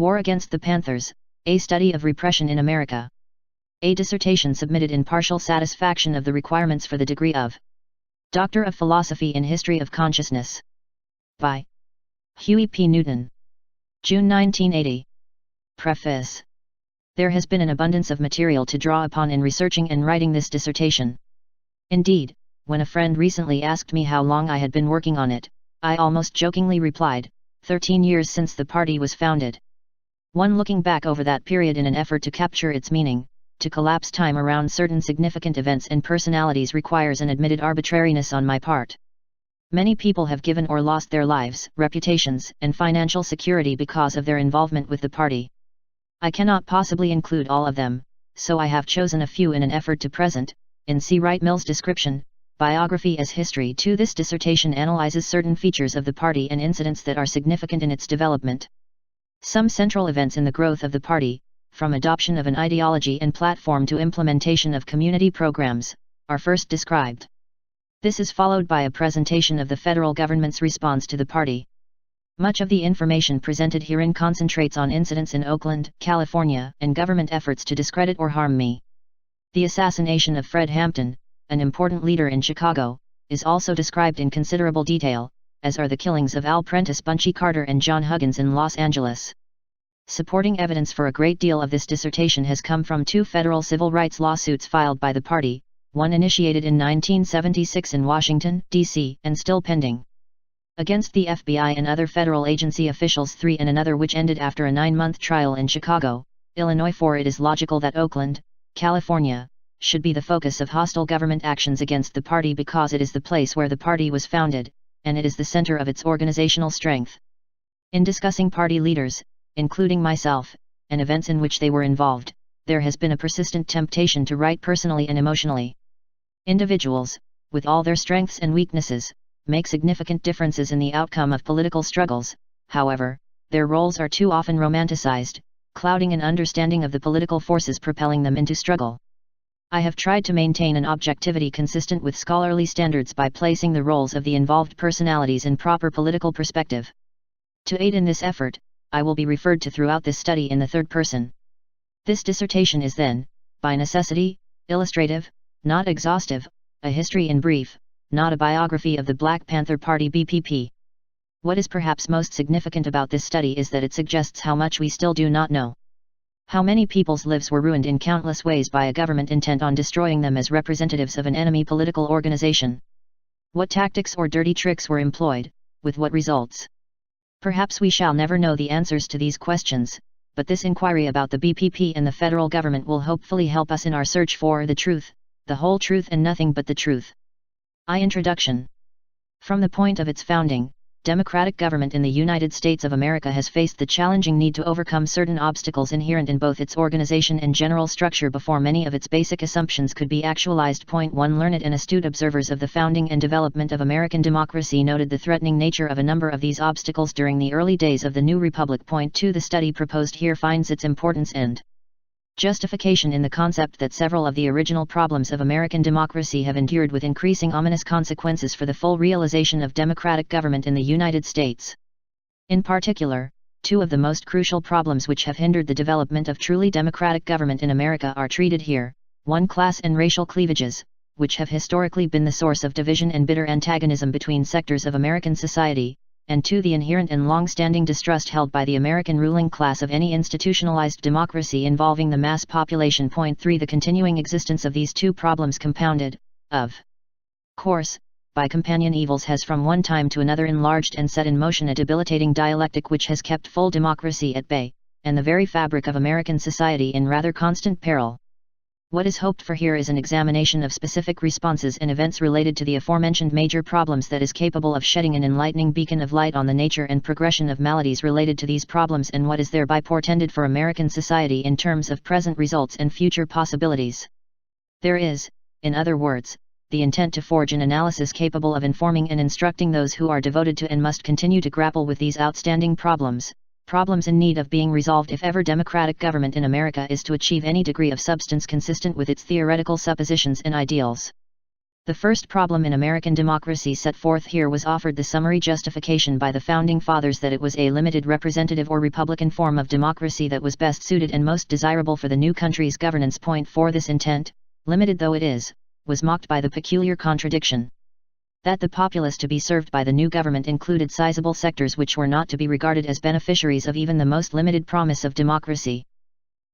War Against the Panthers, A Study of Repression in America. A dissertation submitted in partial satisfaction of the requirements for the degree of Doctor of Philosophy in History of Consciousness. By Huey P. Newton. June 1980. Preface. There has been an abundance of material to draw upon in researching and writing this dissertation. Indeed, when a friend recently asked me how long I had been working on it, I almost jokingly replied, 13 years since the party was founded. One looking back over that period in an effort to capture its meaning, to collapse time around certain significant events and personalities requires an admitted arbitrariness on my part. Many people have given or lost their lives, reputations, and financial security because of their involvement with the party. I cannot possibly include all of them, so I have chosen a few in an effort to present, in C. Wright Mill's description, Biography as History. This dissertation analyzes certain features of the party and incidents that are significant in its development. Some central events in the growth of the party, from adoption of an ideology and platform to implementation of community programs, are first described. This is followed by a presentation of the federal government's response to the party. Much of the information presented herein concentrates on incidents in Oakland, California, and government efforts to discredit or harm me. The assassination of Fred Hampton, an important leader in Chicago, is also described in considerable detail, as are the killings of Al Prentice, Bunchy Carter, and John Huggins in Los Angeles. Supporting evidence for a great deal of this dissertation has come from two federal civil rights lawsuits filed by the party, one initiated in 1976 in Washington, D.C., and still pending against the FBI and other federal agency officials, and another which ended after a 9-month trial in Chicago, Illinois. For it is logical that Oakland, California, should be the focus of hostile government actions against the party because it is the place where the party was founded, and it is the center of its organizational strength. In discussing party leaders, including myself, and events in which they were involved, there has been a persistent temptation to write personally and emotionally. Individuals, with all their strengths and weaknesses, make significant differences in the outcome of political struggles. However, their roles are too often romanticized, clouding an understanding of the political forces propelling them into struggle. I have tried to maintain an objectivity consistent with scholarly standards by placing the roles of the involved personalities in proper political perspective. To aid in this effort, I will be referred to throughout this study in the third person. This dissertation is then, by necessity, illustrative, not exhaustive, a history in brief, not a biography of the Black Panther Party (BPP). What is perhaps most significant about this study is that it suggests how much we still do not know. How many people's lives were ruined in countless ways by a government intent on destroying them as representatives of an enemy political organization. What tactics or dirty tricks were employed, with what results? Perhaps we shall never know the answers to these questions, but this inquiry about the BPP and the federal government will hopefully help us in our search for the truth, the whole truth and nothing but the truth. Introduction. From the point of its founding, democratic government in the United States of America has faced the challenging need to overcome certain obstacles inherent in both its organization and general structure before many of its basic assumptions could be actualized. Point 1. Learned and astute observers of the founding and development of American democracy noted the threatening nature of a number of these obstacles during the early days of the new republic. Point 2. The study proposed here finds its importance and justification in the concept that several of the original problems of American democracy have endured with increasing ominous consequences for the full realization of democratic government in the United States. In particular, two of the most crucial problems which have hindered the development of truly democratic government in America are treated here: 1. Class and racial cleavages, which have historically been the source of division and bitter antagonism between sectors of American society, and 2. The inherent and long-standing distrust held by the American ruling class of any institutionalized democracy involving the mass population. Point 3. The continuing existence of these two problems compounded, of course, by companion evils has from one time to another enlarged and set in motion a debilitating dialectic which has kept full democracy at bay, and the very fabric of American society in rather constant peril. What is hoped for here is an examination of specific responses and events related to the aforementioned major problems that is capable of shedding an enlightening beacon of light on the nature and progression of maladies related to these problems and what is thereby portended for American society in terms of present results and future possibilities. There is, in other words, the intent to forge an analysis capable of informing and instructing those who are devoted to and must continue to grapple with these outstanding problems in need of being resolved if ever democratic government in America is to achieve any degree of substance consistent with its theoretical suppositions and ideals. The first problem in American democracy set forth here was offered the summary justification by the Founding Fathers that it was a limited representative or republican form of democracy that was best suited and most desirable for the new country's governance. Point 4. This intent, limited though it is, was mocked by the peculiar contradiction that the populace to be served by the new government included sizable sectors which were not to be regarded as beneficiaries of even the most limited promise of democracy.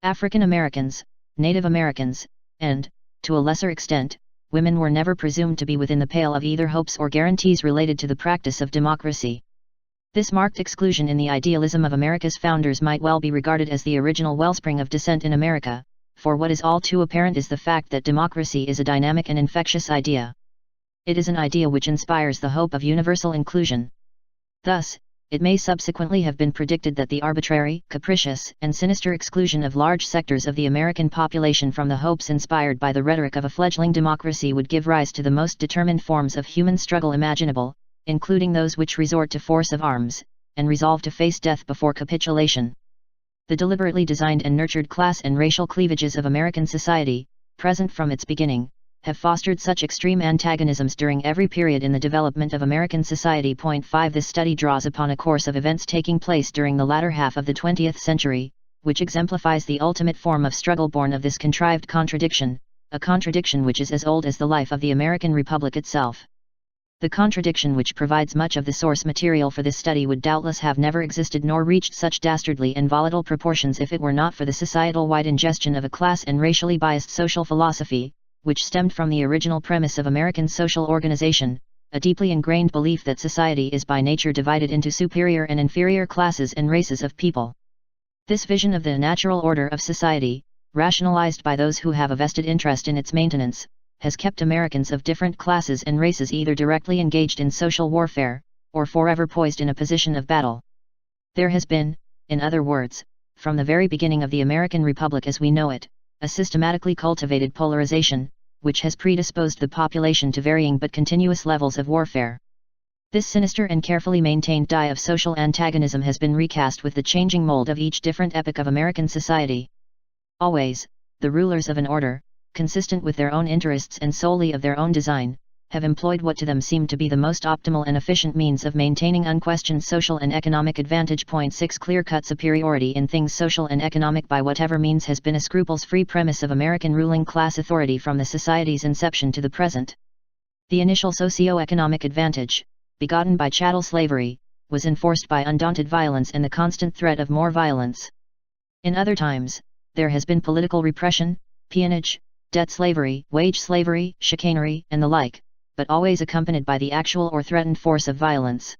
African Americans, Native Americans, and, to a lesser extent, women were never presumed to be within the pale of either hopes or guarantees related to the practice of democracy. This marked exclusion in the idealism of America's founders might well be regarded as the original wellspring of dissent in America, for what is all too apparent is the fact that democracy is a dynamic and infectious idea. It is an idea which inspires the hope of universal inclusion. Thus, it may subsequently have been predicted that the arbitrary, capricious, and sinister exclusion of large sectors of the American population from the hopes inspired by the rhetoric of a fledgling democracy would give rise to the most determined forms of human struggle imaginable, including those which resort to force of arms, and resolve to face death before capitulation. The deliberately designed and nurtured class and racial cleavages of American society, present from its beginning, have fostered such extreme antagonisms during every period in the development of American society. Point 5. This study draws upon a course of events taking place during the latter half of the 20th century, which exemplifies the ultimate form of struggle born of this contrived contradiction, a contradiction which is as old as the life of the American Republic itself. The contradiction which provides much of the source material for this study would doubtless have never existed nor reached such dastardly and volatile proportions if it were not for the societal-wide ingestion of a class and racially biased social philosophy, which stemmed from the original premise of American social organization, a deeply ingrained belief that society is by nature divided into superior and inferior classes and races of people. This vision of the natural order of society, rationalized by those who have a vested interest in its maintenance, has kept Americans of different classes and races either directly engaged in social warfare, or forever poised in a position of battle. There has been, in other words, from the very beginning of the American Republic as we know it, a systematically cultivated polarization, which has predisposed the population to varying but continuous levels of warfare. This sinister and carefully maintained die of social antagonism has been recast with the changing mold of each different epoch of American society. Always, the rulers of an order, consistent with their own interests and solely of their own design, have employed what to them seemed to be the most optimal and efficient means of maintaining unquestioned social and economic advantage. Point 6. Clear-cut superiority in things social and economic by whatever means has been a scruples-free premise of American ruling class authority from the society's inception to the present. The initial socio-economic advantage, begotten by chattel slavery, was enforced by undaunted violence and the constant threat of more violence. In other times, there has been political repression, peonage, debt slavery, wage slavery, chicanery, and the like, but always accompanied by the actual or threatened force of violence.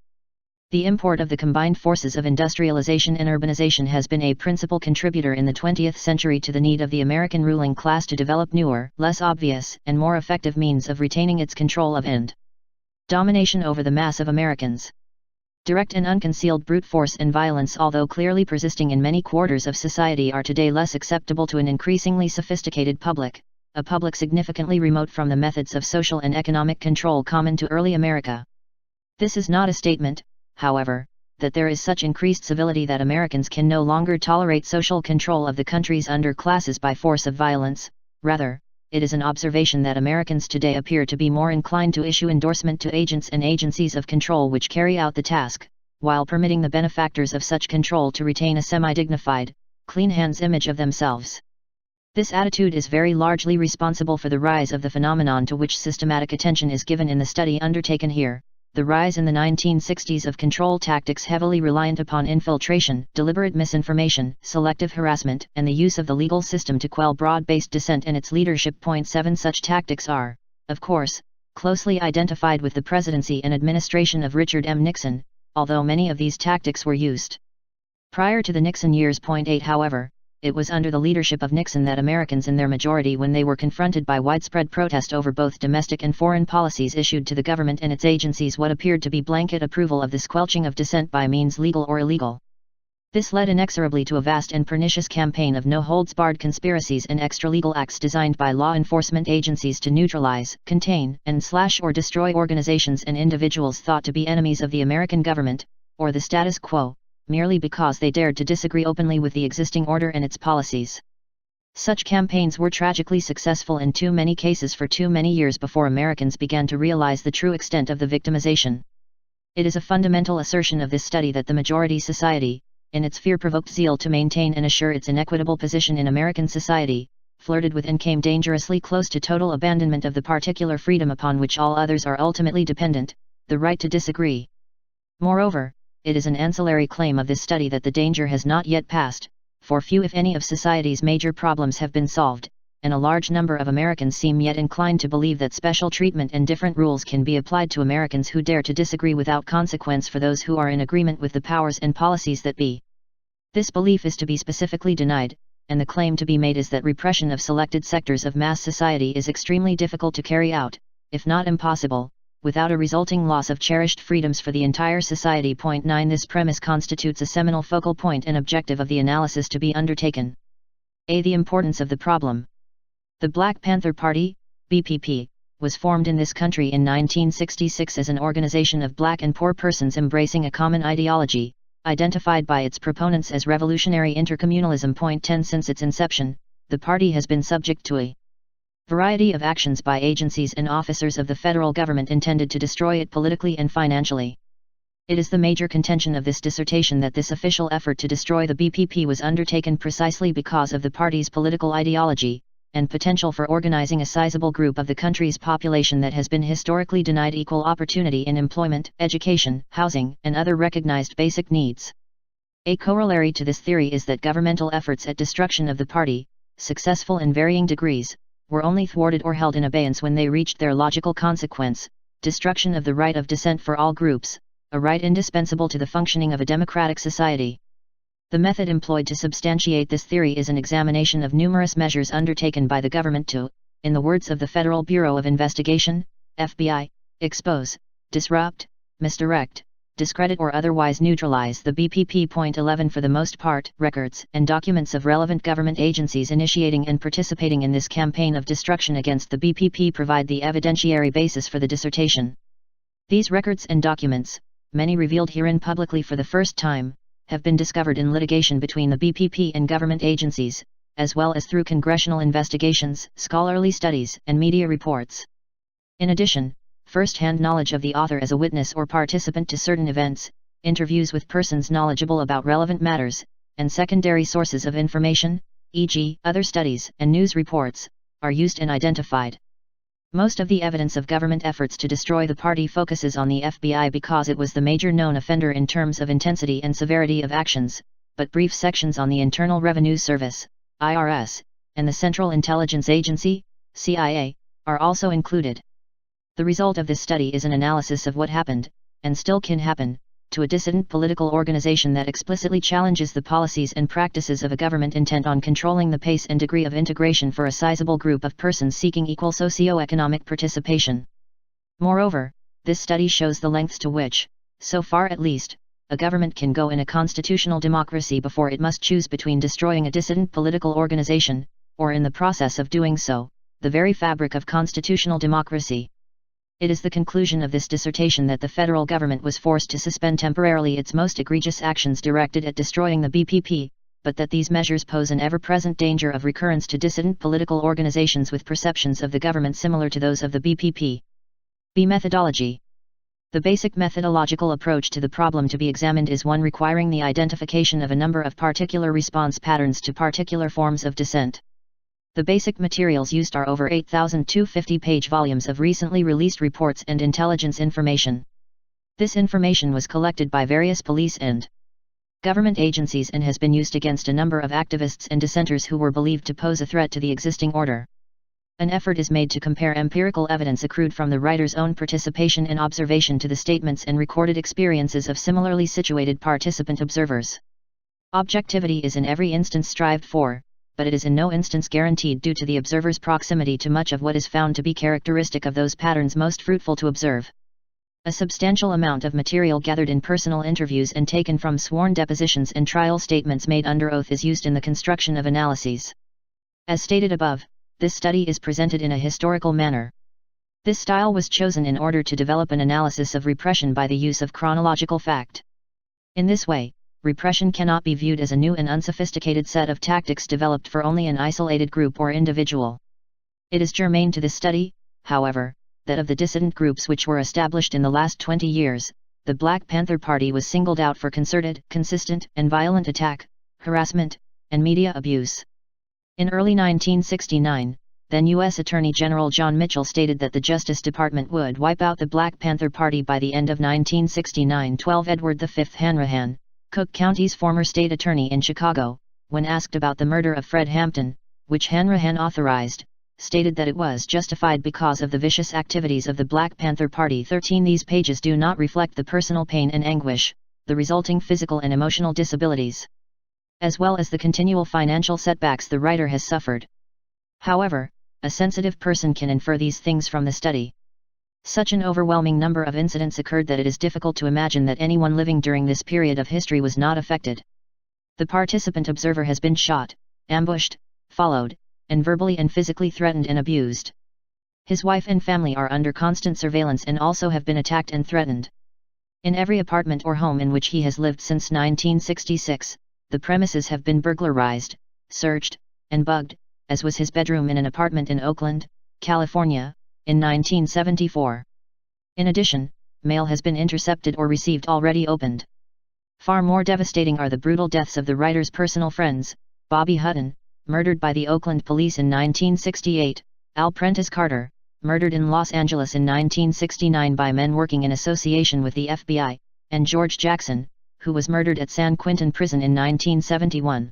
The import of the combined forces of industrialization and urbanization has been a principal contributor in the 20th century to the need of the American ruling class to develop newer, less obvious, and more effective means of retaining its control of and domination over the mass of Americans. Direct and unconcealed brute force and violence, although clearly persisting in many quarters of society, are today less acceptable to an increasingly sophisticated public, a public significantly remote from the methods of social and economic control common to early America. This is not a statement, however, that there is such increased civility that Americans can no longer tolerate social control of the country's underclasses by force of violence. Rather, it is an observation that Americans today appear to be more inclined to issue endorsement to agents and agencies of control which carry out the task, while permitting the benefactors of such control to retain a semi-dignified, clean hands image of themselves. This attitude is very largely responsible for the rise of the phenomenon to which systematic attention is given in the study undertaken here, the rise in the 1960s of control tactics heavily reliant upon infiltration, deliberate misinformation, selective harassment, and the use of the legal system to quell broad-based dissent and its leadership. Point 7. Such tactics are, of course, closely identified with the presidency and administration of Richard M. Nixon, although many of these tactics were used prior to the Nixon years. Point 8. However, it was under the leadership of Nixon that Americans in their majority, when they were confronted by widespread protest over both domestic and foreign policies issued to the government and its agencies, what appeared to be blanket approval of the squelching of dissent by means legal or illegal. This led inexorably to a vast and pernicious campaign of no-holds-barred conspiracies and extra-legal acts designed by law enforcement agencies to neutralize, contain, and slash or destroy organizations and individuals thought to be enemies of the American government, or the status quo, merely because they dared to disagree openly with the existing order and its policies. Such campaigns were tragically successful in too many cases for too many years before Americans began to realize the true extent of the victimization. It is a fundamental assertion of this study that the majority society, in its fear-provoked zeal to maintain and assure its inequitable position in American society, flirted with and came dangerously close to total abandonment of the particular freedom upon which all others are ultimately dependent, the right to disagree. Moreover, it is an ancillary claim of this study that the danger has not yet passed, for few if any of society's major problems have been solved, and a large number of Americans seem yet inclined to believe that special treatment and different rules can be applied to Americans who dare to disagree without consequence for those who are in agreement with the powers and policies that be. This belief is to be specifically denied, and the claim to be made is that repression of selected sectors of mass society is extremely difficult to carry out, if not impossible, without a resulting loss of cherished freedoms for the entire society. Point 9. This premise constitutes a seminal focal point and objective of the analysis to be undertaken. A. The importance of the problem. The Black Panther Party, BPP, was formed in this country in 1966 as an organization of black and poor persons embracing a common ideology, identified by its proponents as revolutionary intercommunalism. Point 10. Since its inception, the party has been subject to a variety of actions by agencies and officers of the federal government intended to destroy it politically and financially. It is the major contention of this dissertation that this official effort to destroy the BPP was undertaken precisely because of the party's political ideology, and potential for organizing a sizable group of the country's population that has been historically denied equal opportunity in employment, education, housing, and other recognized basic needs. A corollary to this theory is that governmental efforts at destruction of the party, successful in varying degrees, were only thwarted or held in abeyance when they reached their logical consequence, destruction of the right of dissent for all groups, a right indispensable to the functioning of a democratic society. The method employed to substantiate this theory is an examination of numerous measures undertaken by the government to, in the words of the Federal Bureau of Investigation, FBI, expose, disrupt, misdirect, discredit or otherwise neutralize the BPP. Point 11. For the most part, records and documents of relevant government agencies initiating and participating in this campaign of destruction against the BPP provide the evidentiary basis for the dissertation. These records and documents, many revealed herein publicly for the first time, have been discovered in litigation between the BPP and government agencies, as well as through congressional investigations, scholarly studies, and media reports. In addition, first-hand knowledge of the author as a witness or participant to certain events, interviews with persons knowledgeable about relevant matters, and secondary sources of information, e.g., other studies and news reports, are used and identified. Most of the evidence of government efforts to destroy the party focuses on the FBI because it was the major known offender in terms of intensity and severity of actions, but brief sections on the Internal Revenue Service, IRS, and the Central Intelligence Agency, CIA, are also included. The result of this study is an analysis of what happened, and still can happen, to a dissident political organization that explicitly challenges the policies and practices of a government intent on controlling the pace and degree of integration for a sizable group of persons seeking equal socio-economic participation. Moreover, this study shows the lengths to which, so far at least, a government can go in a constitutional democracy before it must choose between destroying a dissident political organization, or in the process of doing so, the very fabric of constitutional democracy. It is the conclusion of this dissertation that the federal government was forced to suspend temporarily its most egregious actions directed at destroying the BPP, but that these measures pose an ever-present danger of recurrence to dissident political organizations with perceptions of the government similar to those of the BPP. B. Methodology. The basic methodological approach to the problem to be examined is one requiring the identification of a number of particular response patterns to particular forms of dissent. The basic materials used are over 8,250-page volumes of recently released reports and intelligence information. This information was collected by various police and government agencies and has been used against a number of activists and dissenters who were believed to pose a threat to the existing order. An effort is made to compare empirical evidence accrued from the writer's own participation and observation to the statements and recorded experiences of similarly situated participant observers. Objectivity is in every instance strived for, but it is in no instance guaranteed due to the observer's proximity to much of what is found to be characteristic of those patterns most fruitful to observe. A substantial amount of material gathered in personal interviews and taken from sworn depositions and trial statements made under oath is used in the construction of analyses. As stated above, this study is presented in a historical manner. This style was chosen in order to develop an analysis of repression by the use of chronological fact. In this way, repression cannot be viewed as a new and unsophisticated set of tactics developed for only an isolated group or individual. It is germane to this study, however, that of the dissident groups which were established in the last 20 years, the Black Panther Party was singled out for concerted, consistent, and violent attack, harassment, and media abuse. In early 1969, then U.S. Attorney General John Mitchell stated that the Justice Department would wipe out the Black Panther Party by the end of 1969. 12 Edward V. Hanrahan, Cook County's former state attorney in Chicago, when asked about the murder of Fred Hampton, which Hanrahan authorized, stated that it was justified because of the vicious activities of the Black Panther Party. 13 These pages do not reflect the personal pain and anguish, the resulting physical and emotional disabilities, as well as the continual financial setbacks the writer has suffered. However, a sensitive person can infer these things from the study. Such an overwhelming number of incidents occurred that it is difficult to imagine that anyone living during this period of history was not affected. The participant observer has been shot, ambushed, followed, and verbally and physically threatened and abused. His wife and family are under constant surveillance and also have been attacked and threatened. In every apartment or home in which he has lived since 1966, the premises have been burglarized, searched, and bugged, as was his bedroom in an apartment in Oakland, California, in 1974. In addition, mail has been intercepted or received already opened. Far more devastating are the brutal deaths of the writer's personal friends: Bobby Hutton, murdered by the Oakland police in 1968, Al Prentice Carter, murdered in Los Angeles in 1969 by men working in association with the FBI, and George Jackson, who was murdered at San Quentin Prison in 1971.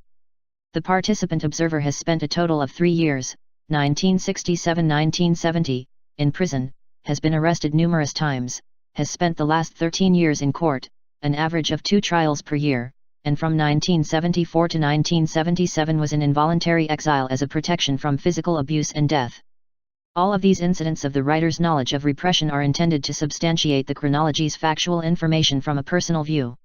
The participant observer has spent a total of 3 years, 1967-1970, in prison, has been arrested numerous times, has spent the last 13 years in court, an average of 2 trials per year, and from 1974 to 1977 was in involuntary exile as a protection from physical abuse and death. All of these incidents of the writer's knowledge of repression are intended to substantiate the chronology's factual information from a personal view.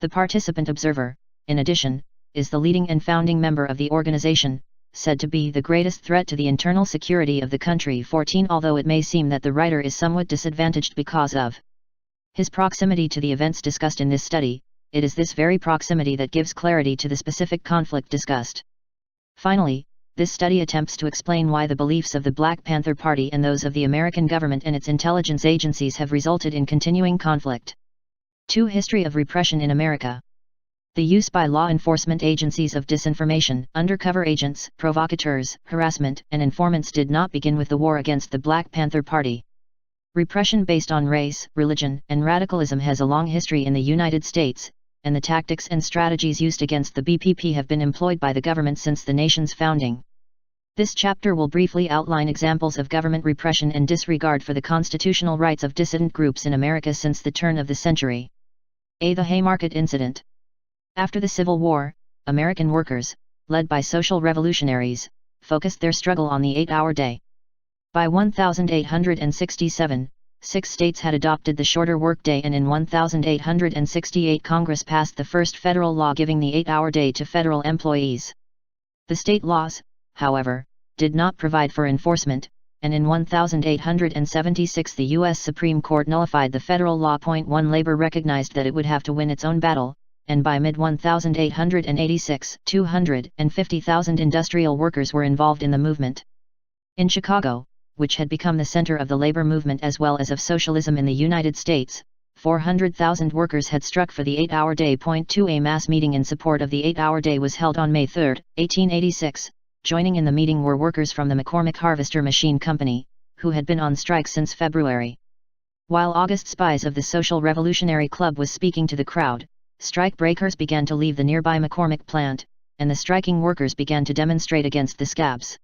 The participant observer, in addition, is the leading and founding member of the organization, said to be the greatest threat to the internal security of the country. 14 Although it may seem that the writer is somewhat disadvantaged because of his proximity to the events discussed in this study, it is this very proximity that gives clarity to the specific conflict discussed. Finally, this study attempts to explain why the beliefs of the Black Panther Party and those of the American government and its intelligence agencies have resulted in continuing conflict. 2. History of repression in America. The use by law enforcement agencies of disinformation, undercover agents, provocateurs, harassment, and informants did not begin with the war against the Black Panther Party. Repression based on race, religion, and radicalism has a long history in the United States, and the tactics and strategies used against the BPP have been employed by the government since the nation's founding. This chapter will briefly outline examples of government repression and disregard for the constitutional rights of dissident groups in America since the turn of the century. A. The Haymarket Incident. After the Civil War, American workers, led by social revolutionaries, focused their struggle on the 8-hour day. By 1867, 6 states had adopted the shorter workday, and in 1868 Congress passed the first federal law giving the 8-hour day to federal employees. The state laws, however, did not provide for enforcement, and in 1876 the U.S. Supreme Court nullified the federal law. 1 Labor recognized that it would have to win its own battle, and by mid-1886, 250,000 industrial workers were involved in the movement. In Chicago, which had become the center of the labor movement as well as of socialism in the United States, 400,000 workers had struck for the 8-hour day. 2 A mass meeting in support of the 8-hour day was held on May 3, 1886. Joining in the meeting were workers from the McCormick Harvester Machine Company, who had been on strike since February. While August Spies of the Social Revolutionary Club was speaking to the crowd, strike breakers began to leave the nearby McCormick plant, and the striking workers began to demonstrate against the scabs.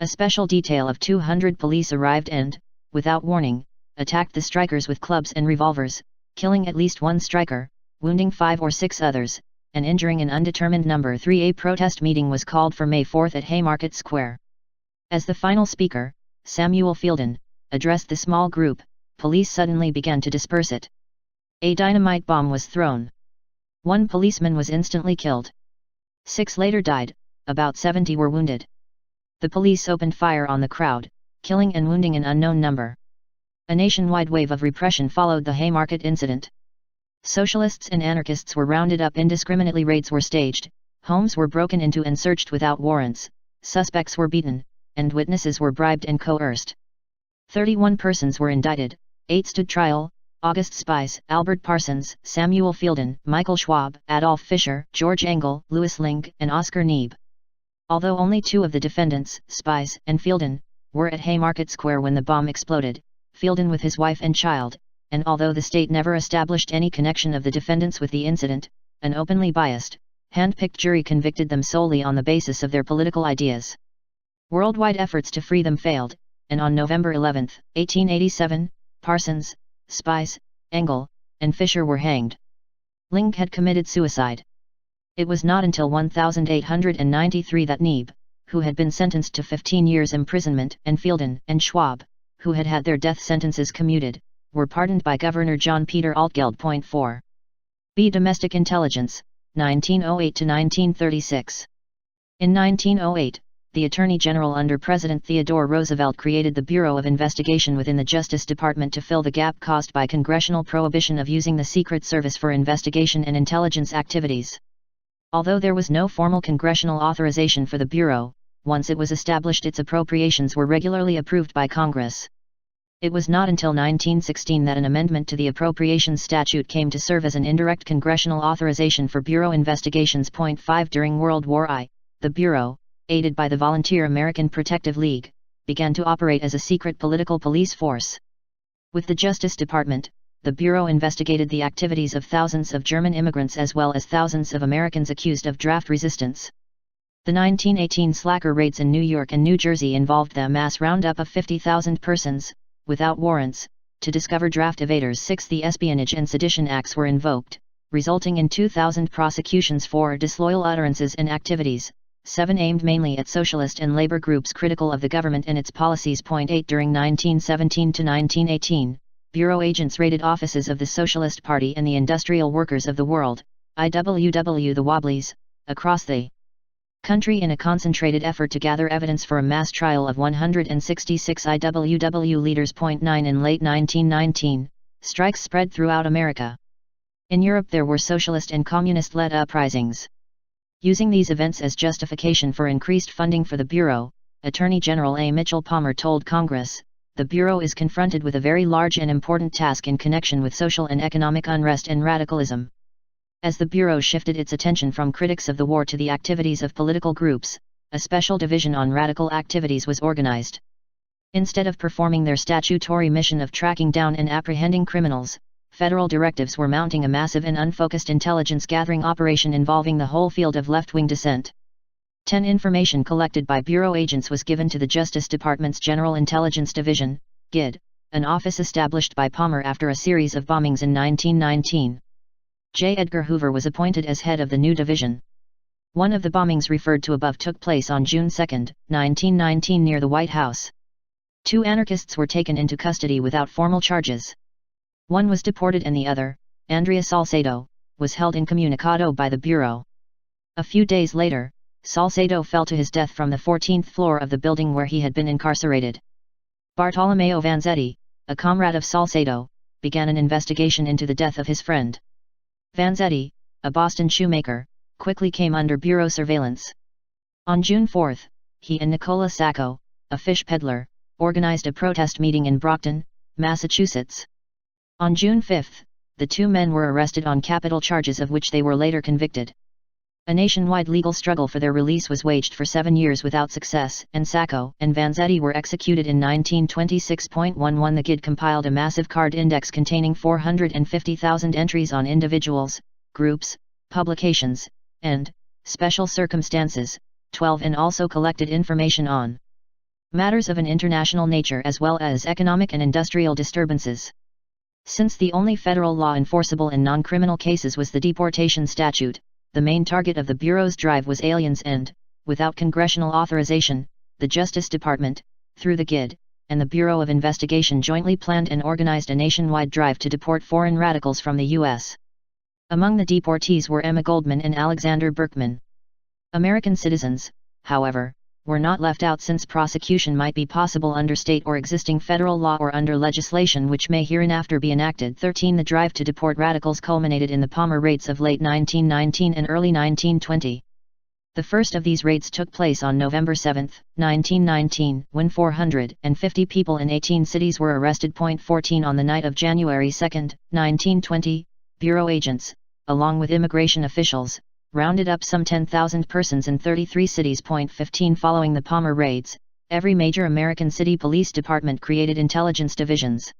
A special detail of 200 police arrived and, without warning, attacked the strikers with clubs and revolvers, killing at least 1 striker, wounding 5 or 6 others, and injuring an undetermined number. 3 A protest meeting was called for May 4 at Haymarket Square. As the final speaker, Samuel Fielden, addressed the small group, police suddenly began to disperse it. A dynamite bomb was thrown. 1 policeman was instantly killed. 6 later died, about 70 were wounded. The police opened fire on the crowd, killing and wounding an unknown number. A nationwide wave of repression followed the Haymarket incident. Socialists and anarchists were rounded up indiscriminately, raids were staged, homes were broken into and searched without warrants, suspects were beaten, and witnesses were bribed and coerced. 31 persons were indicted, 8 stood trial: August Spice, Albert Parsons, Samuel Fielden, Michael Schwab, Adolf Fischer, George Engel, Louis Link, and Oscar Neebe. Although only 2 of the defendants, Spice and Fielden, were at Haymarket Square when the bomb exploded, Fielden with his wife and child, and although the state never established any connection of the defendants with the incident, an openly biased, hand-picked jury convicted them solely on the basis of their political ideas. Worldwide efforts to free them failed, and on November 11, 1887, Parsons, Spice, Engel, and Fisher were hanged. Link had committed suicide. It was not until 1893 that Neebe, who had been sentenced to 15 years imprisonment, and Fielden and Schwab, who had had their death sentences commuted, were pardoned by Governor John Peter Altgeld. 4. B. Domestic Intelligence, 1908–1936. In 1908, the Attorney General under President Theodore Roosevelt created the Bureau of Investigation within the Justice Department to fill the gap caused by congressional prohibition of using the Secret Service for investigation and intelligence activities. Although there was no formal congressional authorization for the Bureau, once it was established its appropriations were regularly approved by Congress. It was not until 1916 that an amendment to the Appropriations Statute came to serve as an indirect congressional authorization for Bureau investigations. 5. During World War I, the Bureau, aided by the Volunteer American Protective League, began to operate as a secret political police force. With the Justice Department, the Bureau investigated the activities of thousands of German immigrants as well as thousands of Americans accused of draft resistance. The 1918 slacker raids in New York and New Jersey involved the mass roundup of 50,000 persons, without warrants, to discover draft evaders. 6. The Espionage and Sedition Acts were invoked, resulting in 2,000 prosecutions for disloyal utterances and activities, 7 aimed mainly at socialist and labor groups critical of the government and its policies. 8. During 1917 to 1918, Bureau agents raided offices of the Socialist Party and the Industrial Workers of the World, IWW, the Wobblies, across the country in a concentrated effort to gather evidence for a mass trial of 166 IWW leaders. 9. In late 1919, strikes spread throughout America. In Europe there were socialist and communist-led uprisings. Using these events as justification for increased funding for the Bureau, Attorney General A. Mitchell Palmer told Congress, "The Bureau is confronted with a very large and important task in connection with social and economic unrest and radicalism." As the Bureau shifted its attention from critics of the war to the activities of political groups, a special division on radical activities was organized. Instead of performing their statutory mission of tracking down and apprehending criminals, federal directives were mounting a massive and unfocused intelligence-gathering operation involving the whole field of left-wing dissent. 10. Information collected by Bureau agents was given to the Justice Department's General Intelligence Division, GID, an office established by Palmer after a series of bombings in 1919. J. Edgar Hoover was appointed as head of the new division. One of the bombings referred to above took place on June 2, 1919 near the White House. 2 anarchists were taken into custody without formal charges. One was deported and the other, Andrea Salcedo, was held incommunicado by the Bureau. A few days later, Salcedo fell to his death from the 14th floor of the building where he had been incarcerated. Bartolomeo Vanzetti, a comrade of Salcedo, began an investigation into the death of his friend. Vanzetti, a Boston shoemaker, quickly came under Bureau surveillance. On June 4, he and Nicola Sacco, a fish peddler, organized a protest meeting in Brockton, Massachusetts. On June 5, the 2 men were arrested on capital charges of which they were later convicted. A nationwide legal struggle for their release was waged for 7 years without success, and Sacco and Vanzetti were executed in 1926.11. The GID compiled a massive card index containing 450,000 entries on individuals, groups, publications, and special circumstances, 12, and also collected information on matters of an international nature as well as economic and industrial disturbances. Since the only federal law enforceable in non-criminal cases was the deportation statute, the main target of the Bureau's drive was aliens and, without congressional authorization, the Justice Department, through the GID, and the Bureau of Investigation jointly planned and organized a nationwide drive to deport foreign radicals from the U.S. Among the deportees were Emma Goldman and Alexander Berkman. American citizens, however, were not left out since prosecution might be possible under state or existing federal law or under legislation which may hereinafter be enacted. 13. The drive to deport radicals culminated in the Palmer raids of late 1919 and early 1920. The first of these raids took place on November 7, 1919, when 450 people in 18 cities were arrested. 14. On the night of January 2, 1920, Bureau agents, along with immigration officials, rounded up some 10,000 persons in 33 cities. 15. Following the Palmer raids, every major American city police department created intelligence divisions.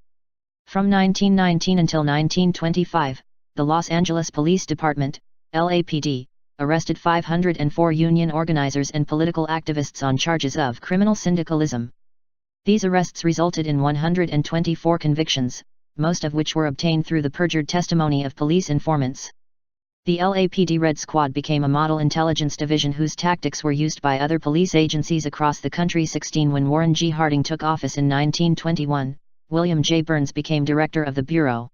From 1919 until 1925, the Los Angeles Police Department, LAPD, arrested 504 union organizers and political activists on charges of criminal syndicalism. These arrests resulted in 124 convictions, most of which were obtained through the perjured testimony of police informants. The LAPD Red Squad became a model intelligence division whose tactics were used by other police agencies across the country. 16. When Warren G. Harding took office in 1921, William J. Burns became director of the Bureau.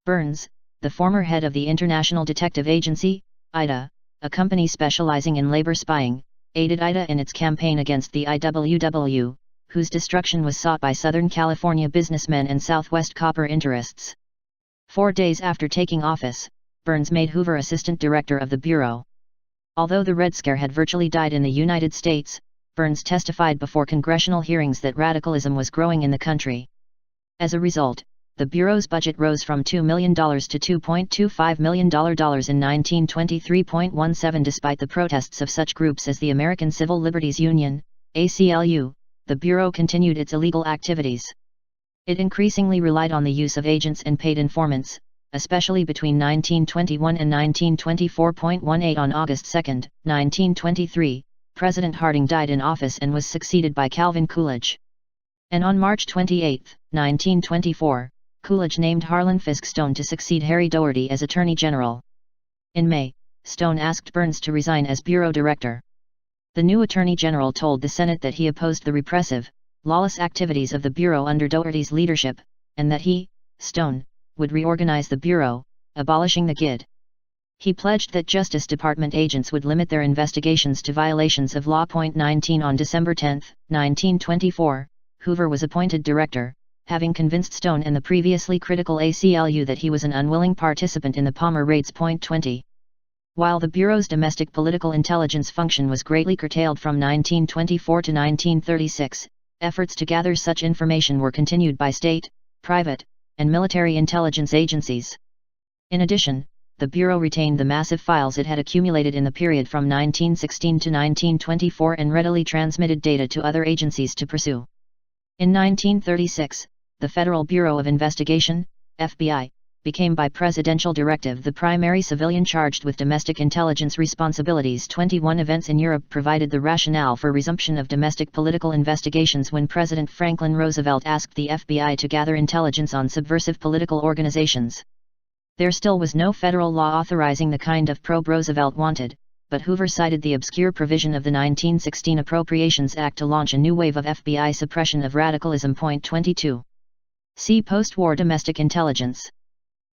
Burns, the former head of the International Detective Agency, IDA, a company specializing in labor spying, aided IDA in its campaign against the IWW, whose destruction was sought by Southern California businessmen and Southwest copper interests. 4 days after taking office, Burns made Hoover assistant director of the Bureau. Although the Red Scare had virtually died in the United States, Burns testified before congressional hearings that radicalism was growing in the country. As a result, the Bureau's budget rose from $2 million to $2.25 million in 1923.17. Despite the protests of such groups as the American Civil Liberties Union, ACLU, the Bureau continued its illegal activities. It increasingly relied on the use of agents and paid informants, especially between 1921 and 1924.18. On August 2, 1923, President Harding died in office and was succeeded by Calvin Coolidge. And on March 28, 1924, Coolidge named Harlan Fiske Stone to succeed Harry Doherty as Attorney General. In May, Stone asked Burns to resign as Bureau Director. The new Attorney General told the Senate that he opposed the repressive, lawless activities of the Bureau under Doherty's leadership, and that he, Stone, would reorganize the Bureau, abolishing the GID. He pledged that Justice Department agents would limit their investigations to violations of Law. 19. On December 10, 1924, Hoover was appointed director, having convinced Stone and the previously critical ACLU that he was an unwilling participant in the Palmer raids. 20. While the Bureau's domestic political intelligence function was greatly curtailed from 1924 to 1936, efforts to gather such information were continued by state, private, and military intelligence agencies. In addition, the Bureau retained the massive files it had accumulated in the period from 1916 to 1924 and readily transmitted data to other agencies to pursue. In 1936, the Federal Bureau of Investigation, FBI, became by presidential directive the primary civilian charged with domestic intelligence responsibilities. 21 Events in Europe provided the rationale for resumption of domestic political investigations when President Franklin Roosevelt asked the FBI to gather intelligence on subversive political organizations. There still was no federal law authorizing the kind of probe Roosevelt wanted, but Hoover cited the obscure provision of the 1916 Appropriations Act to launch a new wave of FBI suppression of radicalism. 22. See post-war domestic intelligence.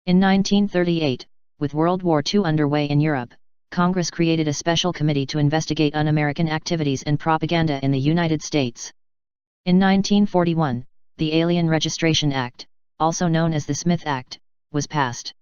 In 1938, with World War II underway in Europe, Congress created a special committee to investigate un-American activities and propaganda in the United States. In 1941, the Alien Registration Act, also known as the Smith Act, was passed.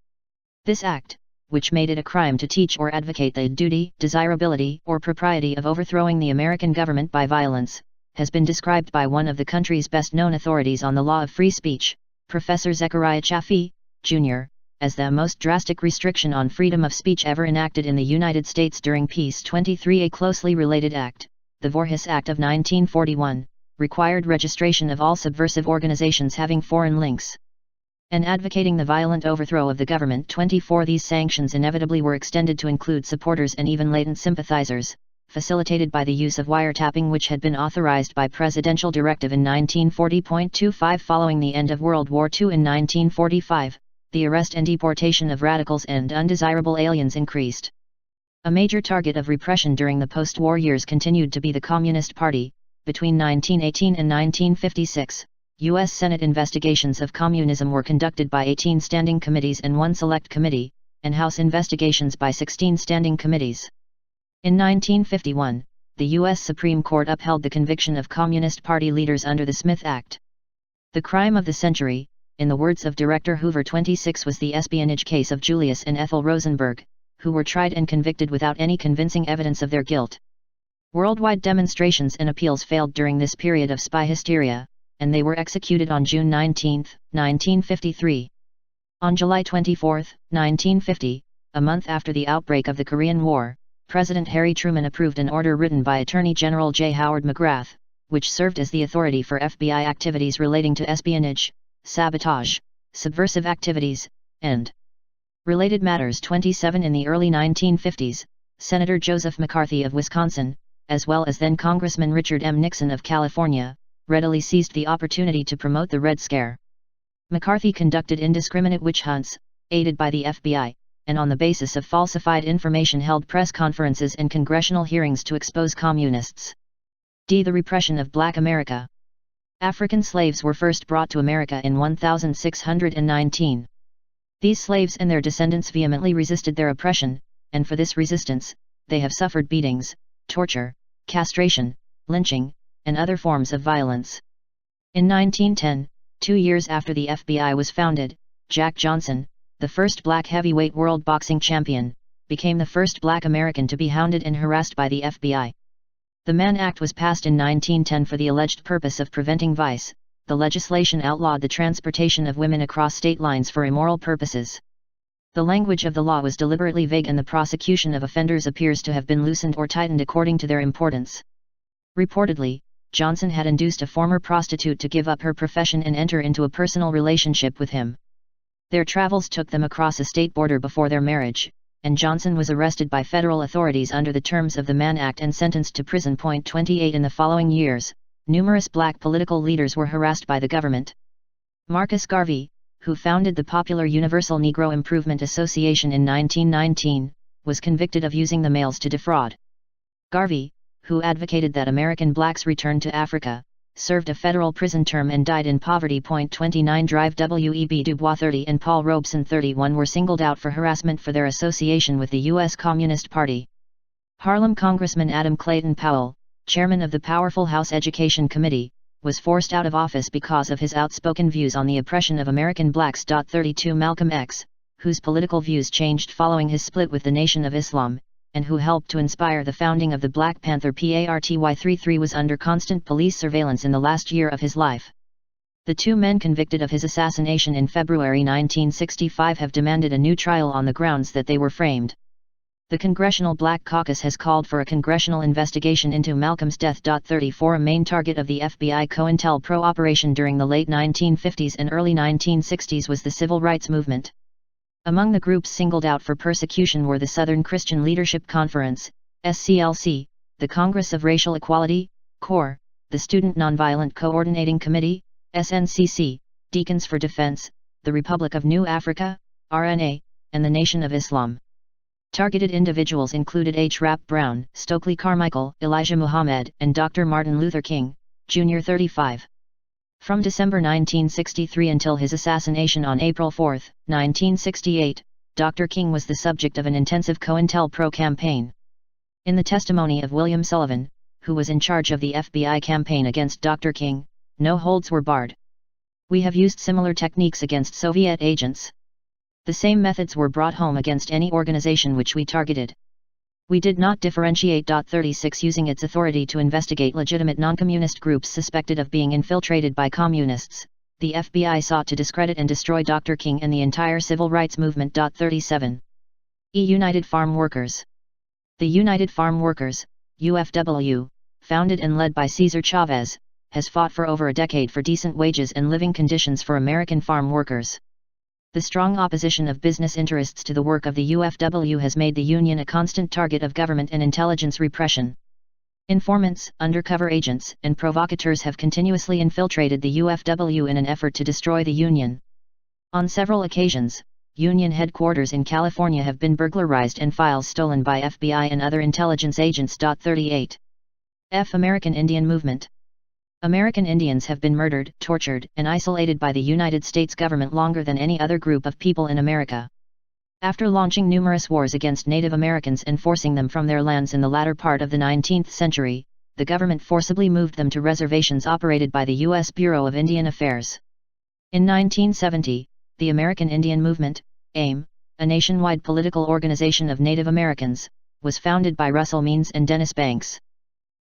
This act, which made it a crime to teach or advocate the duty, desirability, or propriety of overthrowing the American government by violence, has been described by one of the country's best-known authorities on the law of free speech, Professor Zechariah Chaffee, Jr., as the most drastic restriction on freedom of speech ever enacted in the United States during peace. 23. A closely related act, the Voorhis Act of 1941, required registration of all subversive organizations having foreign links and advocating the violent overthrow of the government. 24. These sanctions inevitably were extended to include supporters and even latent sympathizers, facilitated by the use of wiretapping, which had been authorized by presidential directive in 1940.25. Following the end of World War II in 1945, the arrest and deportation of radicals and undesirable aliens increased. A major target of repression during the post-war years continued to be the Communist Party. Between 1918 and 1956, U.S. Senate investigations of communism were conducted by 18 standing committees and 1 select committee, and House investigations by 16 standing committees. In 1951, the U.S. Supreme Court upheld the conviction of Communist Party leaders under the Smith Act. The crime of the century, in the words of Director Hoover 26, was the espionage case of Julius and Ethel Rosenberg, who were tried and convicted without any convincing evidence of their guilt. Worldwide demonstrations and appeals failed during this period of spy hysteria, and they were executed on June 19, 1953. On July 24, 1950, a month after the outbreak of the Korean War, President Harry Truman approved an order written by Attorney General J. Howard McGrath, which served as the authority for FBI activities relating to espionage, sabotage, subversive activities, and related matters. 27 In the early 1950s, Senator Joseph McCarthy of Wisconsin, as well as then Congressman Richard M. Nixon of California, readily seized the opportunity to promote the Red Scare. McCarthy conducted indiscriminate witch hunts, aided by the FBI, and on the basis of falsified information held press conferences and congressional hearings to expose communists. The repression of Black America. African slaves were first brought to America in 1619. These slaves and their descendants vehemently resisted their oppression, and for this resistance, they have suffered beatings, torture, castration, lynching, and other forms of violence. In 1910, 2 years after the FBI was founded, Jack Johnson, the first black heavyweight world boxing champion, became the first black American to be hounded and harassed by the FBI. The Mann Act was passed in 1910 for the alleged purpose of preventing vice. The legislation outlawed the transportation of women across state lines for immoral purposes. The language of the law was deliberately vague and the prosecution of offenders appears to have been loosened or tightened according to their importance. Reportedly, Johnson had induced a former prostitute to give up her profession and enter into a personal relationship with him. Their travels took them across a state border before their marriage, and Johnson was arrested by federal authorities under the terms of the Mann Act and sentenced to prison. 28 In the following years, numerous black political leaders were harassed by the government. Marcus Garvey, who founded the popular Universal Negro Improvement Association in 1919, was convicted of using the mails to defraud. Garvey, who advocated that American blacks return to Africa, served a federal prison term and died in poverty. 29 Drive W.E.B. Du Bois 30 and Paul Robeson 31 were singled out for harassment for their association with the U.S. Communist Party. Harlem Congressman Adam Clayton Powell, chairman of the powerful House Education Committee, was forced out of office because of his outspoken views on the oppression of American blacks. 32 Malcolm X, whose political views changed following his split with the Nation of Islam, and who helped to inspire the founding of the Black Panther Party. 33 was under constant police surveillance in the last year of his life. The two men convicted of his assassination in February 1965 have demanded a new trial on the grounds that they were framed. The Congressional Black Caucus has called for a congressional investigation into Malcolm's death. 34 A main target of the FBI COINTELPRO operation during the late 1950s and early 1960s was the civil rights movement. Among the groups singled out for persecution were the Southern Christian Leadership Conference, SCLC, the Congress of Racial Equality, CORE, the Student Nonviolent Coordinating Committee, SNCC, Deacons for Defense, the Republic of New Africa, RNA, and the Nation of Islam. Targeted individuals included H. Rap Brown, Stokely Carmichael, Elijah Muhammad, and Dr. Martin Luther King, Jr. 35. From December 1963 until his assassination on April 4, 1968, Dr. King was the subject of an intensive COINTELPRO campaign. In the testimony of William Sullivan, who was in charge of the FBI campaign against Dr. King, no holds were barred. We have used similar techniques against Soviet agents. The same methods were brought home against any organization which we targeted. We did not differentiate. 36 Using its authority to investigate legitimate non-communist groups suspected of being infiltrated by communists, the FBI sought to discredit and destroy Dr. King and the entire civil rights movement. 37 United Farm Workers. The United Farm Workers, UFW, founded and led by Cesar Chavez, has fought for over a decade for decent wages and living conditions for American farm workers. The strong opposition of business interests to the work of the UFW has made the Union a constant target of government and intelligence repression. Informants, undercover agents, and provocateurs have continuously infiltrated the UFW in an effort to destroy the Union. On several occasions, Union headquarters in California have been burglarized and files stolen by FBI and other intelligence agents. 38 American Indian Movement. American Indians have been murdered, tortured, and isolated by the United States government longer than any other group of people in America. After launching numerous wars against Native Americans and forcing them from their lands in the latter part of the 19th century, the government forcibly moved them to reservations operated by the U.S. Bureau of Indian Affairs. In 1970, the American Indian Movement, AIM, a nationwide political organization of Native Americans, was founded by Russell Means and Dennis Banks.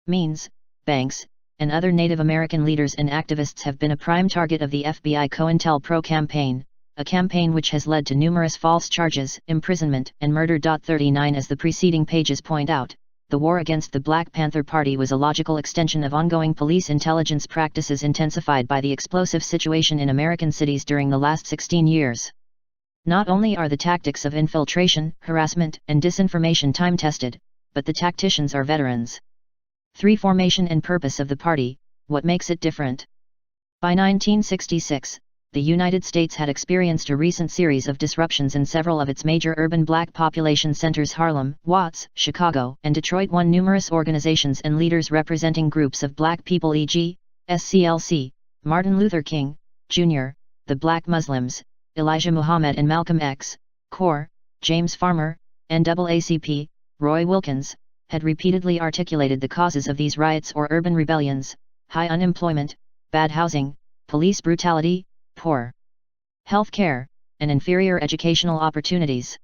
Means, Banks, and other Native American leaders and activists have been a prime target of the FBI COINTELPRO campaign, a campaign which has led to numerous false charges, imprisonment, and murder. 39 As the preceding pages point out, the war against the Black Panther Party was a logical extension of ongoing police intelligence practices intensified by the explosive situation in American cities during the last 16 years. Not only are the tactics of infiltration, harassment, and disinformation time-tested, but the tacticians are veterans. 3. Formation and purpose of the party, what makes it different? By 1966, the United States had experienced a recent series of disruptions in several of its major urban black population centers. Harlem, Watts, Chicago, and Detroit won numerous organizations and leaders representing groups of black people, e.g., SCLC, Martin Luther King, Jr., the Black Muslims, Elijah Muhammad and Malcolm X, CORE, James Farmer, NAACP, Roy Wilkins, had repeatedly articulated the causes of these riots or urban rebellions: high unemployment, bad housing, police brutality, poor health care, and inferior educational opportunities.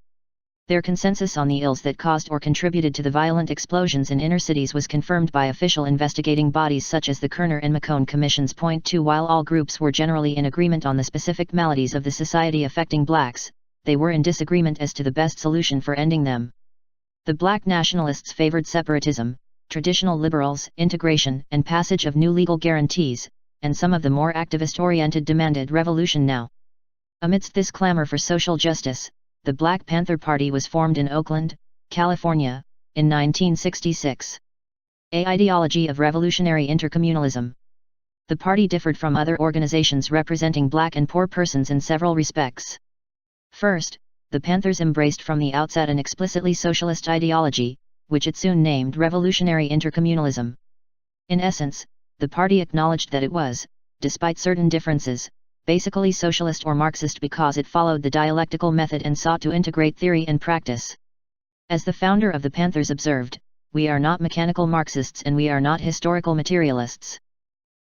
Their consensus on the ills that caused or contributed to the violent explosions in inner cities was confirmed by official investigating bodies such as the Kerner and McCone Commissions. Point 2 While all groups were generally in agreement on the specific maladies of the society affecting blacks, they were in disagreement as to the best solution for ending them. The black nationalists favored separatism, traditional liberals integration and passage of new legal guarantees, and some of the more activist-oriented demanded revolution now. Amidst this clamor for social justice, the Black Panther Party was formed in Oakland, California, in 1966. A ideology of revolutionary intercommunalism. The party differed from other organizations representing black and poor persons in several respects. First, the Panthers embraced from the outset an explicitly socialist ideology, which it soon named revolutionary intercommunalism. In essence, the party acknowledged that it was, despite certain differences, basically socialist or Marxist because it followed the dialectical method and sought to integrate theory and practice. As the founder of the Panthers observed, "We are not mechanical Marxists and we are not historical materialists."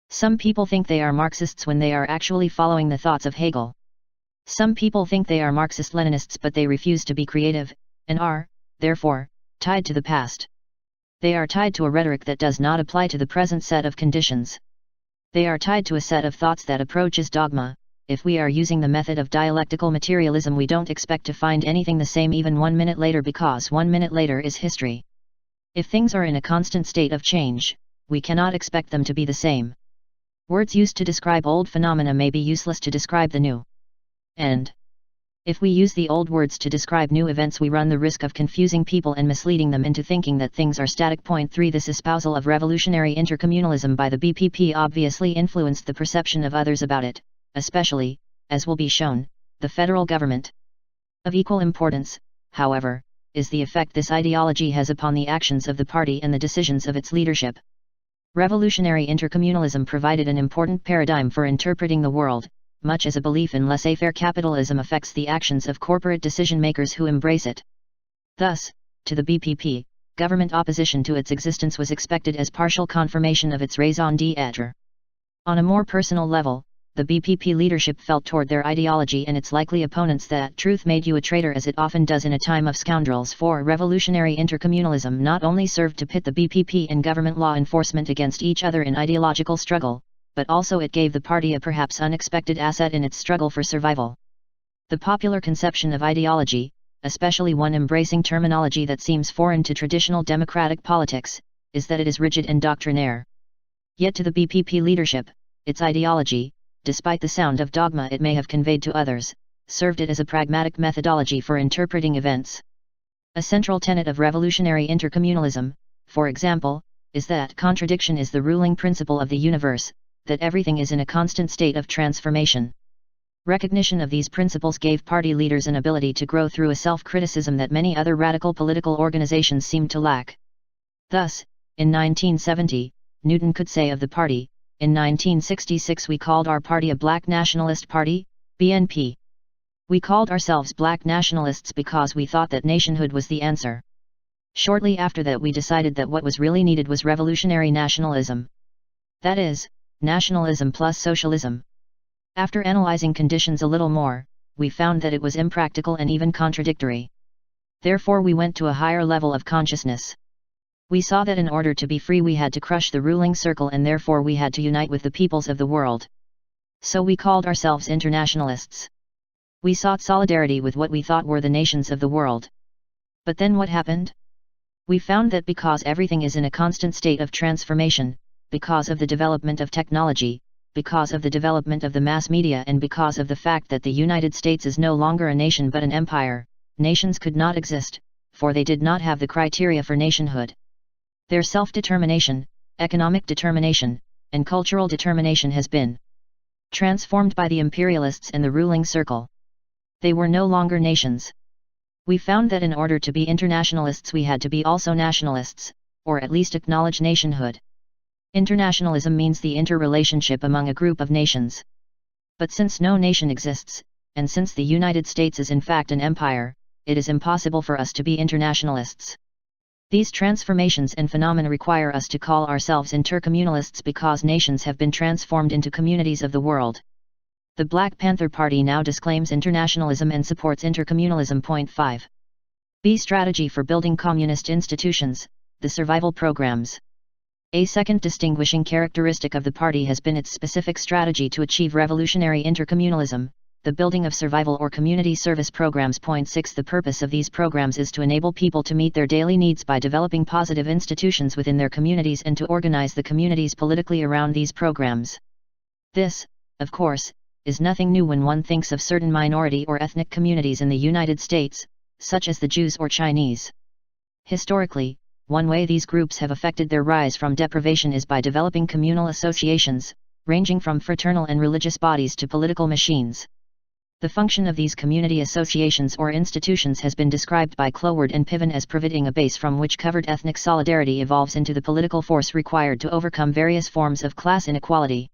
Some people think they are Marxists when they are actually following the thoughts of Hegel. Some people think they are Marxist-Leninists but they refuse to be creative, and are, therefore, tied to the past. They are tied to a rhetoric that does not apply to the present set of conditions. They are tied to a set of thoughts that approaches dogma. If we are using the method of dialectical materialism, we don't expect to find anything the same even 1 minute later, because 1 minute later is history. If things are in a constant state of change, we cannot expect them to be the same. Words used to describe old phenomena may be useless to describe the new. And if we use the old words to describe new events, we run the risk of confusing people and misleading them into thinking that things are static. Point 3 This espousal of revolutionary intercommunalism by the BPP obviously influenced the perception of others about it, especially, as will be shown, the federal government. Of equal importance, however, is the effect this ideology has upon the actions of the party and the decisions of its leadership. Revolutionary intercommunalism provided an important paradigm for interpreting the world, much as a belief in laissez-faire capitalism affects the actions of corporate decision-makers who embrace it. Thus, to the BPP, government opposition to its existence was expected as partial confirmation of its raison d'être. On a more personal level, the BPP leadership felt toward their ideology and its likely opponents that truth made you a traitor, as it often does in a time of scoundrels. For revolutionary intercommunalism not only served to pit the BPP and government law enforcement against each other in ideological struggle, but also it gave the party a perhaps unexpected asset in its struggle for survival. The popular conception of ideology, especially one embracing terminology that seems foreign to traditional democratic politics, is that it is rigid and doctrinaire. Yet to the BPP leadership, its ideology, despite the sound of dogma it may have conveyed to others, served it as a pragmatic methodology for interpreting events. A central tenet of revolutionary intercommunalism, for example, is that contradiction is the ruling principle of the universe, that everything is in a constant state of transformation. Recognition of these principles gave party leaders an ability to grow through a self-criticism that many other radical political organizations seemed to lack. Thus, in 1970, Newton could say of the party, "In 1966 we called our party a Black Nationalist Party, BNP. We called ourselves black nationalists because we thought that nationhood was the answer. Shortly after that we decided that what was really needed was revolutionary nationalism. That is, nationalism plus socialism. After analyzing conditions a little more, we found that it was impractical and even contradictory. Therefore we went to a higher level of consciousness. We saw that in order to be free we had to crush the ruling circle and therefore we had to unite with the peoples of the world. So we called ourselves internationalists. We sought solidarity with what we thought were the nations of the world. But then what happened? We found that because everything is in a constant state of transformation, because of the development of technology, because of the development of the mass media and because of the fact that the United States is no longer a nation but an empire, nations could not exist, for they did not have the criteria for nationhood. Their self-determination, economic determination, and cultural determination has been transformed by the imperialists and the ruling circle. They were no longer nations. We found that in order to be internationalists we had to be also nationalists, or at least acknowledge nationhood. Internationalism means the interrelationship among a group of nations. But since no nation exists, and since the United States is in fact an empire, it is impossible for us to be internationalists. These transformations and phenomena require us to call ourselves intercommunalists because nations have been transformed into communities of the world. The Black Panther Party now disclaims internationalism and supports intercommunalism. 5. B. Strategy for building communist institutions, the survival programs. A second distinguishing characteristic of the party has been its specific strategy to achieve revolutionary intercommunalism, the building of survival or community service programs. 6. The purpose of these programs is to enable people to meet their daily needs by developing positive institutions within their communities and to organize the communities politically around these programs. This, of course, is nothing new when one thinks of certain minority or ethnic communities in the United States, such as the Jews or Chinese. Historically, one way these groups have affected their rise from deprivation is by developing communal associations, ranging from fraternal and religious bodies to political machines. The function of these community associations or institutions has been described by Cloward and Piven as providing a base from which covert ethnic solidarity evolves into the political force required to overcome various forms of class inequality.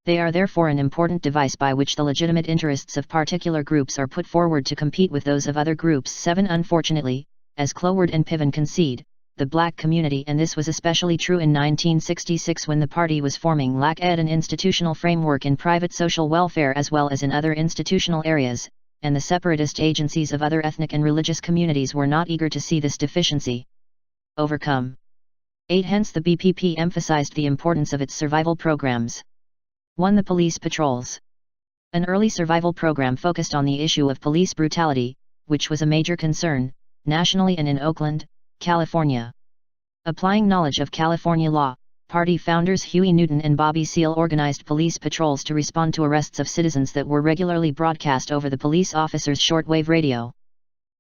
They are therefore an important device by which the legitimate interests of particular groups are put forward to compete with those of other groups. 7. Unfortunately, as Cloward and Piven concede, the black community, and this was especially true in 1966 when the party was forming, lacked an institutional framework in private social welfare as well as in other institutional areas, and the separatist agencies of other ethnic and religious communities were not eager to see this deficiency overcome. 8. Hence the BPP emphasized the importance of its survival programs. 1. The police patrols. An early survival program focused on the issue of police brutality, which was a major concern, nationally and in Oakland, California. Applying knowledge of California law, party founders Huey Newton and Bobby Seale organized police patrols to respond to arrests of citizens that were regularly broadcast over the police officers' shortwave radio.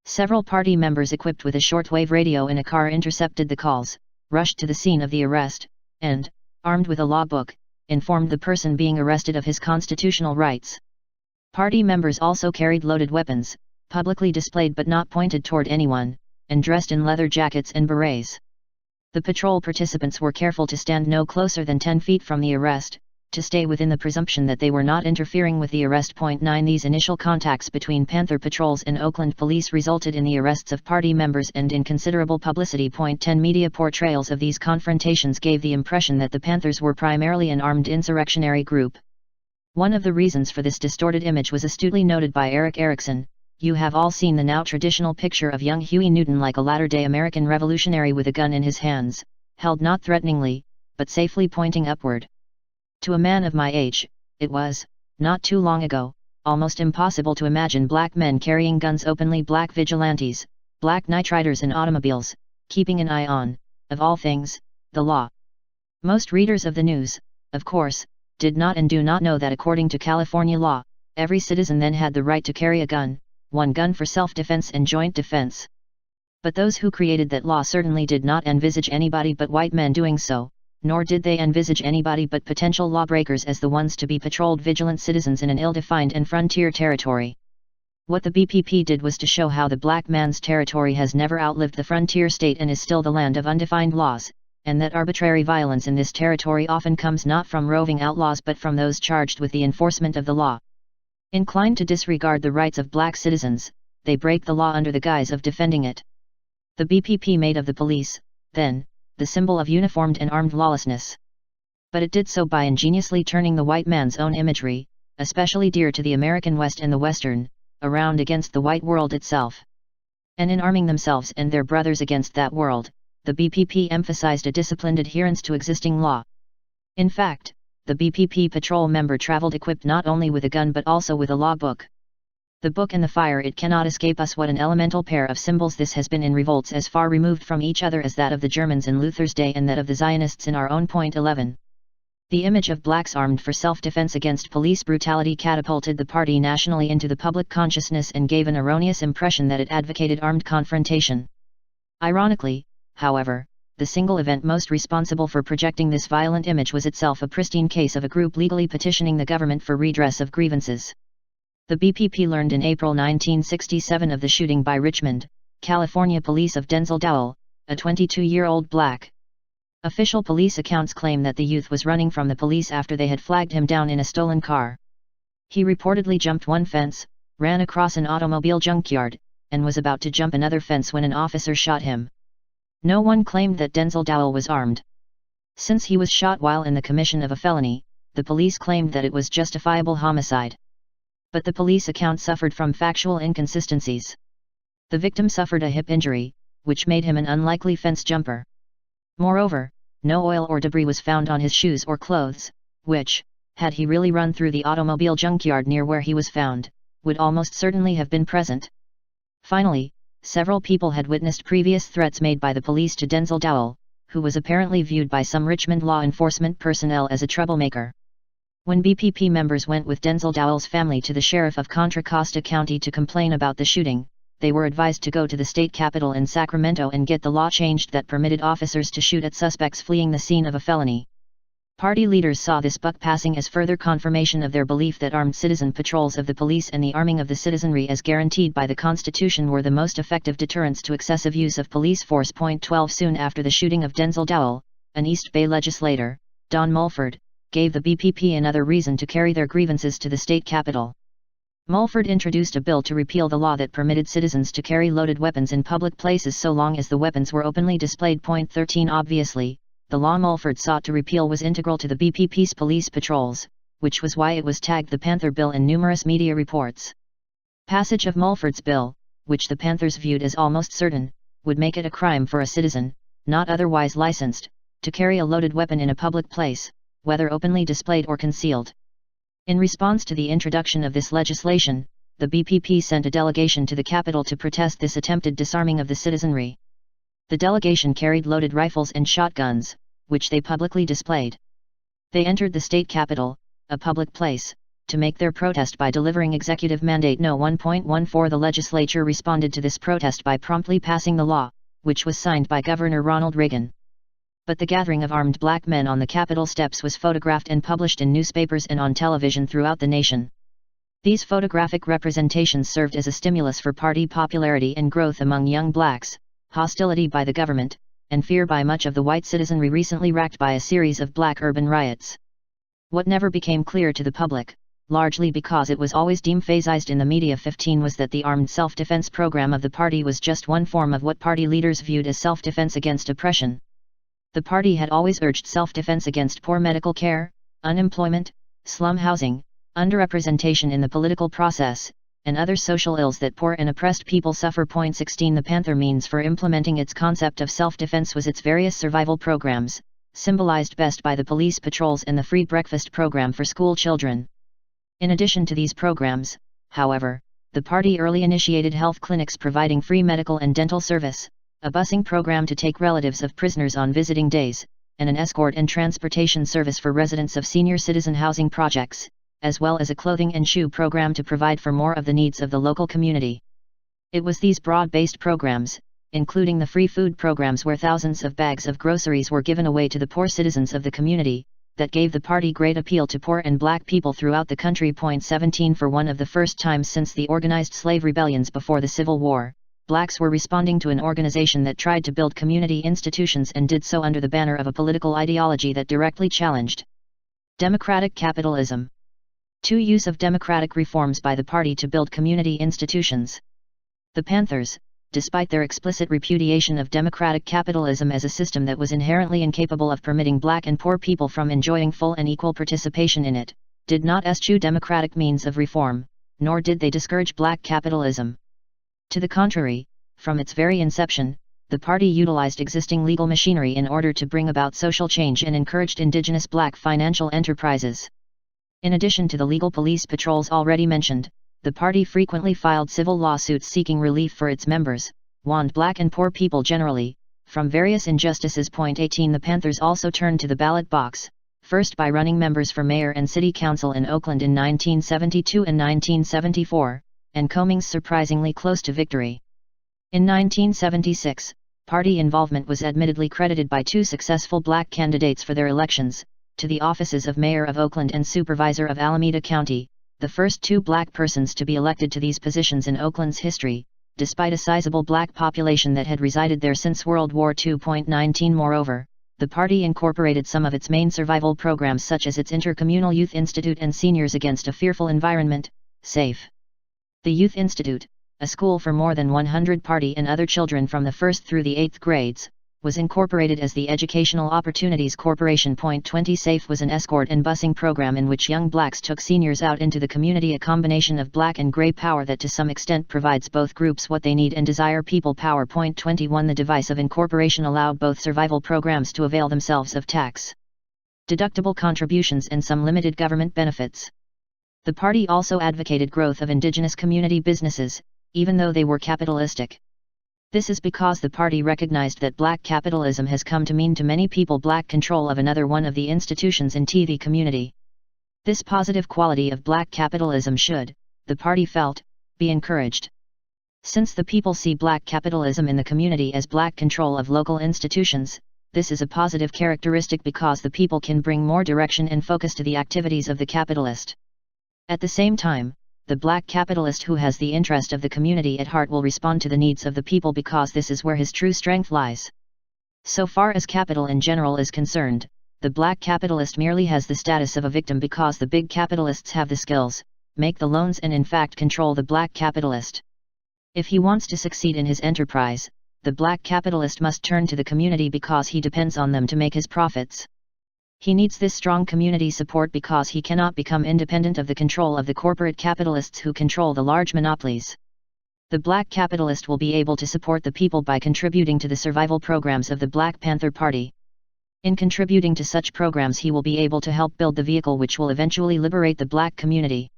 Several party members equipped with a shortwave radio in a car intercepted the calls, rushed to the scene of the arrest, and, armed with a law book, informed the person being arrested of his constitutional rights. Party members also carried loaded weapons, publicly displayed but not pointed toward anyone, and dressed in leather jackets and berets. The patrol participants were careful to stand no closer than 10 feet from the arrest, to stay within the presumption that they were not interfering with the arrest. 9. These initial contacts between Panther patrols and Oakland police resulted in the arrests of party members and in considerable publicity. 10. Media portrayals of these confrontations gave the impression that the Panthers were primarily an armed insurrectionary group. One of the reasons for this distorted image was astutely noted by Eric Erickson. You have all seen the now traditional picture of young Huey Newton like a latter-day American revolutionary with a gun in his hands, held not threateningly, but safely pointing upward. To a man of my age, it was, not too long ago, almost impossible to imagine black men carrying guns openly, black vigilantes, black night riders in automobiles, keeping an eye on, of all things, the law. Most readers of the news, of course, did not and do not know that according to California law, every citizen then had the right to carry a gun, one gun for self-defense and joint defense. But those who created that law certainly did not envisage anybody but white men doing so, nor did they envisage anybody but potential lawbreakers as the ones to be patrolled vigilant citizens in an ill-defined and frontier territory. What the BPP did was to show how the black man's territory has never outlived the frontier state and is still the land of undefined laws, and that arbitrary violence in this territory often comes not from roving outlaws but from those charged with the enforcement of the law. Inclined to disregard the rights of black citizens, they break the law under the guise of defending it. The BPP made of the police, then, the symbol of uniformed and armed lawlessness. But it did so by ingeniously turning the white man's own imagery, especially dear to the American West and the Western, around against the white world itself. And in arming themselves and their brothers against that world, the BPP emphasized a disciplined adherence to existing law. In fact, the BPP patrol member traveled equipped not only with a gun but also with a law book. The book and the fire. It cannot escape us what an elemental pair of symbols this has been in revolts as far removed from each other as that of the Germans in Luther's day and that of the Zionists in our own. 11. The image of blacks armed for self-defense against police brutality catapulted the party nationally into the public consciousness and gave an erroneous impression that it advocated armed confrontation. Ironically, however, the single event most responsible for projecting this violent image was itself a pristine case of a group legally petitioning the government for redress of grievances. The BPP learned in April 1967 of the shooting by Richmond, California police of Denzel Dowell, a 22-year-old black. Official police accounts claim that the youth was running from the police after they had flagged him down in a stolen car. He reportedly jumped one fence, ran across an automobile junkyard, and was about to jump another fence when an officer shot him. No one claimed that Denzel Dowell was armed. Since he was shot while in the commission of a felony, the police claimed that it was justifiable homicide. But the police account suffered from factual inconsistencies. The victim suffered a hip injury, which made him an unlikely fence jumper. Moreover, no oil or debris was found on his shoes or clothes, which, had he really run through the automobile junkyard near where he was found, would almost certainly have been present. Finally, several people had witnessed previous threats made by the police to Denzel Dowell, who was apparently viewed by some Richmond law enforcement personnel as a troublemaker. When BPP members went with Denzel Dowell's family to the sheriff of Contra Costa County to complain about the shooting, they were advised to go to the state capitol in Sacramento and get the law changed that permitted officers to shoot at suspects fleeing the scene of a felony. Party leaders saw this buck passing as further confirmation of their belief that armed citizen patrols of the police and the arming of the citizenry as guaranteed by the Constitution were the most effective deterrents to excessive use of police force. 12 Soon after the shooting of Denzel Dowell, an East Bay legislator, Don Mulford, gave the BPP another reason to carry their grievances to the state capitol. Mulford introduced a bill to repeal the law that permitted citizens to carry loaded weapons in public places so long as the weapons were openly displayed. 13 Obviously, the law Mulford sought to repeal was integral to the BPP's police patrols, which was why it was tagged the Panther bill in numerous media reports. Passage of Mulford's bill, which the Panthers viewed as almost certain, would make it a crime for a citizen, not otherwise licensed, to carry a loaded weapon in a public place, whether openly displayed or concealed. In response to the introduction of this legislation, the BPP sent a delegation to the Capitol to protest this attempted disarming of the citizenry. The delegation carried loaded rifles and shotguns, which they publicly displayed. They entered the state capitol, a public place, to make their protest by delivering Executive Mandate No. 1.14. The legislature responded to this protest by promptly passing the law, which was signed by Governor Ronald Reagan. But the gathering of armed black men on the Capitol steps was photographed and published in newspapers and on television throughout the nation. These photographic representations served as a stimulus for party popularity and growth among young blacks, hostility by the government, and fear by much of the white citizenry recently racked by a series of black urban riots. What never became clear to the public, largely because it was always de-emphasized in the media, 15, was that the armed self-defense program of the party was just one form of what party leaders viewed as self-defense against oppression. The party had always urged self-defense against poor medical care, unemployment, slum housing, underrepresentation in the political process, and other social ills that poor and oppressed people suffer. 16 The Panther means for implementing its concept of self-defense was its various survival programs, symbolized best by the police patrols and the free breakfast program for school children. In addition to these programs, however, the party early initiated health clinics providing free medical and dental service, a busing program to take relatives of prisoners on visiting days, and an escort and transportation service for residents of senior citizen housing projects, as well as a clothing and shoe program to provide for more of the needs of the local community. It was these broad-based programs, including the free food programs where thousands of bags of groceries were given away to the poor citizens of the community, that gave the party great appeal to poor and black people throughout the country. 17 For one of the first times since the organized slave rebellions before the Civil War, blacks were responding to an organization that tried to build community institutions and did so under the banner of a political ideology that directly challenged democratic capitalism. 2. Use of democratic reforms by the party to build community institutions. The Panthers, despite their explicit repudiation of democratic capitalism as a system that was inherently incapable of permitting black and poor people from enjoying full and equal participation in it, did not eschew democratic means of reform, nor did they discourage black capitalism. To the contrary, from its very inception, the party utilized existing legal machinery in order to bring about social change and encouraged indigenous black financial enterprises. In addition to the legal police patrols already mentioned, the party frequently filed civil lawsuits seeking relief for its members, warned black and poor people generally, from various injustices. 18 The Panthers also turned to the ballot box, first by running members for mayor and city council in Oakland in 1972 and 1974, and coming surprisingly close to victory. In 1976, party involvement was admittedly credited by 2 successful black candidates for their elections, to the offices of Mayor of Oakland and Supervisor of Alameda County, the first 2 black persons to be elected to these positions in Oakland's history, despite a sizable black population that had resided there since World War II. 19 Moreover, the party incorporated some of its main survival programs such as its Intercommunal Youth Institute and Seniors Against a Fearful Environment, SAFE. The Youth Institute, a school for more than 100 party and other children from the 1st through the 8th grades, was incorporated as the Educational Opportunities Corporation. 20 SAFE was an escort and busing program in which young blacks took seniors out into the community, a combination of black and gray power that to some extent provides both groups what they need and desire: people power. 21 The device of incorporation allowed both survival programs to avail themselves of tax deductible contributions and some limited government benefits. The party also advocated growth of indigenous community businesses, even though they were capitalistic. This is because the party recognized that black capitalism has come to mean to many people black control of another one of the institutions in the community. This positive quality of black capitalism should, the party felt, be encouraged. Since the people see black capitalism in the community as black control of local institutions, this is a positive characteristic because the people can bring more direction and focus to the activities of the capitalist. At the same time, the black capitalist who has the interest of the community at heart will respond to the needs of the people because this is where his true strength lies. So far as capital in general is concerned, the black capitalist merely has the status of a victim because the big capitalists have the skills, make the loans and in fact control the black capitalist. If he wants to succeed in his enterprise, the black capitalist must turn to the community because he depends on them to make his profits. He needs this strong community support because he cannot become independent of the control of the corporate capitalists who control the large monopolies. The black capitalist will be able to support the people by contributing to the survival programs of the Black Panther Party. In contributing to such programs, he will be able to help build the vehicle which will eventually liberate the black community.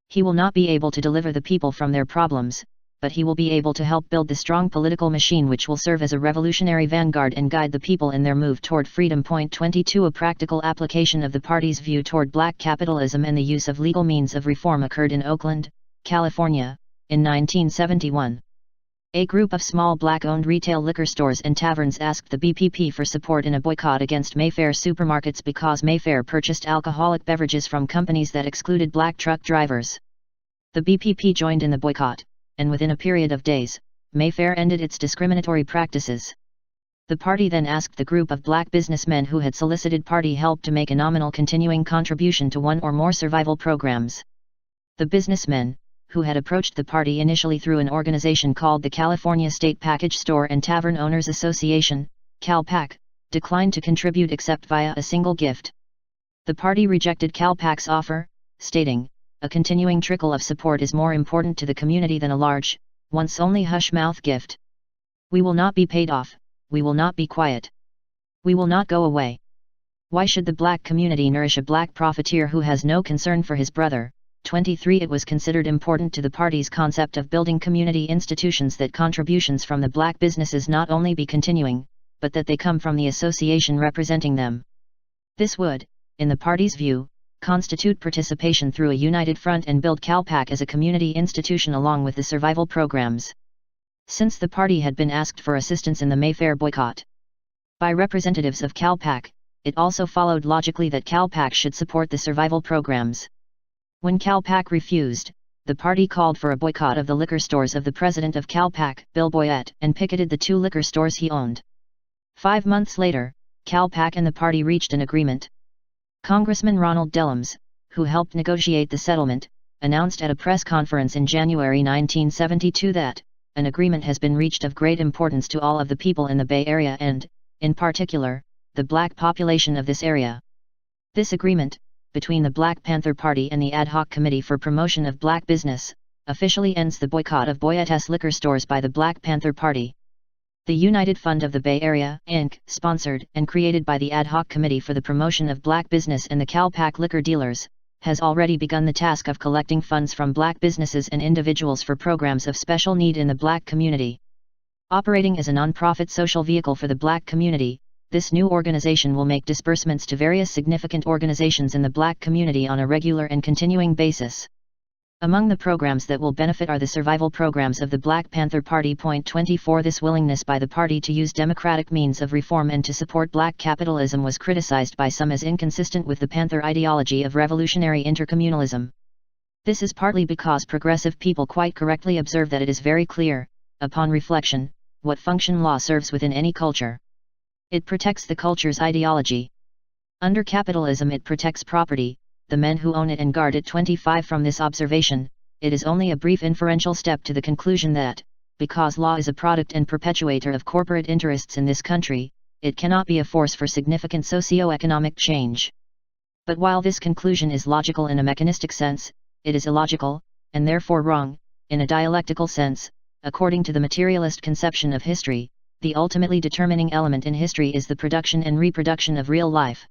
He will not be able to deliver the people from their problems, but he will be able to help build the strong political machine which will serve as a revolutionary vanguard and guide the people in their move toward freedom. 22 A practical application of the party's view toward black capitalism and the use of legal means of reform occurred in Oakland, California, in 1971. A group of small black-owned retail liquor stores and taverns asked the BPP for support in a boycott against Mayfair supermarkets because Mayfair purchased alcoholic beverages from companies that excluded black truck drivers. The BPP joined in the boycott, and within a period of days, Mayfair ended its discriminatory practices. The party then asked the group of black businessmen who had solicited party help to make a nominal continuing contribution to one or more survival programs. The businessmen, who had approached the party initially through an organization called the California State Package Store and Tavern Owners Association, CalPAC, declined to contribute except via a single gift. The party rejected CalPAC's offer, stating, "A continuing trickle of support is more important to the community than a large, once-only hush-mouth gift. We will not be paid off, we will not be quiet. We will not go away. Why should the black community nourish a black profiteer who has no concern for his brother?" 23 It was considered important to the party's concept of building community institutions that contributions from the black businesses not only be continuing, but that they come from the association representing them. This would, in the party's view, constitute participation through a united front and build CalPAC as a community institution along with the survival programs. Since the party had been asked for assistance in the Mayfair boycott by representatives of CalPAC, it also followed logically that CalPAC should support the survival programs. When CalPAC refused, the party called for a boycott of the liquor stores of the president of CalPAC, Bill Boyett, and picketed the 2 liquor stores he owned. 5 months later, CalPAC and the party reached an agreement. Congressman Ronald Dellums, who helped negotiate the settlement, announced at a press conference in January 1972 that an agreement has been reached of great importance to all of the people in the Bay Area and, in particular, the black population of this area. This agreement, between the Black Panther Party and the Ad Hoc Committee for Promotion of Black Business, officially ends the boycott of Boyettes liquor stores by the Black Panther Party. The United Fund of the Bay Area, Inc., sponsored and created by the Ad Hoc Committee for the Promotion of Black Business and the CalPAC liquor dealers, has already begun the task of collecting funds from black businesses and individuals for programs of special need in the black community. Operating as a non-profit social vehicle for the black community, this new organization will make disbursements to various significant organizations in the black community on a regular and continuing basis. Among the programs that will benefit are the survival programs of the Black Panther Party. Point 24. This willingness by the party to use democratic means of reform and to support black capitalism was criticized by some as inconsistent with the Panther ideology of revolutionary intercommunalism. This is partly because progressive people quite correctly observe that it is very clear, upon reflection, what function law serves within any culture. It protects the culture's ideology. Under capitalism it protects property, the men who own it and guard it. 25. From this observation, it is only a brief inferential step to the conclusion that, because law is a product and perpetuator of corporate interests in this country, it cannot be a force for significant socio-economic change. But while this conclusion is logical in a mechanistic sense, it is illogical, and therefore wrong, in a dialectical sense. According to the materialist conception of history, the ultimately determining element in history is the production and reproduction of real life.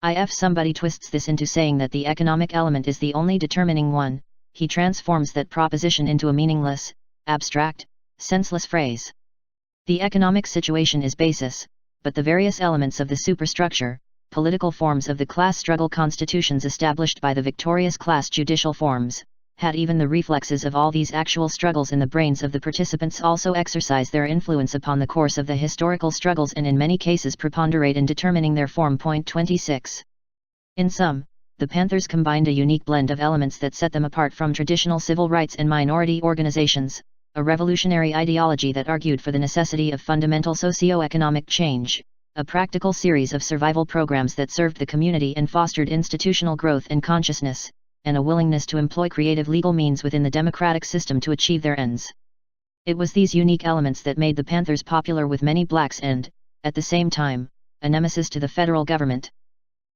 If somebody twists this into saying that the economic element is the only determining one, he transforms that proposition into a meaningless, abstract, senseless phrase. The economic situation is basis, but the various elements of the superstructure, political forms of the class struggle constitutions established by the victorious class judicial forms, had even the reflexes of all these actual struggles in the brains of the participants also exercise their influence upon the course of the historical struggles and in many cases preponderate in determining their form. Point 26. In sum, the Panthers combined a unique blend of elements that set them apart from traditional civil rights and minority organizations, a revolutionary ideology that argued for the necessity of fundamental socio-economic change, a practical series of survival programs that served the community and fostered institutional growth and consciousness, and a willingness to employ creative legal means within the democratic system to achieve their ends. It was these unique elements that made the Panthers popular with many blacks and, at the same time, a nemesis to the federal government.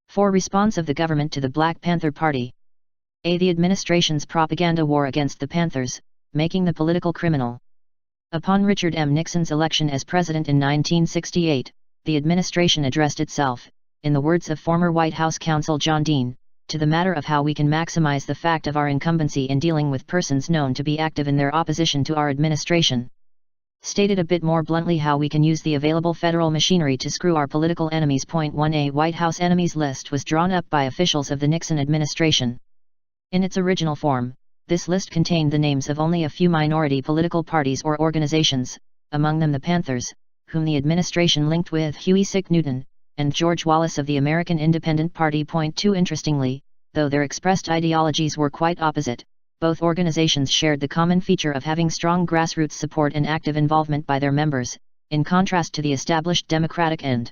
4. Response of the government to the Black Panther Party. The administration's propaganda war against the Panthers, making the political criminal. Upon Richard M. Nixon's election as president in 1968, the administration addressed itself, in the words of former White House counsel John Dean, to the matter of how we can maximize the fact of our incumbency in dealing with persons known to be active in their opposition to our administration. Stated a bit more bluntly, how we can use the available federal machinery to screw our political enemies. Point 1. A White House enemies list was drawn up by officials of the Nixon administration. In its original form, this list contained the names of only a few minority political parties or organizations, among them the Panthers, whom the administration linked with Huey P. Newton, and George Wallace of the American Independent Party. Point 2. Interestingly, though their expressed ideologies were quite opposite, both organizations shared the common feature of having strong grassroots support and active involvement by their members, in contrast to the established Democratic and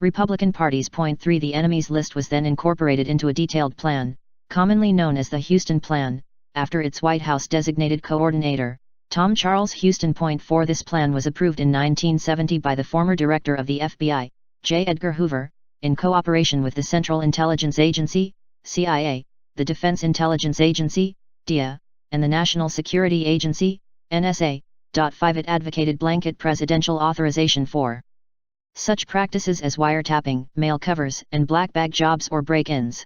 Republican parties. Point 3. The enemies list was then incorporated into a detailed plan, commonly known as the Houston Plan, after its White House designated coordinator, Tom Charles Houston. Point 4. This plan was approved in 1970 by the former director of the FBI, J. Edgar Hoover, in cooperation with the Central Intelligence Agency, CIA, the Defense Intelligence Agency, DIA, and the National Security Agency, NSA. 5. It advocated blanket presidential authorization for such practices as wiretapping, mail covers, and black bag jobs or break-ins.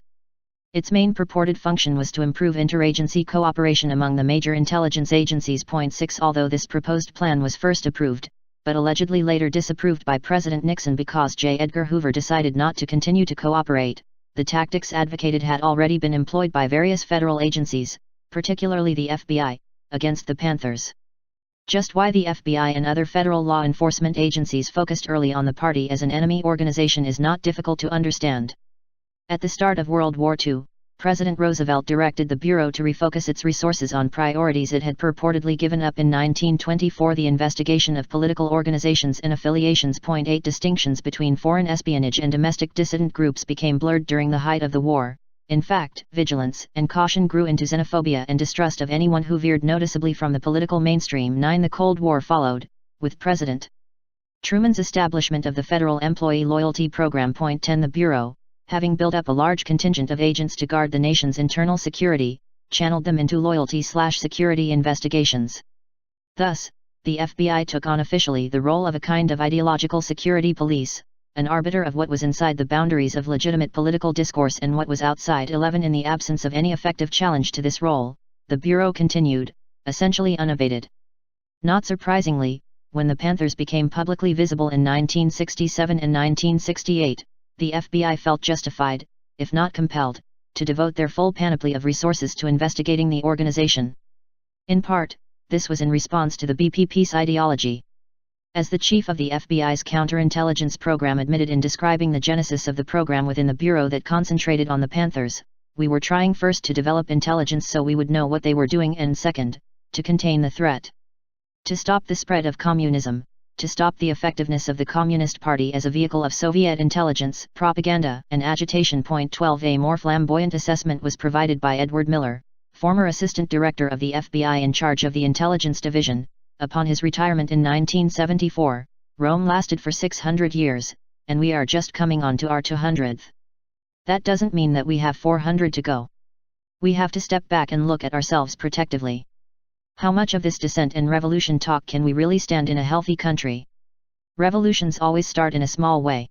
Its main purported function was to improve interagency cooperation among the major intelligence agencies. Point 6. Although this proposed plan was first approved, but allegedly later disapproved by President Nixon because J. Edgar Hoover decided not to continue to cooperate, the tactics advocated had already been employed by various federal agencies, particularly the FBI, against the Panthers. Just why the FBI and other federal law enforcement agencies focused early on the party as an enemy organization is not difficult to understand. At the start of World War II, President Roosevelt directed the Bureau to refocus its resources on priorities it had purportedly given up in 1924. The investigation of political organizations and affiliations. Point 8. Distinctions between foreign espionage and domestic dissident groups became blurred during the height of the war, In fact, vigilance and caution grew into xenophobia and distrust of anyone who veered noticeably from the political mainstream. 9. The Cold War followed, with President Truman's establishment of the Federal Employee Loyalty Program. 10. The Bureau, having built up a large contingent of agents to guard the nation's internal security, channeled them into loyalty/security investigations. Thus, the FBI took on officially the role of a kind of ideological security police, an arbiter of what was inside the boundaries of legitimate political discourse and what was outside. 11. In the absence of any effective challenge to this role, the Bureau continued, essentially unabated. Not surprisingly, when the Panthers became publicly visible in 1967 and 1968, the FBI felt justified, if not compelled, to devote their full panoply of resources to investigating the organization. In part, this was in response to the BPP's ideology. As the chief of the FBI's counterintelligence program admitted in describing the genesis of the program within the Bureau that concentrated on the Panthers, we were trying first to develop intelligence so we would know what they were doing, and second, to contain the threat. To stop the spread of communism, to stop the effectiveness of the Communist Party as a vehicle of Soviet intelligence, propaganda, and agitation. 12. A more flamboyant assessment was provided by Edward Miller, former assistant director of the FBI in charge of the Intelligence Division. Upon his retirement in 1974, Rome lasted for 600 years, and we are just coming on to our 200th. That doesn't mean that we have 400 to go. We have to step back and look at ourselves protectively. How much of this dissent and revolution talk can we really stand in a healthy country? Revolutions always start in a small way.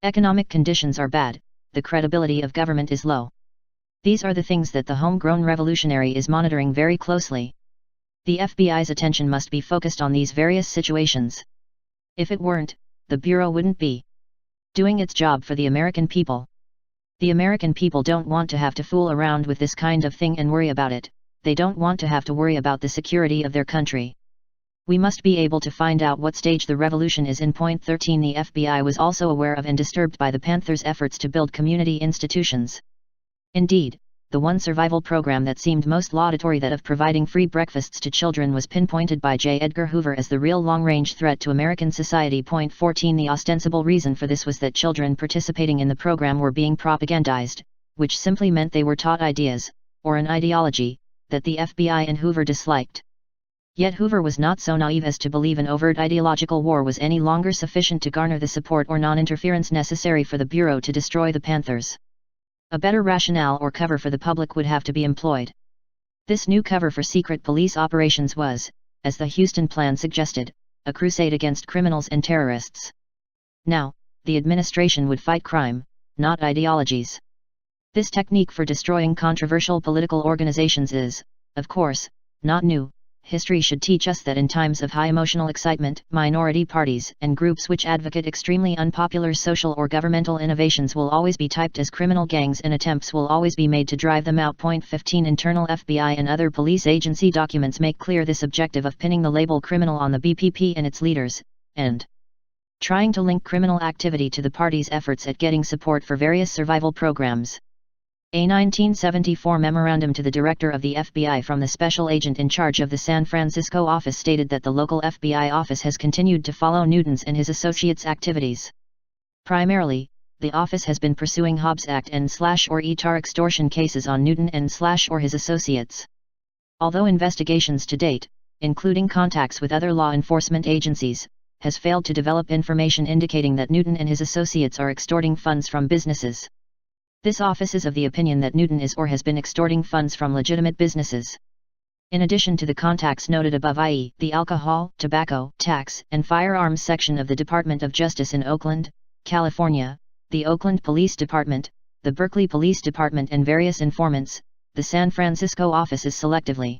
Economic conditions are bad, the credibility of government is low. These are the things that the homegrown revolutionary is monitoring very closely. The FBI's attention must be focused on these various situations. If it weren't, the Bureau wouldn't be doing its job for the American people. The American people don't want to have to fool around with this kind of thing and worry about it. They don't want to have to worry about the security of their country. We must be able to find out what stage the revolution is in. 13. The FBI was also aware of and disturbed by the Panthers' efforts to build community institutions. Indeed, the one survival program that seemed most laudatory, that of providing free breakfasts to children, was pinpointed by J. Edgar Hoover as the real long-range threat to American society. 14. The ostensible reason for this was that children participating in the program were being propagandized, which simply meant they were taught ideas, or an ideology, that the FBI and Hoover disliked. Yet Hoover was not so naive as to believe an overt ideological war was any longer sufficient to garner the support or non-interference necessary for the Bureau to destroy the Panthers. A better rationale or cover for the public would have to be employed. This new cover for secret police operations was, as the Houston Plan suggested, a crusade against criminals and terrorists. Now, the administration would fight crime, not ideologies. This technique for destroying controversial political organizations is, of course, not new. History should teach us that in times of high emotional excitement, minority parties and groups which advocate extremely unpopular social or governmental innovations will always be typed as criminal gangs, and attempts will always be made to drive them out. 15. Internal FBI and other police agency documents make clear this objective of pinning the label criminal on the BPP and its leaders, and trying to link criminal activity to the party's efforts at getting support for various survival programs. A 1974 memorandum to the director of the FBI from the special agent in charge of the San Francisco office stated that the local FBI office has continued to follow Newton's and his associates' activities. Primarily, the office has been pursuing Hobbs Act and/or ETAR extortion cases on Newton and/or his associates. Although investigations to date, including contacts with other law enforcement agencies, has failed to develop information indicating that Newton and his associates are extorting funds from businesses. This office is of the opinion that Newton is or has been extorting funds from legitimate businesses. In addition to the contacts noted above, i.e., the alcohol, tobacco, tax, and firearms section of the Department of Justice in Oakland, California, the Oakland Police Department, the Berkeley Police Department, and various informants, the San Francisco office is selectively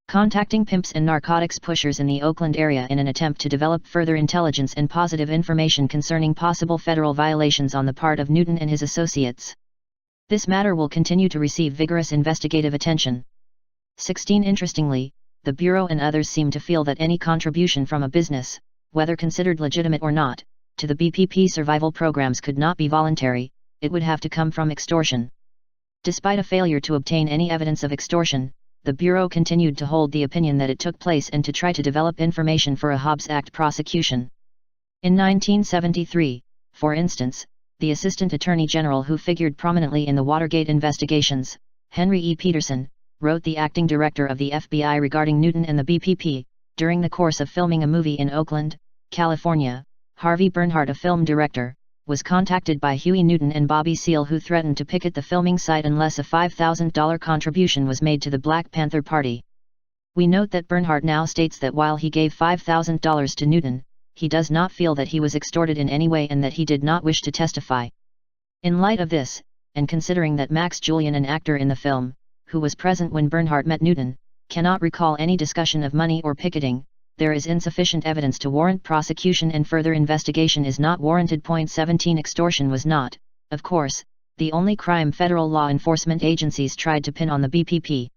contacting pimps and narcotics pushers in the Oakland area in an attempt to develop further intelligence and positive information concerning possible federal violations on the part of Newton and his associates. This matter will continue to receive vigorous investigative attention. 16. Interestingly, the Bureau and others seem to feel that any contribution from a business, whether considered legitimate or not, to the BPP survival programs could not be voluntary, it would have to come from extortion. Despite a failure to obtain any evidence of extortion, the Bureau continued to hold the opinion that it took place and to try to develop information for a Hobbs Act prosecution. In 1973, for instance, the Assistant Attorney General who figured prominently in the Watergate investigations, Henry E. Peterson, wrote the acting director of the FBI regarding Newton and the BPP. During the course of filming a movie in Oakland, California, Harvey Bernhardt, a film director, was contacted by Huey Newton and Bobby Seale, who threatened to picket the filming site unless a $5,000 contribution was made to the Black Panther Party. We note that Bernhardt now states that while he gave $5,000 to Newton, he does not feel that he was extorted in any way and that he did not wish to testify. In light of this, and considering that Max Julien, an actor in the film, who was present when Bernhardt met Newton, cannot recall any discussion of money or picketing, there is insufficient evidence to warrant prosecution and further investigation is not warranted. 17 Extortion was not, of course, the only crime federal law enforcement agencies tried to pin on the BPP.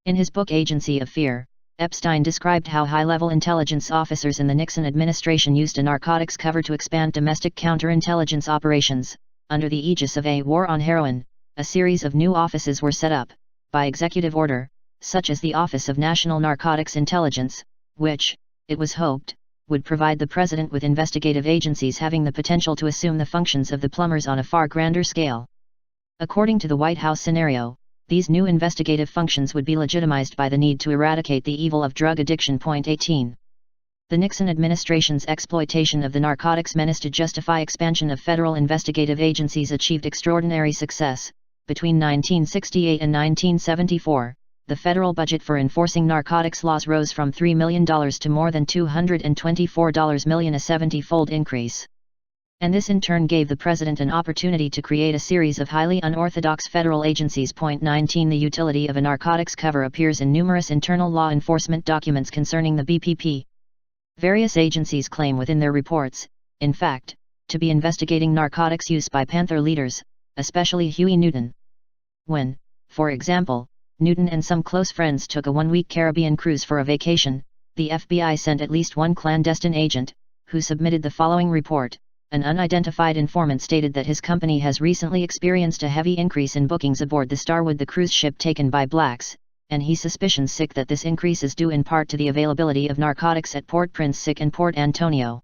In his book Agency of Fear, Epstein described how high-level intelligence officers in the Nixon administration used a narcotics cover to expand domestic counterintelligence operations. Under the aegis of a war on heroin, a series of new offices were set up, by executive order, such as the Office of National Narcotics Intelligence, which, it was hoped, would provide the president with investigative agencies having the potential to assume the functions of the plumbers on a far grander scale. According to the White House scenario, these new investigative functions would be legitimized by the need to eradicate the evil of drug addiction. 18. The Nixon administration's exploitation of the narcotics menace to justify expansion of federal investigative agencies achieved extraordinary success. Between 1968 and 1974, the federal budget for enforcing narcotics laws rose from $3 million to more than $224 million, a 70-fold increase. And this in turn gave the president an opportunity to create a series of highly unorthodox federal agencies. 19 The utility of a narcotics cover appears in numerous internal law enforcement documents concerning the BPP. Various agencies claim within their reports, in fact, to be investigating narcotics use by Panther leaders, especially Huey Newton. When, for example, Newton and some close friends took a one-week Caribbean cruise for a vacation, the FBI sent at least one clandestine agent, who submitted the following report. An unidentified informant stated that his company has recently experienced a heavy increase in bookings aboard the Starwood, the cruise ship taken by blacks, and he suspicions that this increase is due in part to the availability of narcotics at Port Prince and Port Antonio.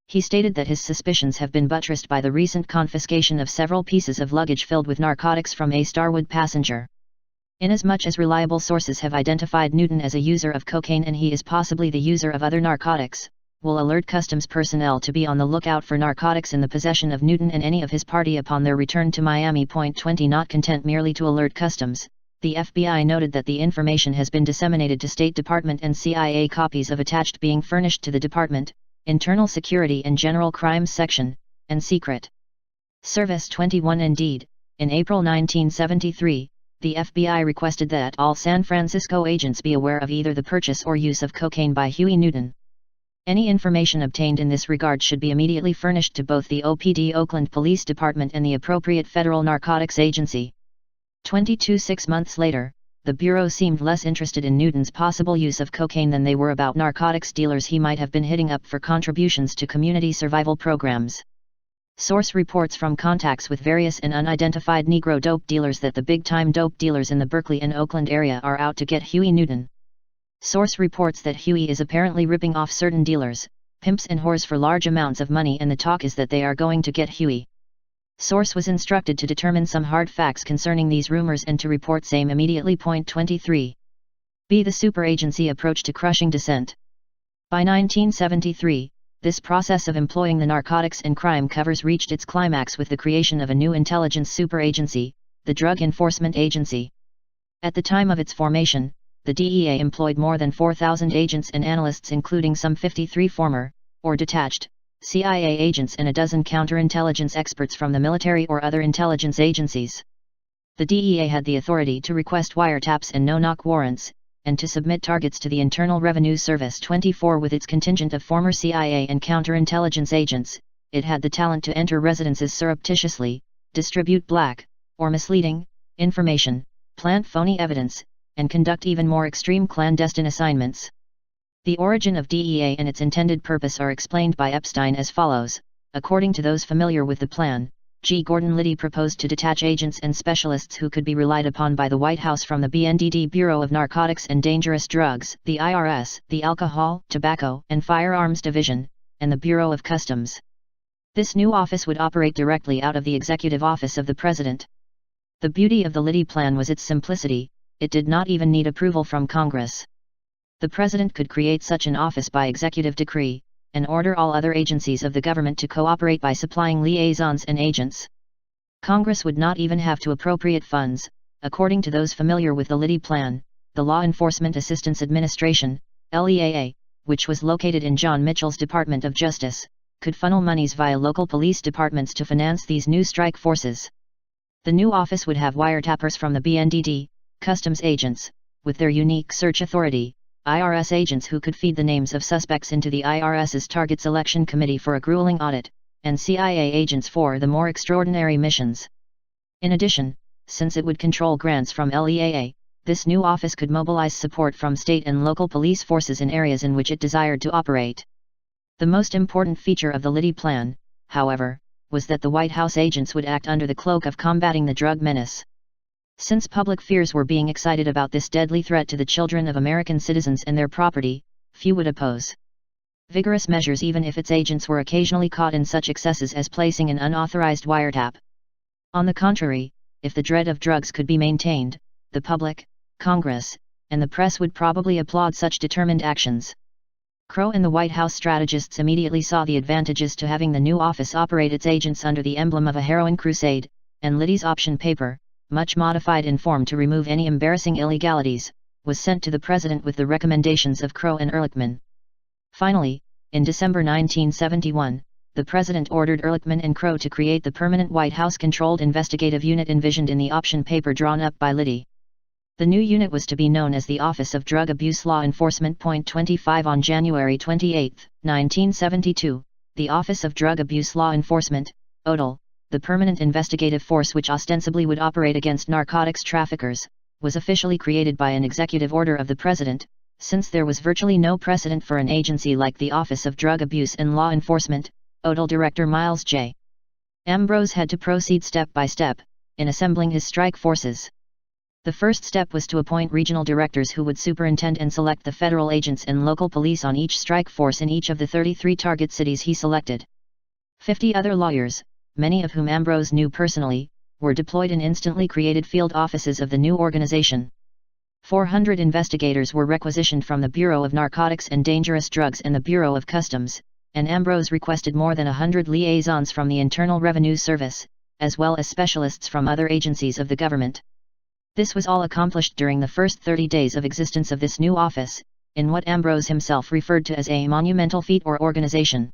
He stated that his suspicions have been buttressed by the recent confiscation of several pieces of luggage filled with narcotics from a Starwood passenger. Inasmuch as reliable sources have identified Newton as a user of cocaine and he is possibly the user of other narcotics, will alert customs personnel to be on the lookout for narcotics in the possession of Newton and any of his party upon their return to Miami. 20 Not content merely to alert customs, the FBI noted that the information has been disseminated to State Department and CIA, copies of attached being furnished to the Department, Internal Security and General Crimes Section, and Secret Service. 21 Indeed, in April 1973, the FBI requested that all San Francisco agents be aware of either the purchase or use of cocaine by Huey Newton. Any information obtained in this regard should be immediately furnished to both the OPD Oakland Police Department and the appropriate federal narcotics agency. 6 months later, the Bureau seemed less interested in Newton's possible use of cocaine than they were about narcotics dealers he might have been hitting up for contributions to community survival programs. Source reports from contacts with various and unidentified Negro dope dealers that the big-time dope dealers in the Berkeley and Oakland area are out to get Huey Newton. Source reports that Huey is apparently ripping off certain dealers, pimps and whores for large amounts of money, and the talk is that they are going to get Huey. Source was instructed to determine some hard facts concerning these rumors and to report same immediately. 23. B. The superagency approach to crushing dissent. By 1973, this process of employing the narcotics and crime covers reached its climax with the creation of a new intelligence superagency, the Drug Enforcement Agency. At the time of its formation, the DEA employed more than 4,000 agents and analysts, including some 53 former, or detached, CIA agents and a dozen counterintelligence experts from the military or other intelligence agencies. The DEA had the authority to request wiretaps and no-knock warrants, and to submit targets to the Internal Revenue Service. 24 With its contingent of former CIA and counterintelligence agents, it had the talent to enter residences surreptitiously, distribute black, or misleading, information, plant phony evidence, and conduct even more extreme clandestine assignments. The origin of DEA and its intended purpose are explained by Epstein as follows. According to those familiar with the plan, G. Gordon Liddy proposed to detach agents and specialists who could be relied upon by the White House from the BNDD Bureau of Narcotics and Dangerous Drugs, the IRS, the Alcohol, Tobacco, and Firearms Division, and the Bureau of Customs. This new office would operate directly out of the executive office of the president. The beauty of the Liddy plan was its simplicity. It did not even need approval from Congress. The president could create such an office by executive decree, and order all other agencies of the government to cooperate by supplying liaisons and agents. Congress would not even have to appropriate funds. According to those familiar with the Liddy plan, the Law Enforcement Assistance Administration, LEAA, which was located in John Mitchell's Department of Justice, could funnel monies via local police departments to finance these new strike forces. The new office would have wiretappers from the BNDD, customs agents, with their unique search authority, IRS agents who could feed the names of suspects into the IRS's Target Selection Committee for a grueling audit, and CIA agents for the more extraordinary missions. In addition, since it would control grants from LEAA, this new office could mobilize support from state and local police forces in areas in which it desired to operate. The most important feature of the Liddy plan, however, was that the White House agents would act under the cloak of combating the drug menace. Since public fears were being excited about this deadly threat to the children of American citizens and their property, few would oppose vigorous measures even if its agents were occasionally caught in such excesses as placing an unauthorized wiretap. On the contrary, if the dread of drugs could be maintained, the public, Congress, and the press would probably applaud such determined actions. Crow and the White House strategists immediately saw the advantages to having the new office operate its agents under the emblem of a heroin crusade, and Liddy's option paper, much modified in form to remove any embarrassing illegalities, was sent to the president with the recommendations of Crow and Ehrlichman. Finally, in December 1971, the president ordered Ehrlichman and Crow to create the permanent White House-controlled investigative unit envisioned in the option paper drawn up by Liddy. The new unit was to be known as the Office of Drug Abuse Law Enforcement. 25 On January 28, 1972, the Office of Drug Abuse Law Enforcement, ODL, the permanent investigative force which ostensibly would operate against narcotics traffickers, was officially created by an executive order of the President, since there was virtually no precedent for an agency like the Office of Drug Abuse and Law Enforcement. ODL Director Miles J. Ambrose had to proceed step by step, in assembling his strike forces. The first step was to appoint regional directors who would superintend and select the federal agents and local police on each strike force in each of the 33 target cities he selected. 50 other lawyers, many of whom Ambrose knew personally, were deployed in instantly created field offices of the new organization. 400 investigators were requisitioned from the Bureau of Narcotics and Dangerous Drugs and the Bureau of Customs, and Ambrose requested more than 100 liaisons from the Internal Revenue Service, as well as specialists from other agencies of the government. This was all accomplished during the first 30 days of existence of this new office, in what Ambrose himself referred to as a monumental feat or organization.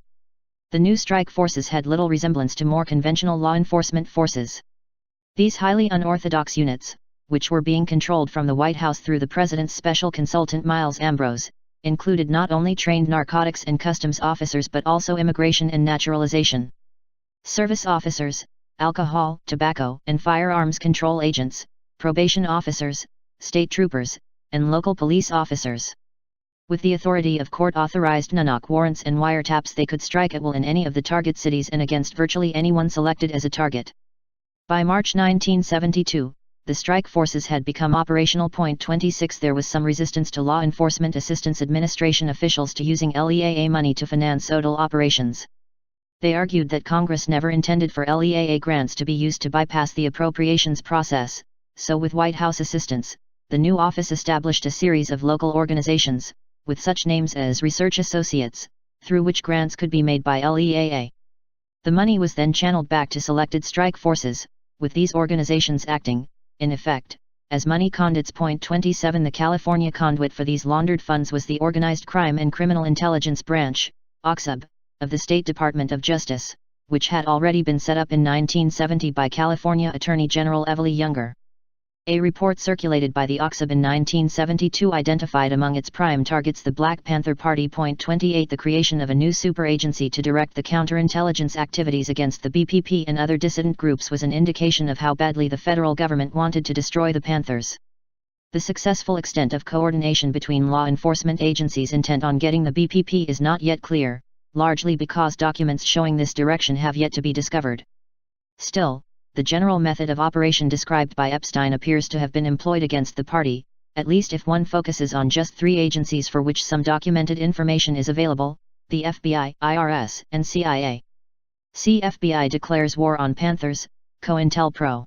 The new strike forces had little resemblance to more conventional law enforcement forces. These highly unorthodox units, which were being controlled from the White House through the President's special consultant Miles Ambrose, included not only trained narcotics and customs officers but also immigration and naturalization service officers, alcohol, tobacco, and firearms control agents, probation officers, state troopers, and local police officers. With the authority of court-authorized no-knock warrants and wiretaps, they could strike at will in any of the target cities and against virtually anyone selected as a target. By March 1972, the strike forces had become operational. 26 There was some resistance to Law Enforcement Assistance Administration officials to using LEAA money to finance ODL operations. They argued that Congress never intended for LEAA grants to be used to bypass the appropriations process, so with White House assistance, the new office established a series of local organizations, with such names as Research Associates, through which grants could be made by LEAA. The money was then channeled back to selected strike forces, with these organizations acting, in effect, as money conduits. 27 The California conduit for these laundered funds was the Organized Crime and Criminal Intelligence Branch, OCSIB, of the State Department of Justice, which had already been set up in 1970 by California Attorney General Everly Younger. A report circulated by the OCSIB in 1972 identified among its prime targets the Black Panther Party. 28 The creation of a new super-agency to direct the counterintelligence activities against the BPP and other dissident groups was an indication of how badly the federal government wanted to destroy the Panthers. The successful extent of coordination between law enforcement agencies intent on getting the BPP is not yet clear, largely because documents showing this direction have yet to be discovered. Still, the general method of operation described by Epstein appears to have been employed against the party, at least if one focuses on just three agencies for which some documented information is available: the FBI, IRS, and CIA. FBI declares war on Panthers, COINTELPRO.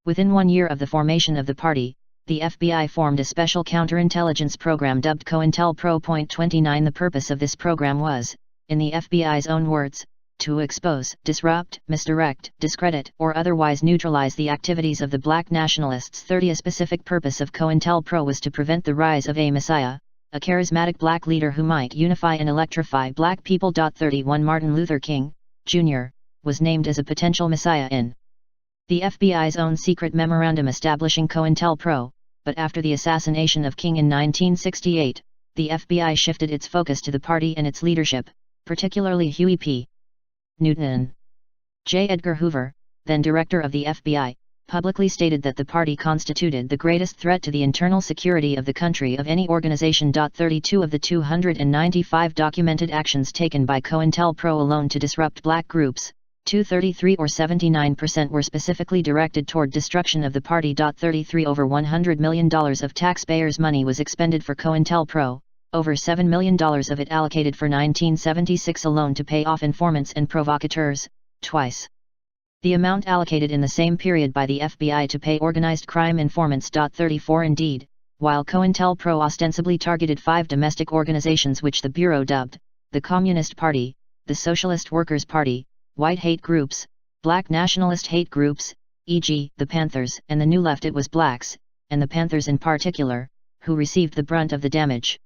Within 1 year of the formation of the party, the FBI formed a special counterintelligence program dubbed COINTELPRO.29. The purpose of this program was, in the FBI's own words, to expose, disrupt, misdirect, discredit, or otherwise neutralize the activities of the black nationalists. 30. A specific purpose of COINTELPRO was to prevent the rise of a messiah, a charismatic black leader who might unify and electrify black people. 31. Martin Luther King, Jr., was named as a potential messiah in the FBI's own secret memorandum establishing COINTELPRO, but after the assassination of King in 1968, the FBI shifted its focus to the party and its leadership, particularly Huey P. Newton. J. Edgar Hoover, then director of the FBI, publicly stated that the party constituted the greatest threat to the internal security of the country of any organization. 32 of the 295 documented actions taken by COINTELPRO alone to disrupt black groups, 233 or 79% were specifically directed toward destruction of the party. 33 Over $100 million of taxpayers' money was expended for COINTELPRO, over $7 million of it allocated for 1976 alone to pay off informants and provocateurs, twice the amount allocated in the same period by the FBI to pay organized crime informants. 34 Indeed, while COINTELPRO ostensibly targeted 5 domestic organizations which the Bureau dubbed the Communist Party, the Socialist Workers' Party, white hate groups, black nationalist hate groups, e.g., the Panthers and the New Left, it was blacks, and the Panthers in particular, who received the brunt of the damage.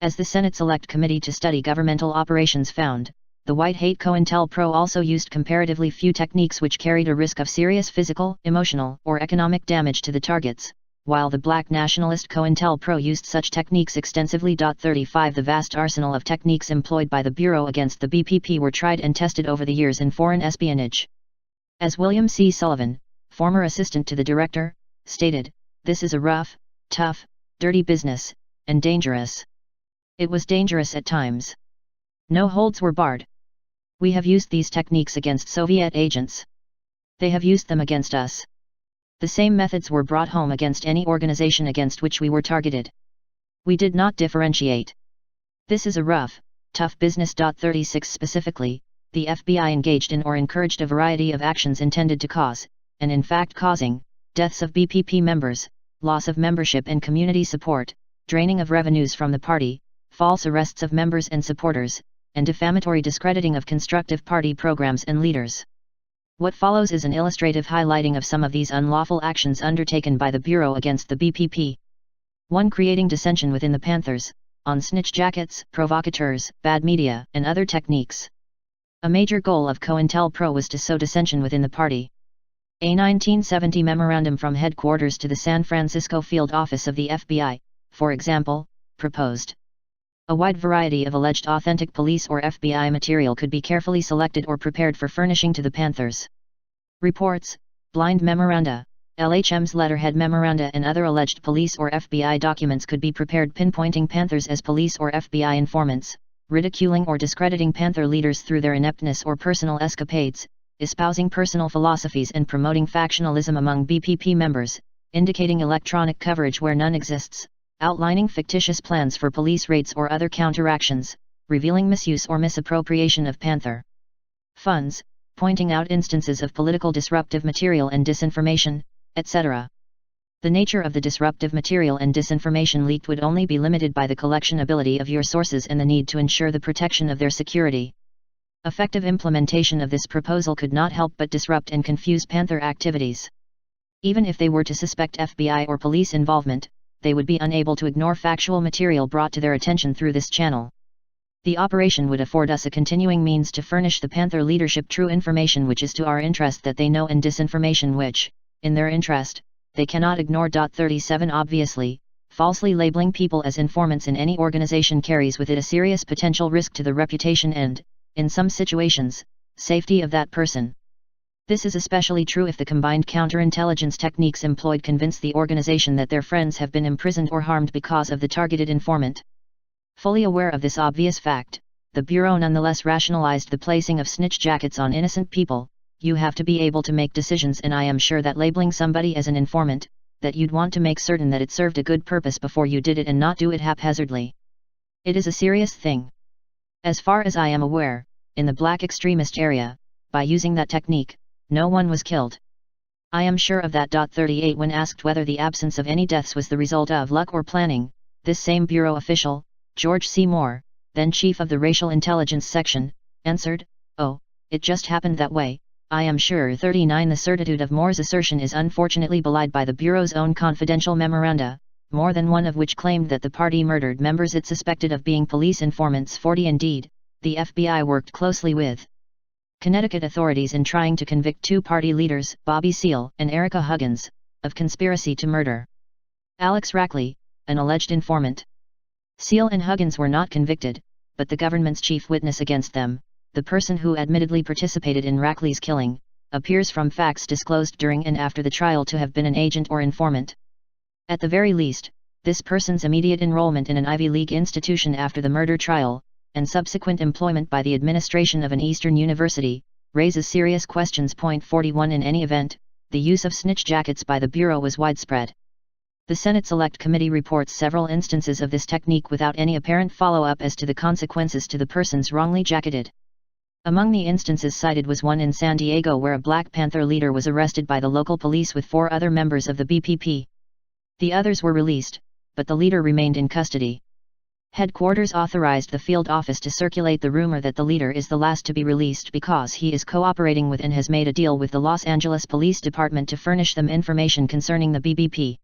As the Senate Select Committee to Study Governmental Operations found, the white hate COINTELPRO also used comparatively few techniques which carried a risk of serious physical, emotional, or economic damage to the targets, while the black nationalist COINTELPRO used such techniques extensively. 35 The vast arsenal of techniques employed by the Bureau against the BPP were tried and tested over the years in foreign espionage. As William C. Sullivan, former assistant to the director, stated, "This is a rough, tough, dirty business, and dangerous. It was dangerous at times. No holds were barred. We have used these techniques against Soviet agents. They have used them against us. The same methods were brought home against any organization against which we were targeted. We did not differentiate. This is a rough, tough business." 36 Specifically, the FBI engaged in or encouraged a variety of actions intended to cause, and in fact causing, deaths of BPP members, loss of membership and community support, draining of revenues from the party, false arrests of members and supporters, and defamatory discrediting of constructive party programs and leaders. What follows is an illustrative highlighting of some of these unlawful actions undertaken by the Bureau against the BPP. 1. Creating dissension within the Panthers, on snitch jackets, provocateurs, bad media, and other techniques. A major goal of COINTELPRO was to sow dissension within the party. A 1970 memorandum from headquarters to the San Francisco field office of the FBI, for example, proposed a wide variety of alleged authentic police or FBI material could be carefully selected or prepared for furnishing to the Panthers. Reports, blind memoranda, LHM's letterhead memoranda and other alleged police or FBI documents could be prepared pinpointing Panthers as police or FBI informants, ridiculing or discrediting Panther leaders through their ineptness or personal escapades, espousing personal philosophies and promoting factionalism among BPP members, indicating electronic coverage where none exists, outlining fictitious plans for police raids or other counteractions, revealing misuse or misappropriation of Panther funds, pointing out instances of political disruptive material and disinformation, etc. The nature of the disruptive material and disinformation leaked would only be limited by the collectionability of your sources and the need to ensure the protection of their security. Effective implementation of this proposal could not help but disrupt and confuse Panther activities. Even if they were to suspect FBI or police involvement, they would be unable to ignore factual material brought to their attention through this channel. The operation would afford us a continuing means to furnish the Panther leadership true information which is to our interest that they know and disinformation which, in their interest, they cannot ignore. 37 Obviously, falsely labeling people as informants in any organization carries with it a serious potential risk to the reputation and, in some situations, safety of that person. This is especially true if the combined counterintelligence techniques employed convince the organization that their friends have been imprisoned or harmed because of the targeted informant. Fully aware of this obvious fact, the Bureau nonetheless rationalized the placing of snitch jackets on innocent people. You have to be able to make decisions, and I am sure that labeling somebody as an informant, that you'd want to make certain that it served a good purpose before you did it and not do it haphazardly. It is a serious thing. As far as I am aware, in the black extremist area, by using that technique, no one was killed. I am sure of that. 38 When asked whether the absence of any deaths was the result of luck or planning, this same Bureau official, George C. Moore, then chief of the Racial Intelligence Section, answered, "Oh, it just happened that way." I am sure. 39 The certitude of Moore's assertion is unfortunately belied by the Bureau's own confidential memoranda, more than one of which claimed that the party murdered members it suspected of being police informants. 40 Indeed, the FBI worked closely with Connecticut authorities in trying to convict two party leaders, Bobby Seale and Erica Huggins, of conspiracy to murder Alex Rackley, an alleged informant. Seale and Huggins were not convicted, but the government's chief witness against them, the person who admittedly participated in Rackley's killing, appears from facts disclosed during and after the trial to have been an agent or informant. At the very least, this person's immediate enrollment in an Ivy League institution after the murder trial, and subsequent employment by the administration of an Eastern university, raises serious questions. 41 In any event, the use of snitch jackets by the Bureau was widespread. The Senate Select Committee reports several instances of this technique without any apparent follow-up as to the consequences to the persons wrongly jacketed. Among the instances cited was one in San Diego where a Black Panther leader was arrested by the local police with 4 other members of the BPP. The others were released, but the leader remained in custody. Headquarters authorized the field office to circulate the rumor that the leader is the last to be released because he is cooperating with and has made a deal with the Los Angeles Police Department to furnish them information concerning the BPP.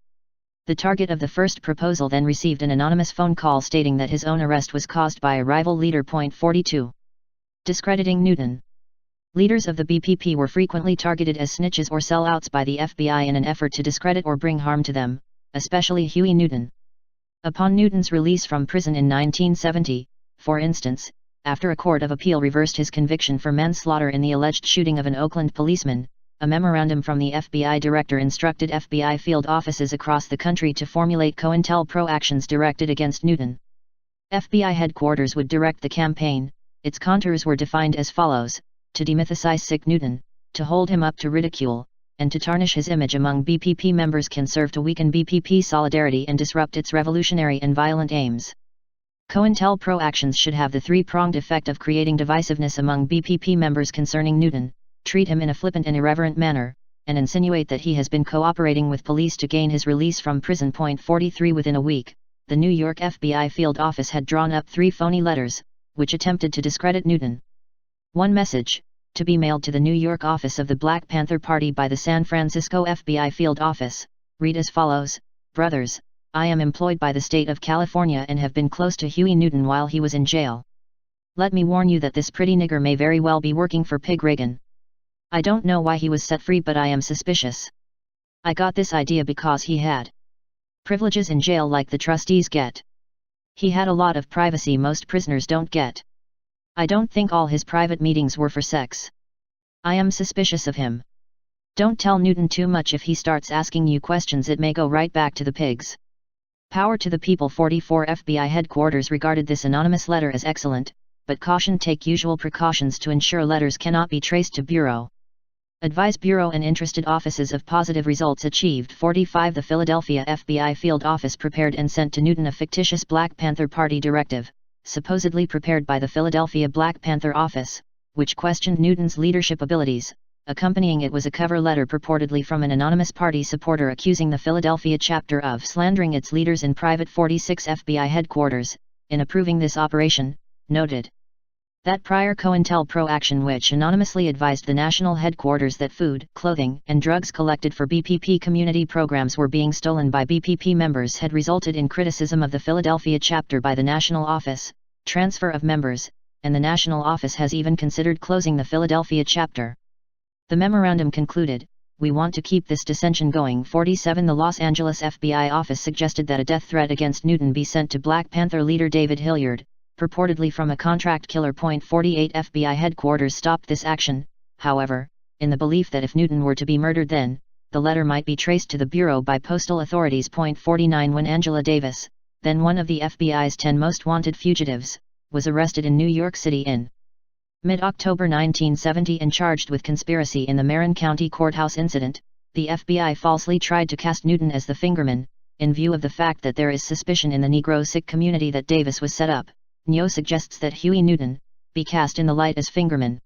The target of the first proposal then received an anonymous phone call stating that his own arrest was caused by a rival leader. 42. Discrediting Newton. Leaders of the BPP were frequently targeted as snitches or sellouts by the FBI in an effort to discredit or bring harm to them, especially Huey Newton. Upon Newton's release from prison in 1970, for instance, after a court of appeal reversed his conviction for manslaughter in the alleged shooting of an Oakland policeman, a memorandum from the FBI director instructed FBI field offices across the country to formulate COINTELPRO actions directed against Newton. FBI headquarters would direct the campaign. Its contours were defined as follows: to demythicize sick Newton, to hold him up to ridicule, and to tarnish his image among BPP members can serve to weaken BPP solidarity and disrupt its revolutionary and violent aims. COINTELPRO actions should have the three-pronged effect of creating divisiveness among BPP members concerning Newton, treat him in a flippant and irreverent manner, and insinuate that he has been cooperating with police to gain his release from prison. 43 Within a week, the New York FBI field office had drawn up 3 phony letters, which attempted to discredit Newton. One message, to be mailed to the New York office of the Black Panther Party by the San Francisco FBI field office, read as follows: Brothers, I am employed by the state of California and have been close to Huey Newton while he was in jail. Let me warn you that this pretty nigger may very well be working for Pig Reagan. I don't know why he was set free, but I am suspicious. I got this idea because he had privileges in jail like the trustees get. He had a lot of privacy most prisoners don't get. I don't think all his private meetings were for sex. I am suspicious of him. Don't tell Newton too much. If he starts asking you questions, it may go right back to the pigs. Power to the people. 44 FBI headquarters regarded this anonymous letter as excellent, but cautioned take usual precautions to ensure letters cannot be traced to Bureau. Advise Bureau and interested offices of positive results achieved. 45 The Philadelphia FBI field office prepared and sent to Newton a fictitious Black Panther Party directive, supposedly prepared by the Philadelphia Black Panther office, which questioned Newton's leadership abilities. Accompanying it was a cover letter purportedly from an anonymous party supporter accusing the Philadelphia chapter of slandering its leaders in private. 46 FBI headquarters, in approving this operation, noted that prior COINTELPRO action, which anonymously advised the national headquarters that food, clothing, and drugs collected for BPP community programs were being stolen by BPP members, had resulted in criticism of the Philadelphia chapter by the national office, transfer of members, and the national office has even considered closing the Philadelphia chapter. The memorandum concluded, "We want to keep this dissension going." 47 The Los Angeles FBI office suggested that a death threat against Newton be sent to Black Panther leader David Hilliard, purportedly from a contract killer. 48 FBI headquarters stopped this action, however, in the belief that if Newton were to be murdered, then the letter might be traced to the Bureau by postal authorities. 49 When Angela Davis, then one of the FBI's 10 most wanted fugitives, was arrested in New York City in mid-October 1970 and charged with conspiracy in the Marin County courthouse incident, the FBI falsely tried to cast Newton as the fingerman, in view of the fact that there is suspicion in the Negro Sikh community that Davis was set up. Nyo suggests that Huey Newton be cast in the light as fingerman.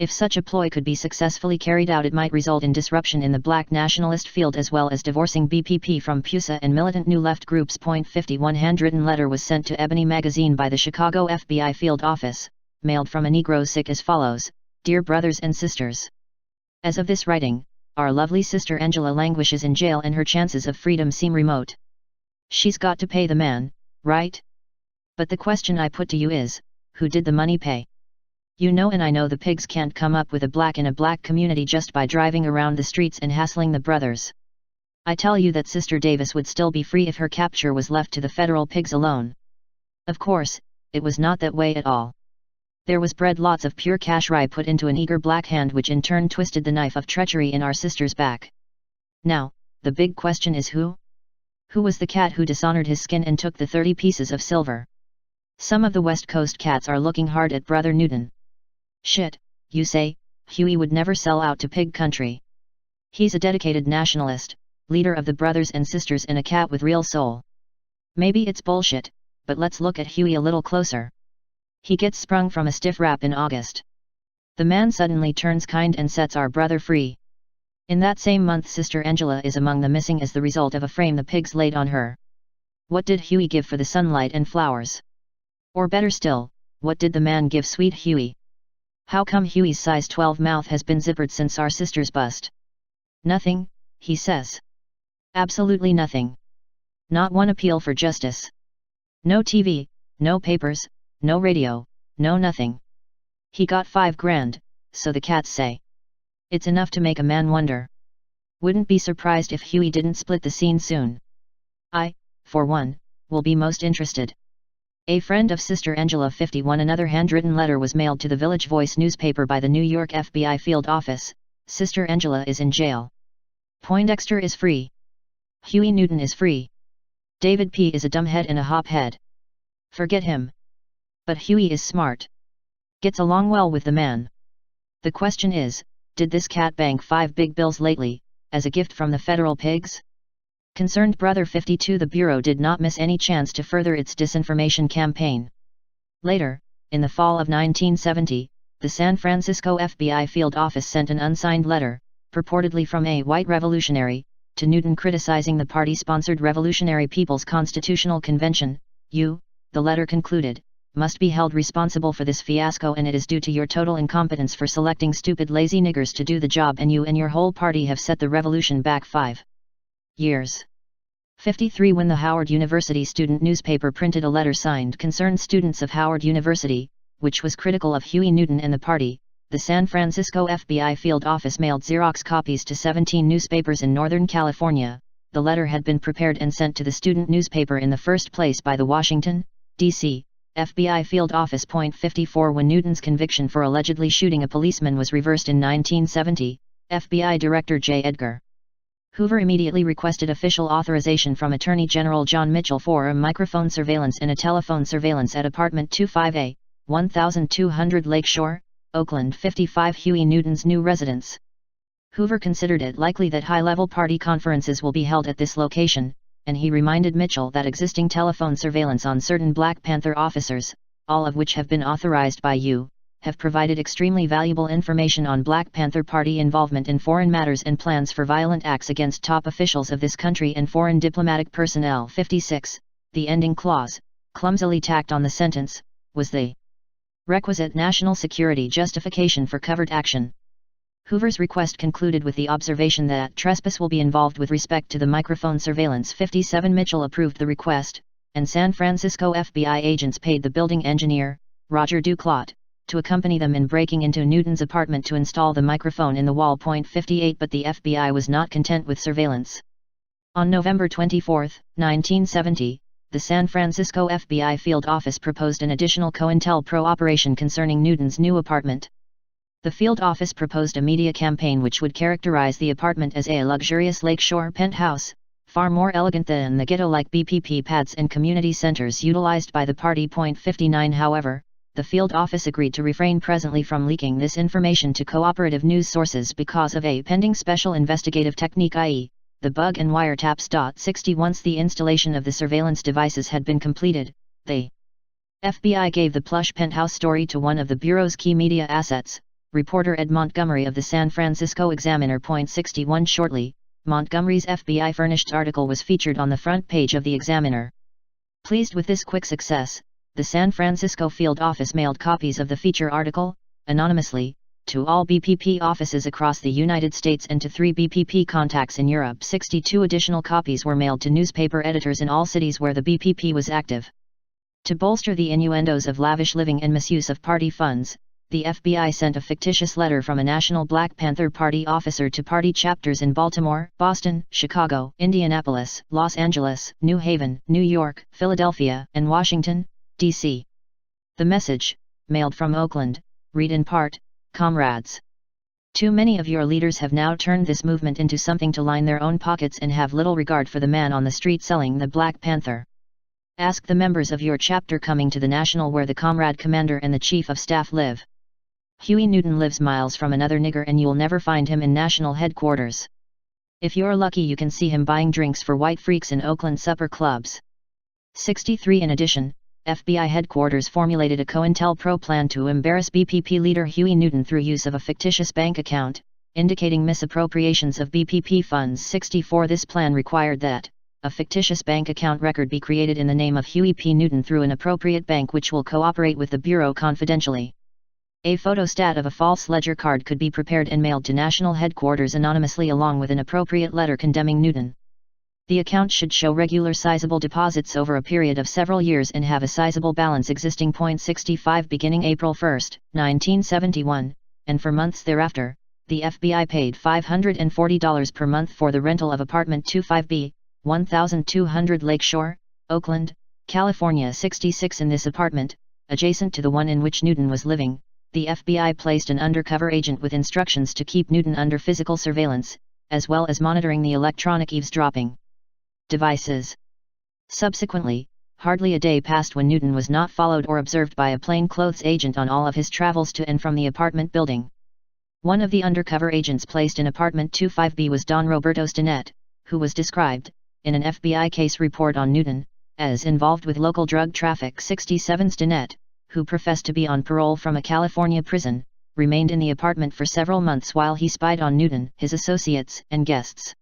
If such a ploy could be successfully carried out, it might result in disruption in the black nationalist field as well as divorcing BPP from PUSA and militant New Left groups. 51 handwritten letter was sent to Ebony magazine by the Chicago FBI field office, mailed from a Negro sick as follows: Dear brothers and sisters. As of this writing, our lovely sister Angela languishes in jail and her chances of freedom seem remote. She's got to pay the man, right? But the question I put to you is, who did the money pay? You know and I know the pigs can't come up with a black in a black community just by driving around the streets and hassling the brothers. I tell you that Sister Davis would still be free if her capture was left to the federal pigs alone. Of course, it was not that way at all. There was bread, lots of pure cash rye put into an eager black hand, which in turn twisted the knife of treachery in our sister's back. Now, the big question is who? Who was the cat who dishonored his skin and took the 30 pieces of silver? Some of the West Coast cats are looking hard at Brother Newton. Shit, you say, Huey would never sell out to pig country. He's a dedicated nationalist, leader of the brothers and sisters and a cat with real soul. Maybe it's bullshit, but let's look at Huey a little closer. He gets sprung from a stiff rap in August. The man suddenly turns kind and sets our brother free. In that same month Sister Angela is among the missing as the result of a frame the pigs laid on her. What did Huey give for the sunlight and flowers? Or better still, what did the man give sweet Huey? How come Huey's size 12 mouth has been zippered since our sister's bust? Nothing, he says. Absolutely nothing. Not one appeal for justice. No TV, no papers, no radio, no nothing. He got $5,000, so the cats say. It's enough to make a man wonder. Wouldn't be surprised if Huey didn't split the scene soon. I, for one, will be most interested. A friend of Sister Angela 51. Another handwritten letter was mailed to the Village Voice newspaper by the New York FBI field office. Sister Angela is in jail. Poindexter is free. Huey Newton is free. David P. is a dumbhead and a hophead. Forget him. But Huey is smart. Gets along well with the man. The question is, did this cat bank 5 big bills lately, as a gift from the federal pigs? Concerned Brother 52. The Bureau did not miss any chance to further its disinformation campaign. Later, in the fall of 1970, the San Francisco FBI field office sent an unsigned letter, purportedly from a white revolutionary, to Newton criticizing the party-sponsored Revolutionary People's Constitutional Convention. You, the letter concluded, must be held responsible for this fiasco, and it is due to your total incompetence for selecting stupid lazy niggers to do the job, and you and your whole party have set the revolution back 5 years. 53. When the Howard University student newspaper printed a letter signed Concerned Students of Howard University, which was critical of Huey Newton and the party, the San Francisco FBI field office mailed Xerox copies to 17 newspapers in Northern California. The letter had been prepared and sent to the student newspaper in the first place by the Washington, D.C., FBI field office. 54. When Newton's conviction for allegedly shooting a policeman was reversed in 1970, FBI Director J. Edgar Hoover immediately requested official authorization from Attorney General John Mitchell for a microphone surveillance and a telephone surveillance at Apartment 25A, 1200 Lakeshore, Oakland. 55. Huey Newton's new residence. Hoover considered it likely that high-level party conferences will be held at this location, and he reminded Mitchell that existing telephone surveillance on certain Black Panther officers, all of which have been authorized by U, have provided extremely valuable information on Black Panther Party involvement in foreign matters and plans for violent acts against top officials of this country and foreign diplomatic personnel. 56. The ending clause, clumsily tacked on the sentence, was the requisite national security justification for covert action. Hoover's request concluded with the observation that trespass will be involved with respect to the microphone surveillance. 57. Mitchell approved the request, and San Francisco FBI agents paid the building engineer, Roger Duclot, to accompany them in breaking into Newton's apartment to install the microphone in the wall. 58. But the FBI was not content with surveillance. On November 24, 1970, the San Francisco FBI field office proposed an additional COINTELPRO operation concerning Newton's new apartment. The field office proposed a media campaign which would characterize the apartment as a luxurious lakeshore penthouse, far more elegant than the ghetto-like BPP pads and community centers utilized by the party. 59. However, the field office agreed to refrain presently from leaking this information to cooperative news sources because of a pending special investigative technique, i.e., the bug and wiretaps. 60. Once the installation of the surveillance devices had been completed, the FBI gave the plush penthouse story to one of the Bureau's key media assets, reporter Ed Montgomery of the San Francisco Examiner. 61 Shortly, Montgomery's FBI-furnished article was featured on the front page of the Examiner. Pleased with this quick success, the San Francisco field office mailed copies of the feature article, anonymously, to all BPP offices across the United States and to 3 BPP contacts in Europe. 62 additional copies were mailed to newspaper editors in all cities where the BPP was active. To bolster the innuendos of lavish living and misuse of party funds, the FBI sent a fictitious letter from a national Black Panther Party officer to party chapters in Baltimore, Boston, Chicago, Indianapolis, Los Angeles, New Haven, New York, Philadelphia, and Washington, D.C. The message, mailed from Oakland, read in part, "Comrades. Too many of your leaders have now turned this movement into something to line their own pockets and have little regard for the man on the street selling the Black Panther. Ask the members of your chapter coming to the National where the comrade commander and the chief of staff live. Huey Newton lives miles from another nigger and you'll never find him in National headquarters. If you're lucky you can see him buying drinks for white freaks in Oakland supper clubs." 63 In addition, FBI headquarters formulated a COINTELPRO plan to embarrass BPP leader Huey Newton through use of a fictitious bank account, indicating misappropriations of BPP funds. 64 This plan required that a fictitious bank account record be created in the name of Huey P. Newton through an appropriate bank which will cooperate with the Bureau confidentially. A photostat of a false ledger card could be prepared and mailed to national headquarters anonymously along with an appropriate letter condemning Newton. The account should show regular sizable deposits over a period of several years and have a sizable balance existing. 65 Beginning April 1, 1971, and for months thereafter, the FBI paid $540 per month for the rental of apartment 25B, 1200 Lakeshore, Oakland, California. 66 In this apartment, adjacent to the one in which Newton was living, the FBI placed an undercover agent with instructions to keep Newton under physical surveillance, as well as monitoring the electronic eavesdropping devices. Subsequently, hardly a day passed when Newton was not followed or observed by a plainclothes agent on all of his travels to and from the apartment building. One of the undercover agents placed in apartment 25B was Don Roberto Stinnett, who was described, in an FBI case report on Newton, as involved with local drug traffic. 67 Stinnett, who professed to be on parole from a California prison, remained in the apartment for several months while he spied on Newton, his associates, and guests.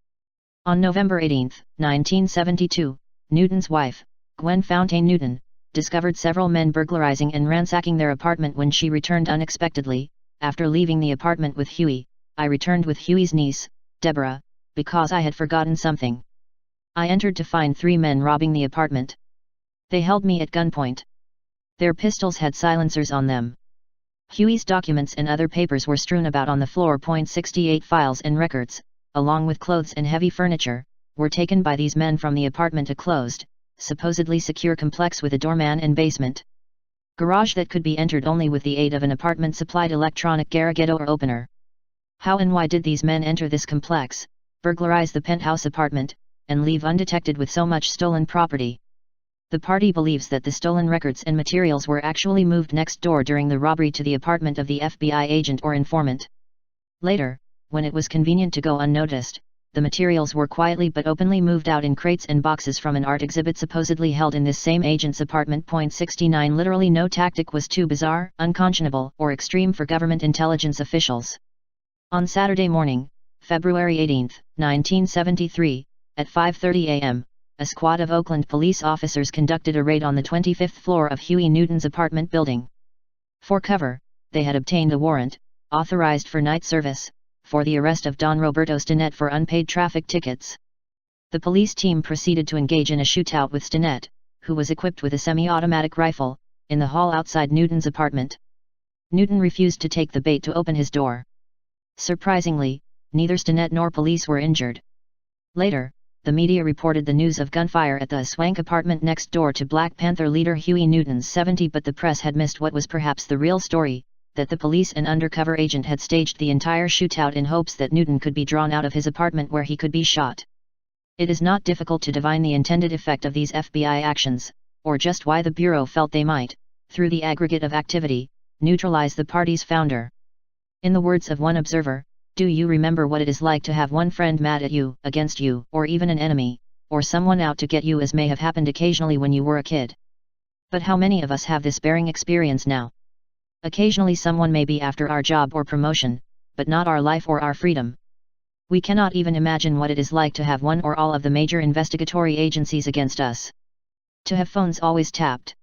On November 18, 1972, Newton's wife, Gwen Fountain Newton, discovered several men burglarizing and ransacking their apartment when she returned unexpectedly. After leaving the apartment with Huey, I returned with Huey's niece, Deborah, because I had forgotten something. I entered to find 3 men robbing the apartment. They held me at gunpoint. Their pistols had silencers on them. Huey's documents and other papers were strewn about on the floor. 68 Files and records, along with clothes and heavy furniture, were taken by these men from the apartment, a closed, supposedly secure complex with a doorman and basement garage that could be entered only with the aid of an apartment-supplied electronic garagette or opener. How and why did these men enter this complex, burglarize the penthouse apartment, and leave undetected with so much stolen property? The party believes that the stolen records and materials were actually moved next door during the robbery to the apartment of the FBI agent or informant. Later, when it was convenient to go unnoticed, the materials were quietly but openly moved out in crates and boxes from an art exhibit supposedly held in this same agent's apartment. 69 Literally no tactic was too bizarre, unconscionable, or extreme for government intelligence officials. On Saturday morning, February 18, 1973, at 5:30 a.m., a squad of Oakland police officers conducted a raid on the 25th floor of Huey Newton's apartment building. For cover, they had obtained a warrant, authorized for night service, for the arrest of Don Roberto Stinnett for unpaid traffic tickets. The police team proceeded to engage in a shootout with Stinnett, who was equipped with a semi-automatic rifle, in the hall outside Newton's apartment. Newton refused to take the bait to open his door. Surprisingly, neither Stinnett nor police were injured. Later, the media reported the news of gunfire at the swank apartment next door to Black Panther leader Huey Newton's 70, but the press had missed what was perhaps the real story, that the police and undercover agent had staged the entire shootout in hopes that Newton could be drawn out of his apartment where he could be shot. It is not difficult to divine the intended effect of these FBI actions, or just why the Bureau felt they might, through the aggregate of activity, neutralize the party's founder. In the words of one observer, "Do you remember what it is like to have one friend mad at you, against you, or even an enemy, or someone out to get you, as may have happened occasionally when you were a kid? But how many of us have this bearing experience now? Occasionally someone may be after our job or promotion, but not our life or our freedom. We cannot even imagine what it is like to have one or all of the major investigatory agencies against us. To have phones always tapped.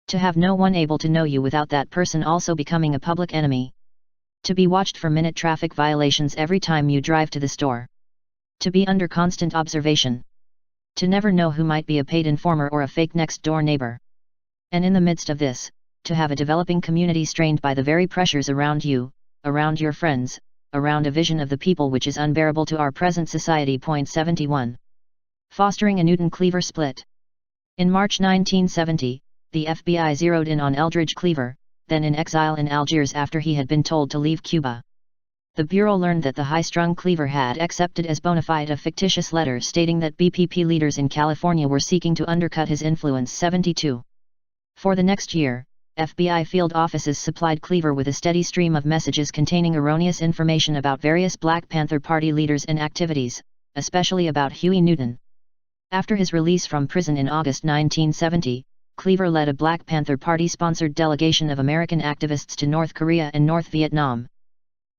To have no one able to know you without that person also becoming a public enemy. To be watched for minute traffic violations every time you drive to the store. To be under constant observation. To never know who might be a paid informer or a fake next-door neighbor. And in the midst of this, to have a developing community strained by the very pressures around you, around your friends, around a vision of the people which is unbearable to our present society. 71. Fostering a Newton-Cleaver split. In March 1970, the FBI zeroed in on Eldridge Cleaver, then in exile in Algiers after he had been told to leave Cuba. The Bureau learned that the high-strung Cleaver had accepted as bona fide a fictitious letter stating that BPP leaders in California were seeking to undercut his influence. 72. For the next year, FBI field offices supplied Cleaver with a steady stream of messages containing erroneous information about various Black Panther Party leaders and activities, especially about Huey Newton. After his release from prison in August 1970, Cleaver led a Black Panther Party-sponsored delegation of American activists to North Korea and North Vietnam.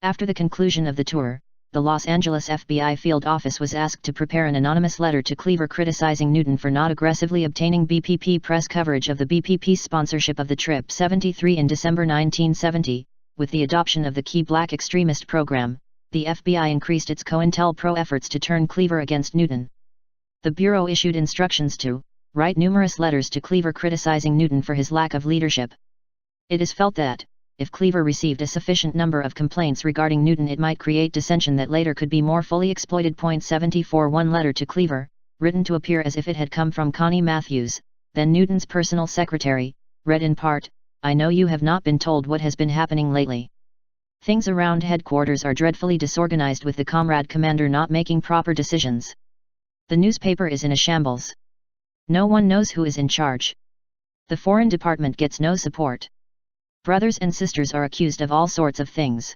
After the conclusion of the tour, the Los Angeles FBI field office was asked to prepare an anonymous letter to Cleaver criticizing Newton for not aggressively obtaining BPP press coverage of the BPP's sponsorship of the trip. 73. In December 1970, with the adoption of the Key Black Extremist Program, the FBI increased its COINTELPRO efforts to turn Cleaver against Newton. The Bureau issued instructions to write numerous letters to Cleaver criticizing Newton for his lack of leadership. It is felt that, if Cleaver received a sufficient number of complaints regarding Newton, it might create dissension that later could be more fully exploited. 74. One letter to Cleaver, written to appear as if it had come from Connie Matthews, then Newton's personal secretary, read in part, "I know you have not been told what has been happening lately. Things around headquarters are dreadfully disorganized with the comrade commander not making proper decisions. The newspaper is in a shambles. No one knows who is in charge. The Foreign Department gets no support. Brothers and sisters are accused of all sorts of things.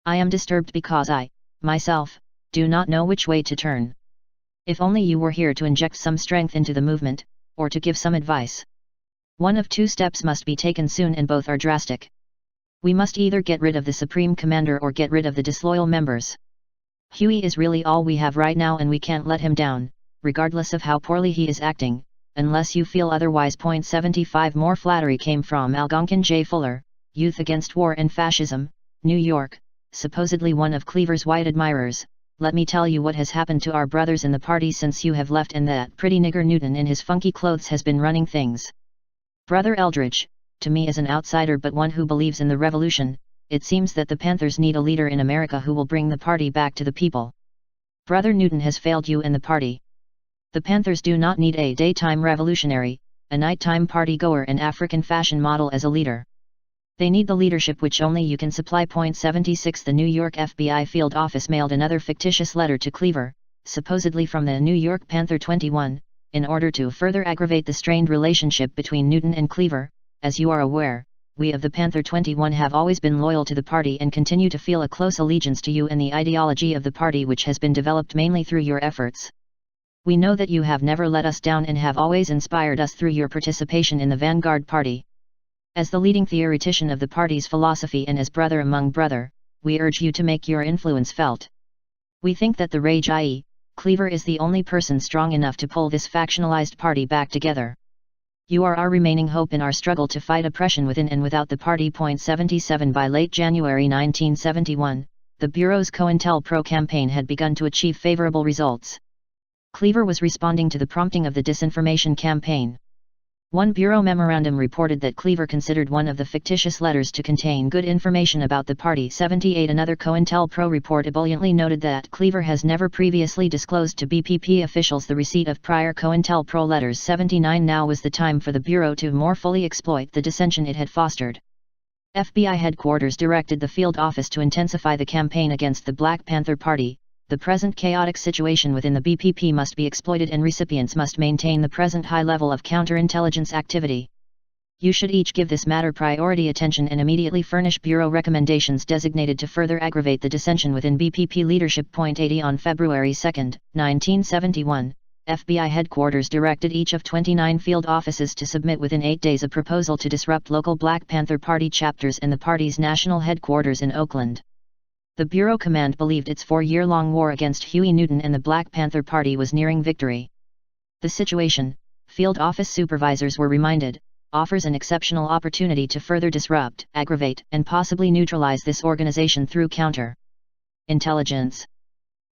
I am disturbed because I, myself, do not know which way to turn. If only you were here to inject some strength into the movement, or to give some advice. One of two steps must be taken soon, and both are drastic. We must either get rid of the Supreme Commander or get rid of the disloyal members. Huey is really all we have right now, and we can't let him down, regardless of how poorly he is acting, unless you feel otherwise. 75. More flattery came from Algonquin J. Fuller, Youth Against War and Fascism, New York, supposedly one of Cleaver's white admirers. "Let me tell you what has happened to our brothers in the party since you have left, and that pretty nigger Newton in his funky clothes has been running things. Brother Eldridge, to me as an outsider but one who believes in the revolution, it seems that the Panthers need a leader in America who will bring the party back to the people. Brother Newton has failed you and the party. The Panthers do not need a daytime revolutionary, a nighttime party-goer and African fashion model as a leader. They need the leadership which only you can supply." 76. The New York FBI field office mailed another fictitious letter to Cleaver, supposedly from the New York Panther 21, in order to further aggravate the strained relationship between Newton and Cleaver. "As you are aware, we of the Panther 21 have always been loyal to the party and continue to feel a close allegiance to you and the ideology of the party, which has been developed mainly through your efforts. We know that you have never let us down and have always inspired us through your participation in the Vanguard Party. As the leading theoretician of the party's philosophy and as brother among brother, we urge you to make your influence felt. We think that the rage, i.e., Cleaver, is the only person strong enough to pull this factionalized party back together. You are our remaining hope in our struggle to fight oppression within and without the party." 77. By late January 1971, the Bureau's COINTELPRO campaign had begun to achieve favorable results. Cleaver was responding to the prompting of the disinformation campaign. One Bureau memorandum reported that Cleaver considered one of the fictitious letters to contain good information about the party. 78. Another COINTELPRO report ebulliently noted that Cleaver has never previously disclosed to BPP officials the receipt of prior COINTELPRO letters. 79. Now was the time for the Bureau to more fully exploit the dissension it had fostered. FBI headquarters directed the field office to intensify the campaign against the Black Panther Party. The present chaotic situation within the BPP must be exploited and recipients must maintain the present high level of counterintelligence activity. You should each give this matter priority attention and immediately furnish Bureau recommendations designated to further aggravate the dissension within BPP leadership. 80. On February 2, 1971, FBI headquarters directed each of 29 field offices to submit within 8 days a proposal to disrupt local Black Panther Party chapters and the party's national headquarters in Oakland. The Bureau Command believed its 4-year-long war against Huey Newton and the Black Panther Party was nearing victory. The situation, field office supervisors were reminded, offers an exceptional opportunity to further disrupt, aggravate, and possibly neutralize this organization through counter-intelligence.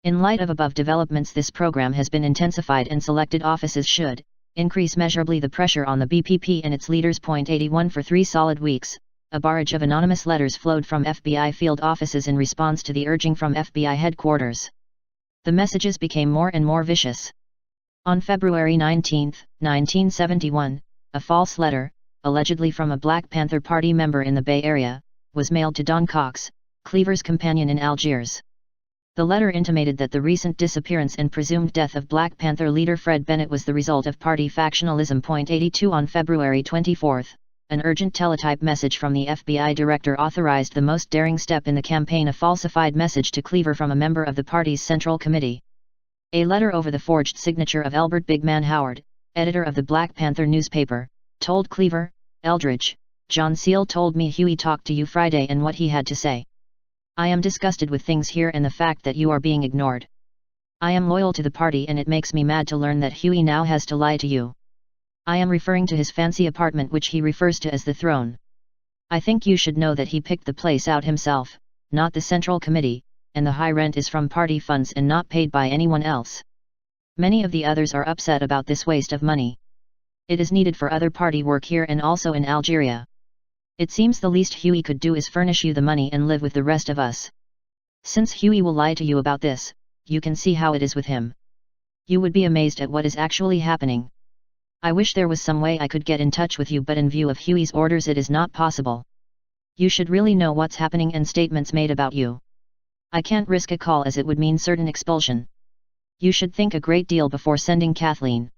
In light of above developments, this program has been intensified and selected offices should increase measurably the pressure on the BPP and its leaders. 81 For 3 solid weeks, a barrage of anonymous letters flowed from FBI field offices in response to the urging from FBI headquarters. The messages became more and more vicious. On February 19, 1971, a false letter, allegedly from a Black Panther Party member in the Bay Area, was mailed to Don Cox, Cleaver's companion in Algiers. The letter intimated that the recent disappearance and presumed death of Black Panther leader Fred Bennett was the result of party factionalism. 82 On February 24, an urgent teletype message from the FBI director authorized the most daring step in the campaign, a falsified message to Cleaver from a member of the party's Central Committee. A letter over the forged signature of Elbert Big Man Howard, editor of the Black Panther newspaper, told Cleaver, "Eldridge, John Seal told me Huey talked to you Friday and what he had to say. I am disgusted with things here and the fact that you are being ignored. I am loyal to the party and it makes me mad to learn that Huey now has to lie to you. I am referring to his fancy apartment which he refers to as the throne. I think you should know that he picked the place out himself, not the Central Committee, and the high rent is from party funds and not paid by anyone else. Many of the others are upset about this waste of money. It is needed for other party work here and also in Algeria. It seems the least Huey could do is furnish you the money and live with the rest of us. Since Huey will lie to you about this, you can see how it is with him. You would be amazed at what is actually happening. I wish there was some way I could get in touch with you, but in view of Huey's orders it is not possible. You should really know what's happening and statements made about you. I can't risk a call as it would mean certain expulsion. You should think a great deal before sending Kathleen.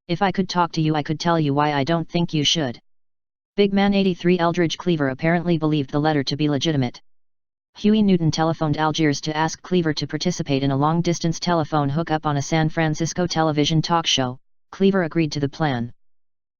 If I could talk to you I could tell you why I don't think you should." Big Man 83 Eldridge Cleaver apparently believed the letter to be legitimate. Huey Newton telephoned Algiers to ask Cleaver to participate in a long-distance telephone hookup on a San Francisco television talk show. Cleaver agreed to the plan.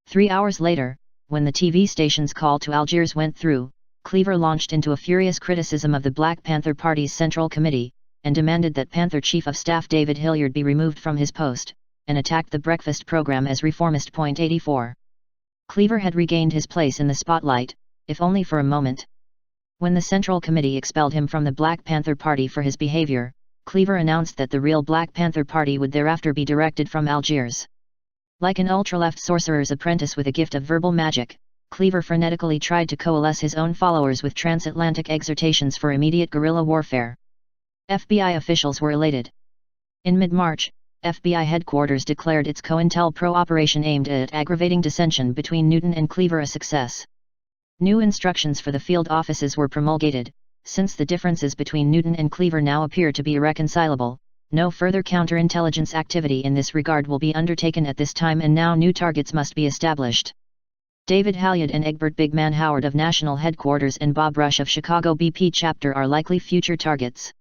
3 hours later, when the TV station's call to Algiers went through, Cleaver launched into a furious criticism of the Black Panther Party's Central Committee, and demanded that Panther Chief of Staff David Hilliard be removed from his post, and attacked the breakfast program as reformist. 84. Cleaver had regained his place in the spotlight, if only for a moment. When the Central Committee expelled him from the Black Panther Party for his behavior, Cleaver announced that the real Black Panther Party would thereafter be directed from Algiers. Like an ultra-left sorcerer's apprentice with a gift of verbal magic, Cleaver frenetically tried to coalesce his own followers with transatlantic exhortations for immediate guerrilla warfare. FBI officials were elated. In mid-March, FBI headquarters declared its COINTELPRO operation aimed at aggravating dissension between Newton and Cleaver a success. New instructions for the field offices were promulgated. Since the differences between Newton and Cleaver now appear to be irreconcilable, no further counterintelligence activity in this regard will be undertaken at this time, and now new targets must be established. David Halyard and Egbert Big Man Howard of National Headquarters and Bob Rush of Chicago BP Chapter are likely future targets.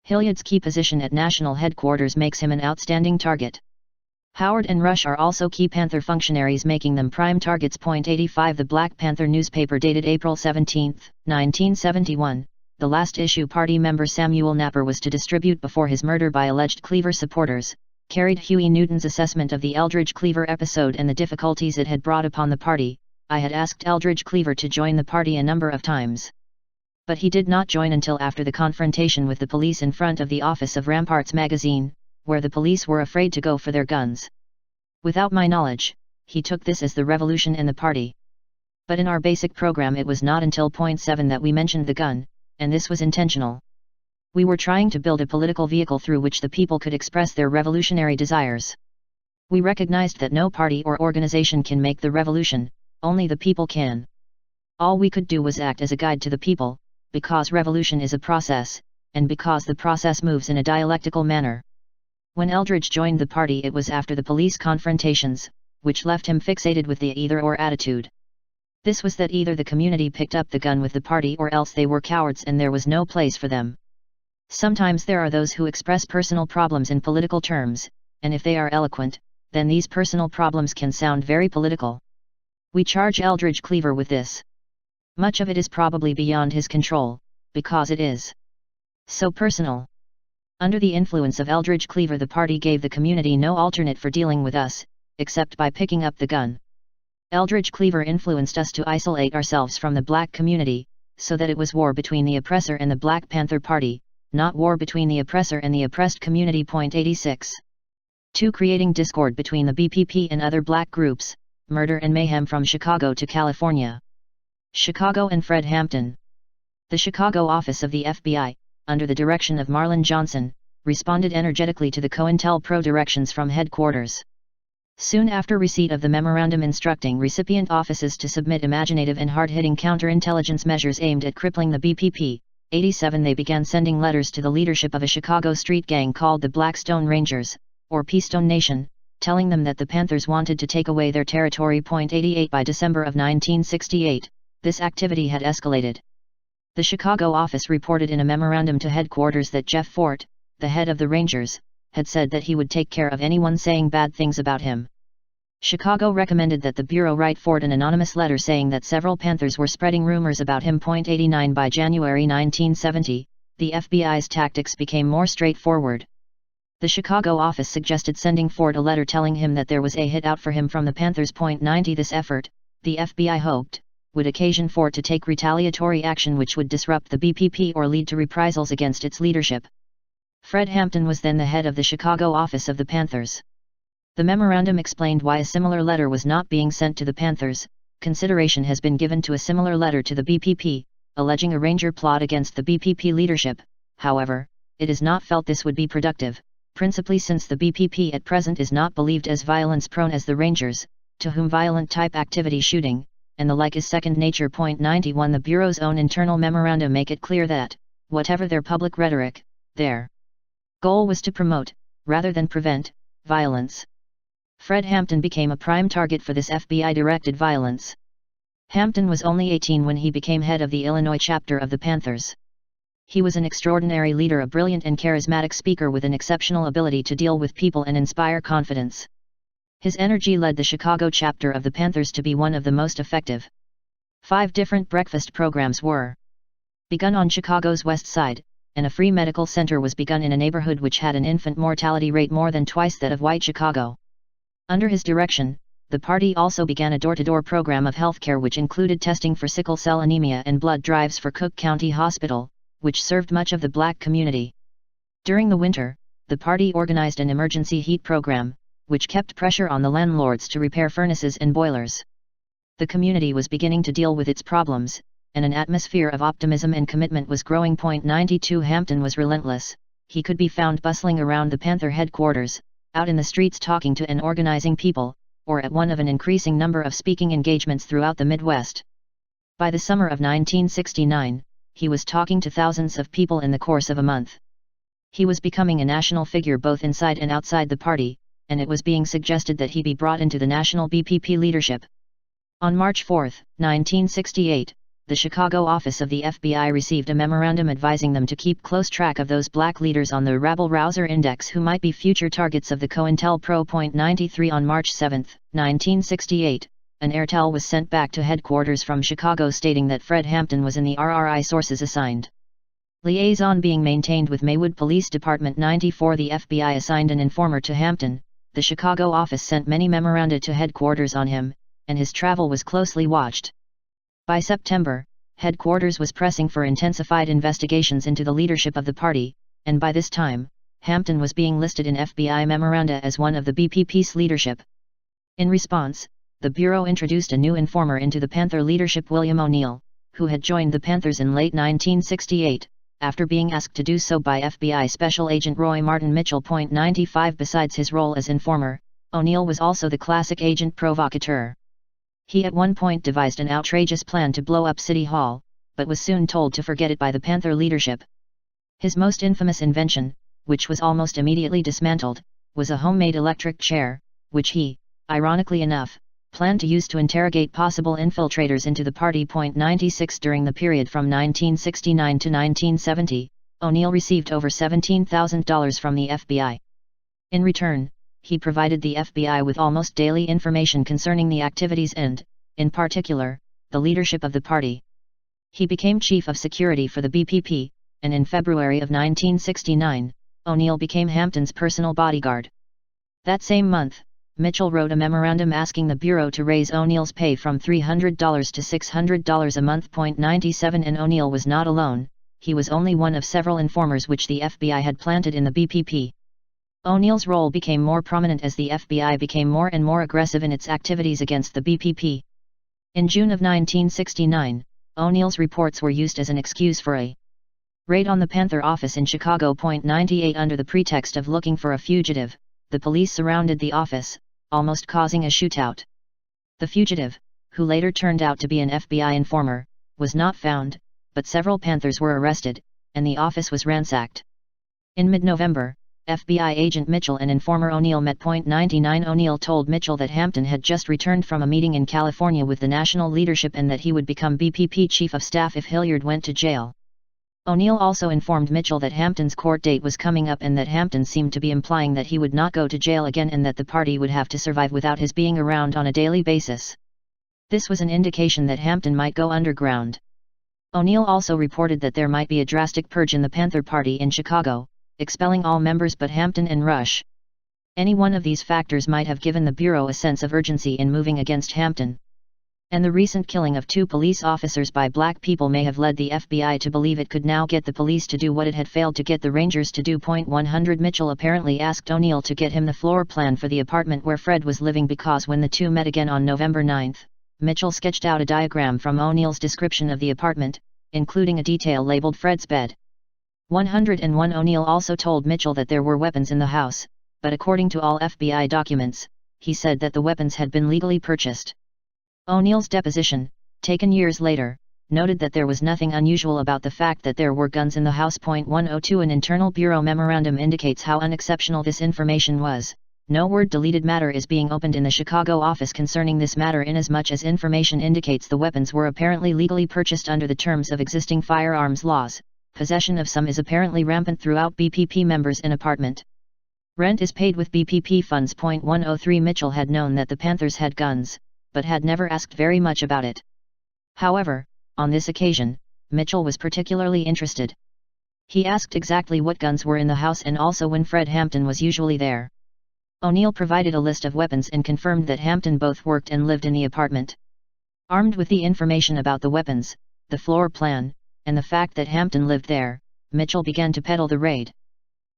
Hilliard's key position at National Headquarters makes him an outstanding target. Howard and Rush are also key Panther functionaries, making them prime targets. 85 The Black Panther newspaper dated April 17, 1971, the last issue party member Samuel Napper was to distribute before his murder by alleged Cleaver supporters, carried Huey Newton's assessment of the Eldridge Cleaver episode and the difficulties it had brought upon the party. I had asked Eldridge Cleaver to join the party a number of times. But he did not join until after the confrontation with the police in front of the office of Ramparts magazine, where the police were afraid to go for their guns. Without my knowledge, he took this as the revolution in the party. But in our basic program it was not until point 7 that we mentioned the gun, and this was intentional. We were trying to build a political vehicle through which the people could express their revolutionary desires. We recognized that no party or organization can make the revolution, only the people can. All we could do was act as a guide to the people, because revolution is a process, and because the process moves in a dialectical manner. When Eldridge joined the party it was after the police confrontations, which left him fixated with the either-or attitude. This was that either the community picked up the gun with the party or else they were cowards and there was no place for them. Sometimes there are those who express personal problems in political terms, and if they are eloquent, then these personal problems can sound very political. We charge Eldridge Cleaver with this. Much of it is probably beyond his control, because it is so personal. Under the influence of Eldridge Cleaver, the party gave the community no alternate for dealing with us, except by picking up the gun. Eldridge Cleaver influenced us to isolate ourselves from the black community, so that it was war between the oppressor and the Black Panther Party, not war between the oppressor and the oppressed community. 86. 2. Creating discord between the BPP and other black groups, murder and mayhem from Chicago to California. Chicago and Fred Hampton. The Chicago office of the FBI, under the direction of Marlon Johnson, responded energetically to the COINTELPRO directions from headquarters. Soon after receipt of the memorandum instructing recipient offices to submit imaginative and hard-hitting counterintelligence measures aimed at crippling the BPP, 87, they began sending letters to the leadership of a Chicago street gang called the Blackstone Rangers, or Peastone Nation, telling them that the Panthers wanted to take away their territory. 88. By December of 1968, this activity had escalated. The Chicago office reported in a memorandum to headquarters that Jeff Fort, the head of the Rangers, had said that he would take care of anyone saying bad things about him. Chicago recommended that the Bureau write Fort an anonymous letter saying that several Panthers were spreading rumors about him. 89. By January 1970, the FBI's tactics became more straightforward. The Chicago office suggested sending Fort a letter telling him that there was a hit out for him from the Panthers. 90. This effort, the FBI hoped, would occasion Fort to take retaliatory action which would disrupt the BPP or lead to reprisals against its leadership. Fred Hampton was then the head of the Chicago office of the Panthers. The memorandum explained why a similar letter was not being sent to the Panthers. Consideration has been given to a similar letter to the BPP, alleging a Ranger plot against the BPP leadership. However, it is not felt this would be productive, principally since the BPP at present is not believed as violence-prone as the Rangers, to whom violent-type activity, shooting, and the like is second nature. 91. The Bureau's own internal memoranda make it clear that, whatever their public rhetoric, their goal was to promote, rather than prevent, violence. Fred Hampton became a prime target for this FBI-directed violence. Hampton was only 18 when he became head of the Illinois chapter of the Panthers. He was an extraordinary leader, a brilliant and charismatic speaker with an exceptional ability to deal with people and inspire confidence. His energy led the Chicago chapter of the Panthers to be one of the most effective. 5 different breakfast programs were begun on Chicago's west side, and a free medical center was begun in a neighborhood which had an infant mortality rate more than twice that of white Chicago. Under his direction, the party also began a door-to-door program of healthcare which included testing for sickle cell anemia and blood drives for Cook County Hospital, which served much of the black community. During the winter, the party organized an emergency heat program, which kept pressure on the landlords to repair furnaces and boilers. The community was beginning to deal with its problems, and an atmosphere of optimism and commitment was growing. 92. Hampton was relentless. He could be found bustling around the Panther headquarters, out in the streets talking to and organizing people, or at one of an increasing number of speaking engagements throughout the Midwest. By the summer of 1969, he was talking to thousands of people in the course of a month. He was becoming a national figure both inside and outside the party, and it was being suggested that he be brought into the national BPP leadership. On March 4, 1968, the Chicago office of the FBI received a memorandum advising them to keep close track of those black leaders on the rabble-rouser index who might be future targets of the COINTELPRO. 93. On March 7, 1968, an airtel was sent back to headquarters from Chicago stating that Fred Hampton was in the RRI sources assigned liaison being maintained with Maywood Police Department. 94. The FBI assigned an informer to Hampton. The Chicago office sent many memoranda to headquarters on him, and his travel was closely watched. By September, headquarters was pressing for intensified investigations into the leadership of the party, and by this time, Hampton was being listed in FBI memoranda as one of the BPP's leadership. In response, the Bureau introduced a new informer into the Panther leadership, William O'Neill, who had joined the Panthers in late 1968, after being asked to do so by FBI Special Agent Roy Martin Mitchell. 95. Besides his role as informer, O'Neill was also the classic agent provocateur. He at one point devised an outrageous plan to blow up City Hall, but was soon told to forget it by the Panther leadership. His most infamous invention, which was almost immediately dismantled, was a homemade electric chair, which he, ironically enough, planned to use to interrogate possible infiltrators into the party. 96. During the period from 1969 to 1970, O'Neill received over $17,000 from the FBI. In return, he provided the FBI with almost daily information concerning the activities and, in particular, the leadership of the party. He became chief of security for the BPP, and in February of 1969, O'Neill became Hampton's personal bodyguard. That same month, Mitchell wrote a memorandum asking the Bureau to raise O'Neill's pay from $300 to $600 a month. 97 And O'Neill was not alone, he was only one of several informers which the FBI had planted in the BPP. O'Neill's role became more prominent as the FBI became more and more aggressive in its activities against the BPP. In June of 1969, O'Neill's reports were used as an excuse for a raid on the Panther office in Chicago. 98 Under the pretext of looking for a fugitive, the police surrounded the office, almost causing a shootout. The fugitive, who later turned out to be an FBI informer, was not found, but several Panthers were arrested, and the office was ransacked. In mid-November, FBI agent Mitchell and informer O'Neill met. 99 O'Neill told Mitchell that Hampton had just returned from a meeting in California with the national leadership and that he would become BPP chief of staff if Hilliard went to jail. O'Neill also informed Mitchell that Hampton's court date was coming up and that Hampton seemed to be implying that he would not go to jail again and that the party would have to survive without his being around on a daily basis. This was an indication that Hampton might go underground. O'Neill also reported that there might be a drastic purge in the Panther Party in Chicago, expelling all members but Hampton and Rush. Any one of these factors might have given the Bureau a sense of urgency in moving against Hampton. And the recent killing of 2 police officers by black people may have led the FBI to believe it could now get the police to do what it had failed to get the Rangers to do. 100 Mitchell apparently asked O'Neill to get him the floor plan for the apartment where Fred was living because when the two met again on November 9, Mitchell sketched out a diagram from O'Neill's description of the apartment, including a detail labeled Fred's bed. 101 O'Neill also told Mitchell that there were weapons in the house, but according to all FBI documents, he said that the weapons had been legally purchased. O'Neill's deposition, taken years later, noted that there was nothing unusual about the fact that there were guns in the house. 102 An internal Bureau memorandum indicates how unexceptional this information was. No word deleted matter is being opened in the Chicago office concerning this matter inasmuch as information indicates the weapons were apparently legally purchased under the terms of existing firearms laws. Possession of some is apparently rampant throughout BPP members in apartment. Rent is paid with BPP funds. 103 Mitchell had known that the Panthers had guns, but had never asked very much about it. However, on this occasion, Mitchell was particularly interested. He asked exactly what guns were in the house and also when Fred Hampton was usually there. O'Neill provided a list of weapons and confirmed that Hampton both worked and lived in the apartment. Armed with the information about the weapons, the floor plan, and the fact that Hampton lived there, Mitchell began to peddle the raid.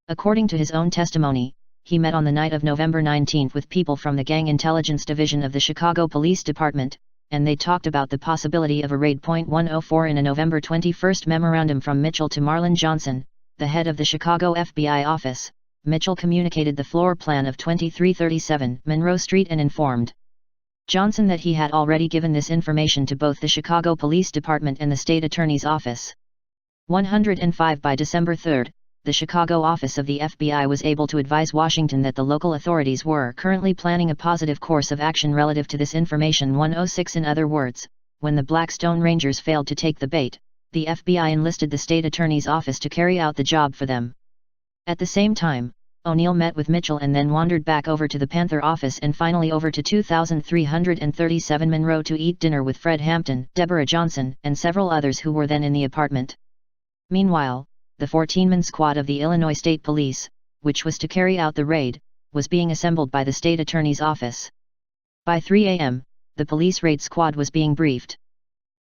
According to his own testimony, he met on the night of November 19 with people from the Gang Intelligence Division of the Chicago Police Department, and they talked about the possibility of a raid. 104 In a November 21 memorandum from Mitchell to Marlon Johnson, the head of the Chicago FBI office, Mitchell communicated the floor plan of 2337 Monroe Street and informed Johnson that he had already given this information to both the Chicago Police Department and the State Attorney's Office. 105 By December 3, the Chicago office of the FBI was able to advise Washington that the local authorities were currently planning a positive course of action relative to this information. 106 In other words, when the Blackstone Rangers failed to take the bait, the FBI enlisted the State Attorney's Office to carry out the job for them. At the same time, O'Neill met with Mitchell and then wandered back over to the Panther office and finally over to 2337 Monroe to eat dinner with Fred Hampton, Deborah Johnson, and several others who were then in the apartment. Meanwhile, the 14-man squad of the Illinois State Police, which was to carry out the raid, was being assembled by the State Attorney's Office. By 3 a.m., the police raid squad was being briefed.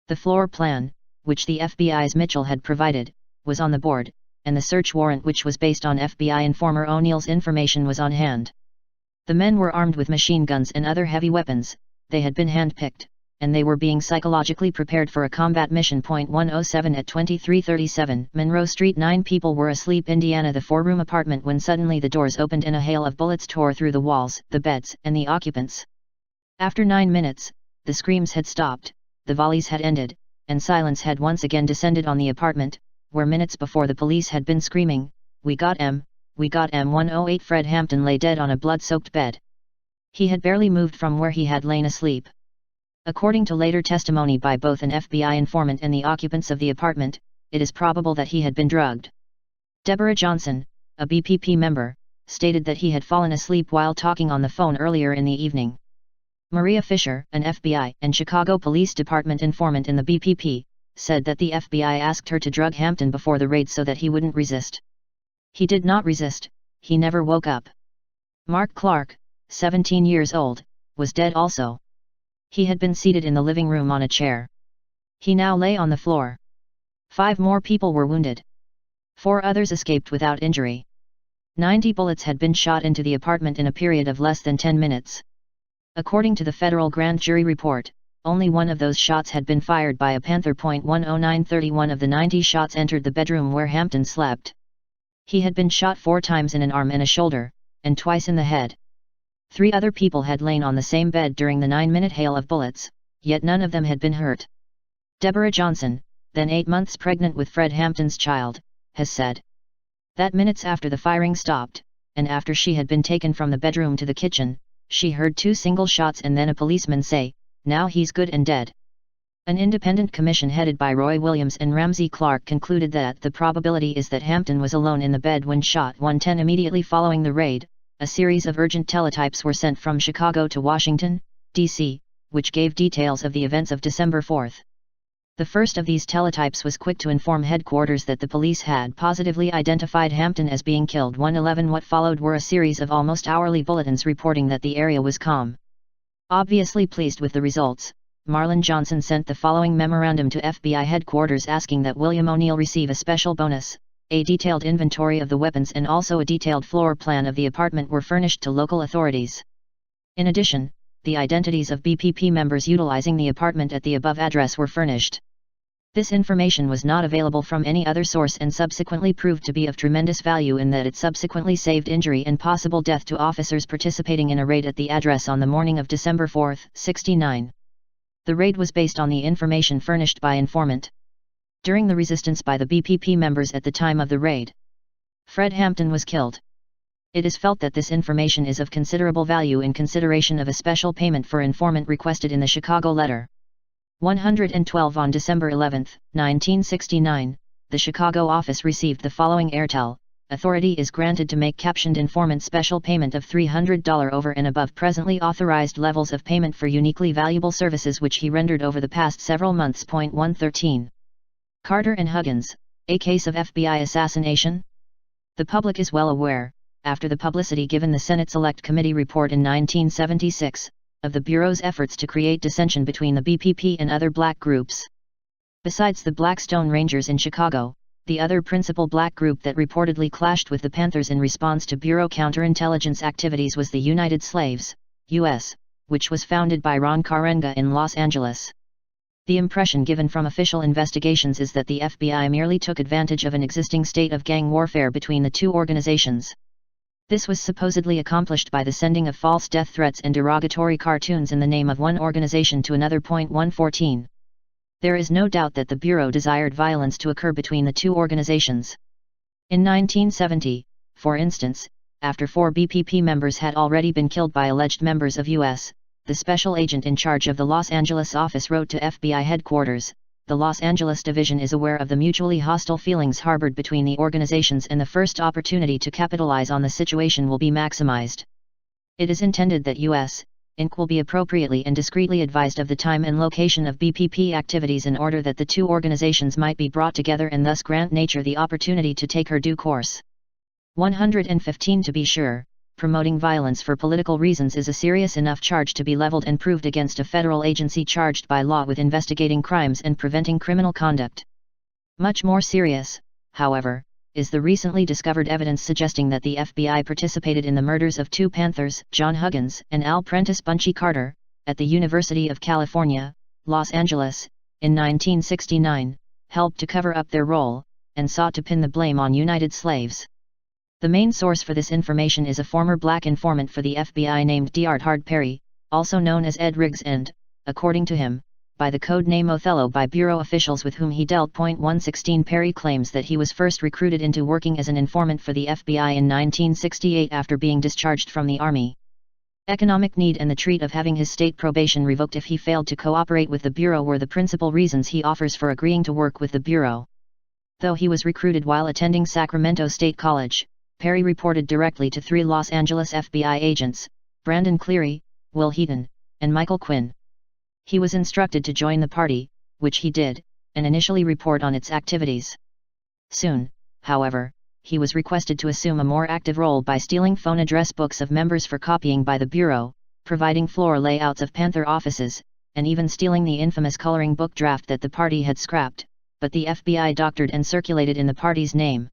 The floor plan, which the FBI's Mitchell had provided, was on the board, and the search warrant which was based on FBI informer O'Neill's information was on hand. The men were armed with machine guns and other heavy weapons, they had been handpicked, and they were being psychologically prepared for a combat mission. 107 At 2337 Monroe Street 9 people were asleep Indiana the 4-room apartment when suddenly the doors opened and a hail of bullets tore through the walls, the beds, and the occupants. After 9 minutes, the screams had stopped, the volleys had ended, and silence had once again descended on the apartment, where minutes before the police had been screaming, "We got M, we got M." 108 Fred Hampton lay dead on a blood-soaked bed. He had barely moved from where he had lain asleep. According to later testimony by both an FBI informant and the occupants of the apartment, it is probable that he had been drugged. Deborah Johnson, a BPP member, stated that he had fallen asleep while talking on the phone earlier in the evening. Maria Fisher, an FBI and Chicago Police Department informant in the BPP, said that the FBI asked her to drug Hampton before the raid so that he wouldn't resist. He did not resist, he never woke up. Mark Clark, 17 years old, was dead also. He had been seated in the living room on a chair. He now lay on the floor. 5 more people were wounded. 4 others escaped without injury. 90 bullets had been shot into the apartment in a period of less than 10 minutes. According to the federal grand jury report, only one of those shots had been fired by a Panther. 10931 of the 90 shots entered the bedroom where Hampton slept. He had been shot 4 times in an arm and a shoulder, and twice in the head. 3 other people had lain on the same bed during the 9-minute hail of bullets, yet none of them had been hurt. Deborah Johnson, then 8 months pregnant with Fred Hampton's child, has said that minutes after the firing stopped, and after she had been taken from the bedroom to the kitchen, she heard 2 single shots and then a policeman say, "Now he's good and dead." An independent commission headed by Roy Williams and Ramsey Clark concluded that the probability is that Hampton was alone in the bed when shot. 110 Immediately following the raid, a series of urgent teletypes were sent from Chicago to Washington, D.C., which gave details of the events of December 4. The first of these teletypes was quick to inform headquarters that the police had positively identified Hampton as being killed. 111 What followed were a series of almost hourly bulletins reporting that the area was calm. Obviously pleased with the results, Marlon Johnson sent the following memorandum to FBI headquarters asking that William O'Neill receive a special bonus. A detailed inventory of the weapons and also a detailed floor plan of the apartment were furnished to local authorities. In addition, the identities of BPP members utilizing the apartment at the above address were furnished. This information was not available from any other source and subsequently proved to be of tremendous value in that it subsequently saved injury and possible death to officers participating in a raid at the address on the morning of December 4, 69. The raid was based on the information furnished by informant. During the resistance by the BPP members at the time of the raid, Fred Hampton was killed. It is felt that this information is of considerable value in consideration of a special payment for informant requested in the Chicago letter. 112 On December 11, 1969, the Chicago office received the following airtel: authority is granted to make captioned informant special payment of $300 over and above presently authorized levels of payment for uniquely valuable services which he rendered over the past several months. 113. Carter and Huggins, a case of FBI assassination? The public is well aware, after the publicity given the Senate Select Committee report in 1976, of the Bureau's efforts to create dissension between the BPP and other black groups. Besides the Blackstone Rangers in Chicago, the other principal black group that reportedly clashed with the Panthers in response to Bureau counterintelligence activities was the United Slaves, U.S., which was founded by Ron Karenga in Los Angeles. The impression given from official investigations is that the FBI merely took advantage of an existing state of gang warfare between the two organizations. This was supposedly accomplished by the sending of false death threats and derogatory cartoons in the name of one organization to another. 114. There is no doubt that the Bureau desired violence to occur between the two organizations. In 1970, for instance, after 4 BPP members had already been killed by alleged members of U.S., the special agent in charge of the Los Angeles office wrote to FBI headquarters, "The Los Angeles division is aware of the mutually hostile feelings harbored between the organizations and the first opportunity to capitalize on the situation will be maximized. It is intended that U.S. Inc. will be appropriately and discreetly advised of the time and location of BPP activities in order that the two organizations might be brought together and thus grant nature the opportunity to take her due course." 115 To be sure, promoting violence for political reasons is a serious enough charge to be leveled and proved against a federal agency charged by law with investigating crimes and preventing criminal conduct. Much more serious, however, is the recently discovered evidence suggesting that the FBI participated in the murders of 2 Panthers, John Huggins and Al Prentice Bunchy Carter, at the University of California, Los Angeles, in 1969, helped to cover up their role, and sought to pin the blame on United Slaves. The main source for this information is a former black informant for the FBI named DeArthard Perry, also known as Ed Riggs and, according to him, by the code name Othello by Bureau officials with whom he dealt. 116 Perry claims that he was first recruited into working as an informant for the FBI in 1968 after being discharged from the Army. Economic need and the treat of having his state probation revoked if he failed to cooperate with the Bureau were the principal reasons he offers for agreeing to work with the Bureau. Though he was recruited while attending Sacramento State College, Perry reported directly to 3 Los Angeles FBI agents, Brandon Cleary, Will Heaton, and Michael Quinn. He was instructed to join the party, which he did, and initially report on its activities. Soon, however, he was requested to assume a more active role by stealing phone address books of members for copying by the Bureau, providing floor layouts of Panther offices, and even stealing the infamous coloring book draft that the party had scrapped, but the FBI doctored and circulated in the party's name.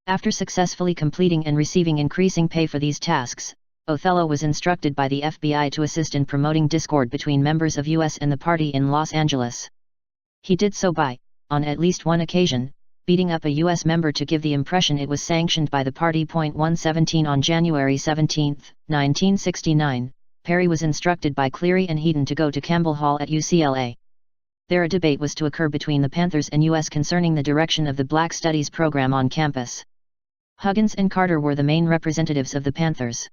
After successfully completing and receiving increasing pay for these tasks, Othello was instructed by the FBI to assist in promoting discord between members of US and the party in Los Angeles. He did so by, on at least one occasion, beating up a US member to give the impression it was sanctioned by the party. 117 On January 17, 1969, Perry was instructed by Cleary and Heaton to go to Campbell Hall at UCLA. There a debate was to occur between the Panthers and US concerning the direction of the Black Studies program on campus. Huggins and Carter were the main representatives of the Panthers.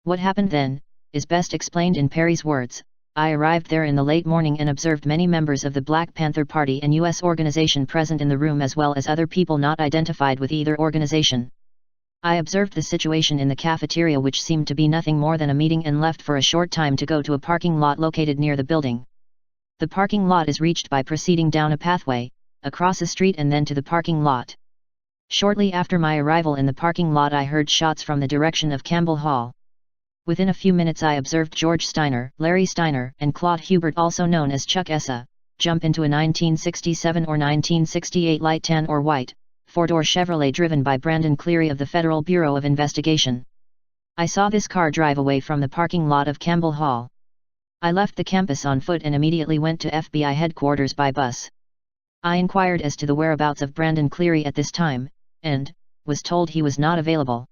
What happened then, is best explained in Perry's words: I arrived there in the late morning and observed many members of the Black Panther Party and U.S. organization present in the room as well as other people not identified with either organization. I observed the situation in the cafeteria, which seemed to be nothing more than a meeting, and left for a short time to go to a parking lot located near the building. The parking lot is reached by proceeding down a pathway, across a street and then to the parking lot. Shortly after my arrival in the parking lot, I heard shots from the direction of Campbell Hall. Within a few minutes I observed George Steiner, Larry Steiner, and Claude Hubert, also known as Chuck Essa, jump into a 1967 or 1968 light tan or white, four-door Chevrolet driven by Brandon Cleary of the Federal Bureau of Investigation. I saw this car drive away from the parking lot of Campbell Hall. I left the campus on foot and immediately went to FBI headquarters by bus. I inquired as to the whereabouts of Brandon Cleary at this time, and was told he was not available.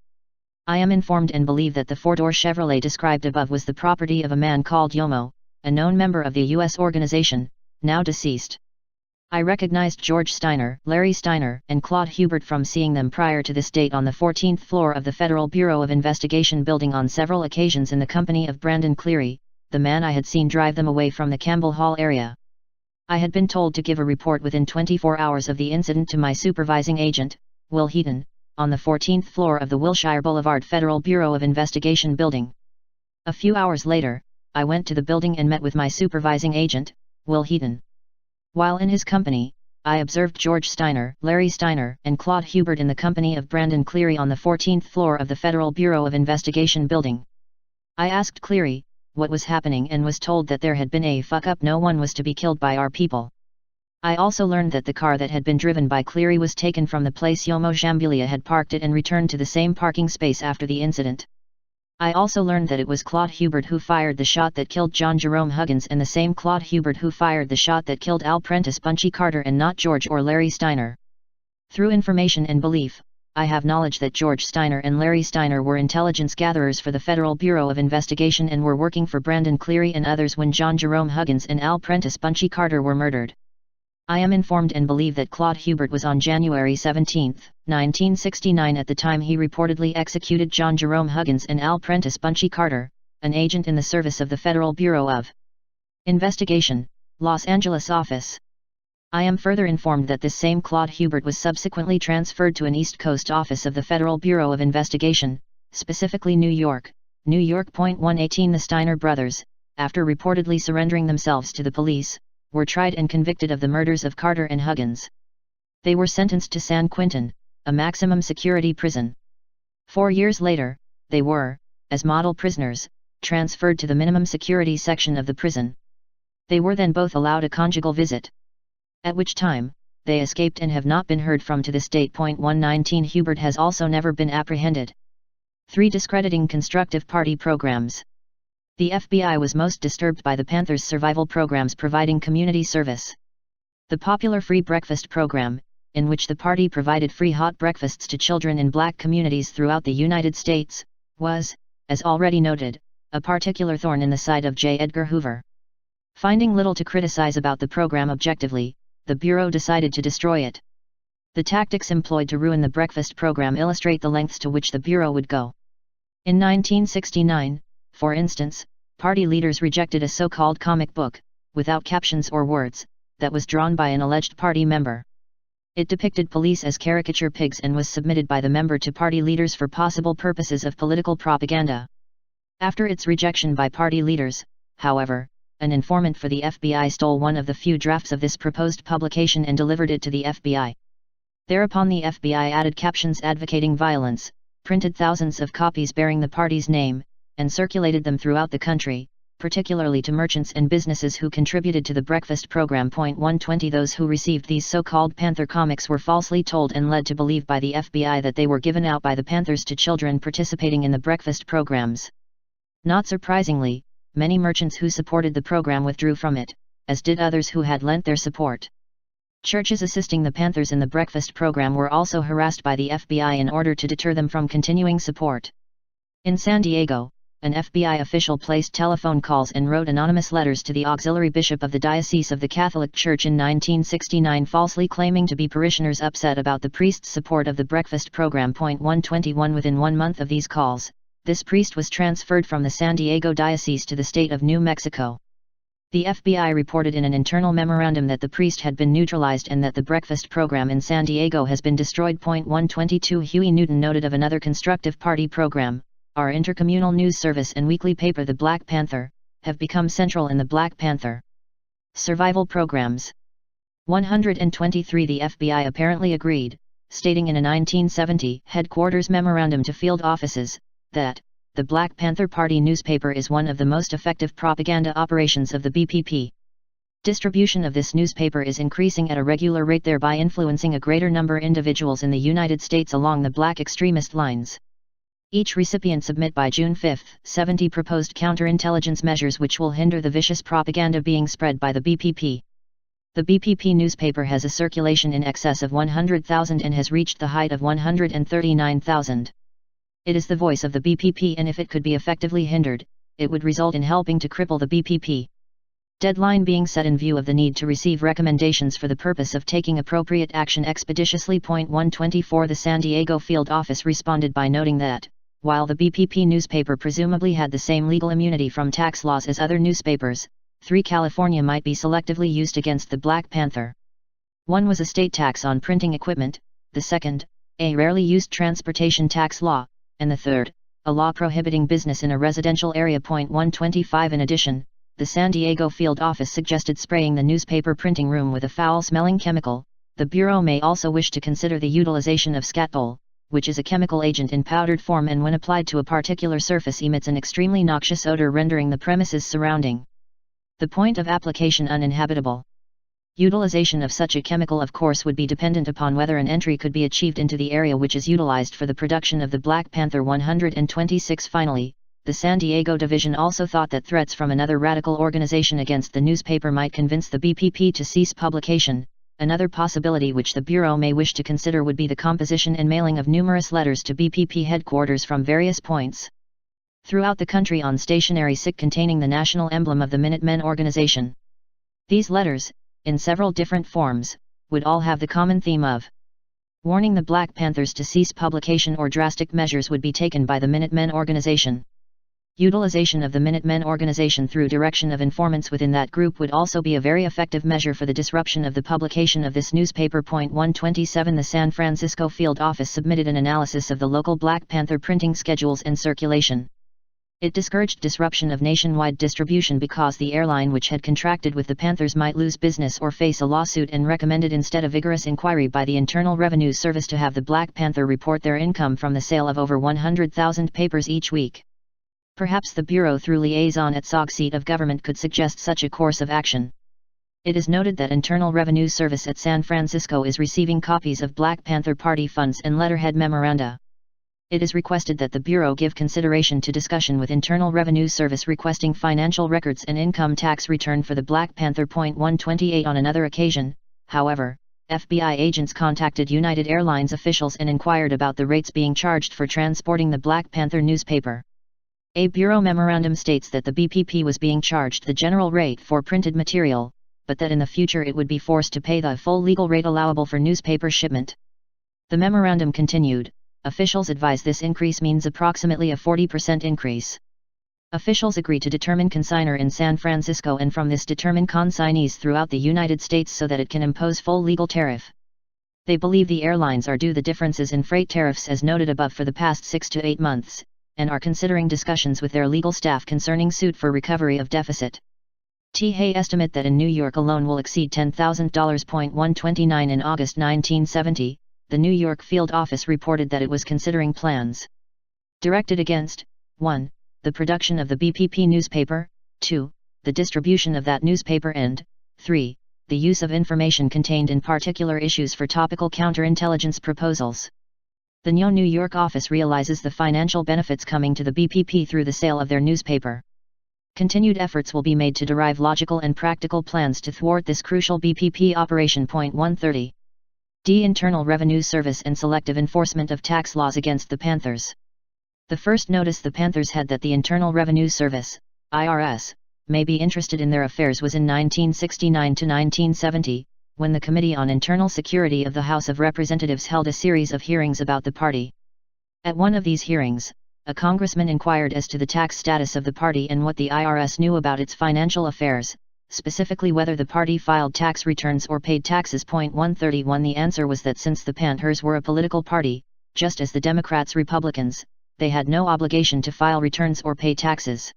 I am informed and believe that the four-door Chevrolet described above was the property of a man called Yomo, a known member of the U.S. organization, now deceased. I recognized George Steiner, Larry Steiner, and Claude Hubert from seeing them prior to this date on the 14th floor of the Federal Bureau of Investigation building on several occasions in the company of Brandon Cleary, the man I had seen drive them away from the Campbell Hall area. I had been told to give a report within 24 hours of the incident to my supervising agent, Will Heaton, on the 14th floor of the Wilshire Boulevard Federal Bureau of Investigation building. A few hours later, I went to the building and met with my supervising agent, Will Heaton. While in his company, I observed George Steiner, Larry Steiner, and Claude Hubert in the company of Brandon Cleary on the 14th floor of the Federal Bureau of Investigation building. I asked Cleary what was happening and was told that there had been a fuck-up, no one was to be killed by our people. I also learned that the car that had been driven by Cleary was taken from the place Yomo Jambulia had parked it and returned to the same parking space after the incident. I also learned that it was Claude Hubert who fired the shot that killed John Jerome Huggins and the same Claude Hubert who fired the shot that killed Al Prentice Bunchy Carter and not George or Larry Steiner. Through information and belief, I have knowledge that George Steiner and Larry Steiner were intelligence gatherers for the Federal Bureau of Investigation and were working for Brandon Cleary and others when John Jerome Huggins and Al Prentice Bunchy Carter were murdered. I am informed and believe that Claude Hubert was on January 17, 1969 at the time he reportedly executed John Jerome Huggins and Al Prentice Bunchy Carter, an agent in the service of the Federal Bureau of Investigation, Los Angeles office. I am further informed that this same Claude Hubert was subsequently transferred to an East Coast office of the Federal Bureau of Investigation, specifically New York. 118 The Steiner brothers, after reportedly surrendering themselves to the police, were tried and convicted of the murders of Carter and Huggins. They were sentenced to San Quentin, a maximum security prison. 4 years later, they were, as model prisoners, transferred to the minimum security section of the prison. They were then both allowed a conjugal visit, at which time, they escaped and have not been heard from to this date. 119 Hubert has also never been apprehended. 3. Discrediting constructive party programs. The FBI was most disturbed by the Panthers' survival programs providing community service. The popular free breakfast program, in which the party provided free hot breakfasts to children in black communities throughout the United States, was, as already noted, a particular thorn in the side of J. Edgar Hoover. Finding little to criticize about the program objectively, the Bureau decided to destroy it. The tactics employed to ruin the breakfast program illustrate the lengths to which the Bureau would go. In 1969, for instance, party leaders rejected a so-called comic book, without captions or words, that was drawn by an alleged party member. It depicted police as caricature pigs and was submitted by the member to party leaders for possible purposes of political propaganda. After its rejection by party leaders, however, an informant for the FBI stole one of the few drafts of this proposed publication and delivered it to the FBI. Thereupon the FBI added captions advocating violence, printed thousands of copies bearing the party's name, and circulated them throughout the country, particularly to merchants and businesses who contributed to the breakfast program. 120 Those who received these so-called Panther comics were falsely told and led to believe by the FBI that they were given out by the Panthers to children participating in the breakfast programs. Not surprisingly, many merchants who supported the program withdrew from it, as did others who had lent their support. Churches assisting the Panthers in the breakfast program were also harassed by the FBI in order to deter them from continuing support. In San Diego, an FBI official placed telephone calls and wrote anonymous letters to the auxiliary bishop of the Diocese of the Catholic Church in 1969, falsely claiming to be parishioners upset about the priest's support of the breakfast program. 121 Within 1 month of these calls, this priest was transferred from the San Diego Diocese to the state of New Mexico. The FBI reported in an internal memorandum that the priest had been neutralized and that the breakfast program in San Diego has been destroyed. 122 Huey Newton noted of another constructive party program. Our intercommunal news service and weekly paper The Black Panther, have become central in the Black Panther survival programs. 123 The FBI apparently agreed, stating in a 1970 headquarters memorandum to field offices, that the Black Panther Party newspaper is one of the most effective propaganda operations of the BPP. Distribution of this newspaper is increasing at a regular rate, thereby influencing a greater number of individuals in the United States along the black extremist lines. Each recipient submit by June 5, 70 proposed counterintelligence measures which will hinder the vicious propaganda being spread by the BPP. The BPP newspaper has a circulation in excess of 100,000 and has reached the height of 139,000. It is the voice of the BPP, and if it could be effectively hindered, it would result in helping to cripple the BPP. Deadline being set in view of the need to receive recommendations for the purpose of taking appropriate action expeditiously. 124 The San Diego field office responded by noting that, while the BPP newspaper presumably had the same legal immunity from tax laws as other newspapers, 3 California might be selectively used against the Black Panther. One was a state tax on printing equipment, the second, a rarely used transportation tax law, and the third, a law prohibiting business in a residential area. 125 In addition, the San Diego field office suggested spraying the newspaper printing room with a foul-smelling chemical. The Bureau may also wish to consider the utilization of skatol, which is a chemical agent in powdered form and when applied to a particular surface emits an extremely noxious odor, rendering the premises surrounding the point of application uninhabitable. Utilization of such a chemical of course would be dependent upon whether an entry could be achieved into the area which is utilized for the production of the Black Panther. 126 Finally, the San Diego division also thought that threats from another radical organization against the newspaper might convince the BPP to cease publication. Another possibility which the Bureau may wish to consider would be the composition and mailing of numerous letters to BPP headquarters from various points throughout the country on stationery stick containing the national emblem of the Minutemen organization. These letters, in several different forms, would all have the common theme of warning the Black Panthers to cease publication or drastic measures would be taken by the Minutemen organization. Utilization of the Minutemen organization through direction of informants within that group would also be a very effective measure for the disruption of the publication of this newspaper. 127 The San Francisco field office submitted an analysis of the local Black Panther printing schedules and circulation. It discouraged disruption of nationwide distribution because the airline which had contracted with the Panthers might lose business or face a lawsuit, and recommended instead a vigorous inquiry by the Internal Revenue Service to have the Black Panther report their income from the sale of over 100,000 papers each week. Perhaps the Bureau through liaison at SOG seat of government could suggest such a course of action. It is noted that Internal Revenue Service at San Francisco is receiving copies of Black Panther Party funds and letterhead memoranda. It is requested that the Bureau give consideration to discussion with Internal Revenue Service requesting financial records and income tax return for the Black Panther. 128 On another occasion, however, FBI agents contacted United Airlines officials and inquired about the rates being charged for transporting the Black Panther newspaper. A Bureau memorandum states that the BPP was being charged the general rate for printed material, but that in the future it would be forced to pay the full legal rate allowable for newspaper shipment. The memorandum continued, officials advise this increase means approximately a 40% increase. Officials agree to determine consignor in San Francisco and from this determine consignees throughout the United States so that it can impose full legal tariff. They believe the airlines are due the differences in freight tariffs as noted above for the past 6 to 8 months, and are considering discussions with their legal staff concerning suit for recovery of deficit. THA estimate that in New York alone will exceed $10,000. 129 in August 1970, the New York field office reported that it was considering plans directed against 1. The production of the BPP newspaper, 2. The distribution of that newspaper and 3. The use of information contained in particular issues for topical counterintelligence proposals. The New York office realizes the financial benefits coming to the BPP through the sale of their newspaper. Continued efforts will be made to derive logical and practical plans to thwart this crucial BPP operation. 130. D. Internal Revenue Service and selective enforcement of tax laws against the Panthers. The first notice the Panthers had that the Internal Revenue Service, IRS, may be interested in their affairs was in 1969 to 1970, when the Committee on Internal Security of the House of Representatives held a series of hearings about the party. At one of these hearings, a congressman inquired as to the tax status of the party and what the IRS knew about its financial affairs, specifically whether the party filed tax returns or paid taxes. 131 The answer was that since the Panthers were a political party, just as the Democrats-Republicans, they had no obligation to file returns or pay taxes.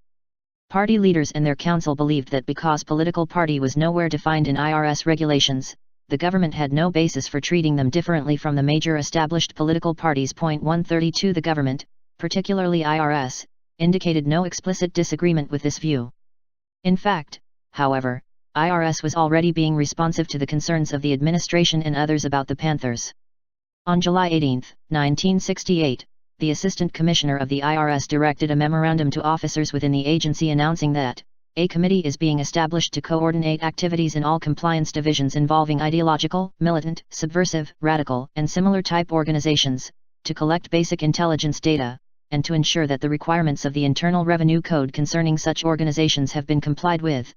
Party leaders and their counsel believed that because political party was nowhere defined in IRS regulations, the government had no basis for treating them differently from the major established political parties. 132 The government, particularly IRS, indicated no explicit disagreement with this view. In fact, however, IRS was already being responsive to the concerns of the administration and others about the Panthers. On July 18, 1968, the Assistant Commissioner of the IRS directed a memorandum to officers within the agency announcing that a committee is being established to coordinate activities in all compliance divisions involving ideological, militant, subversive, radical, and similar type organizations, to collect basic intelligence data, and to ensure that the requirements of the Internal Revenue Code concerning such organizations have been complied with.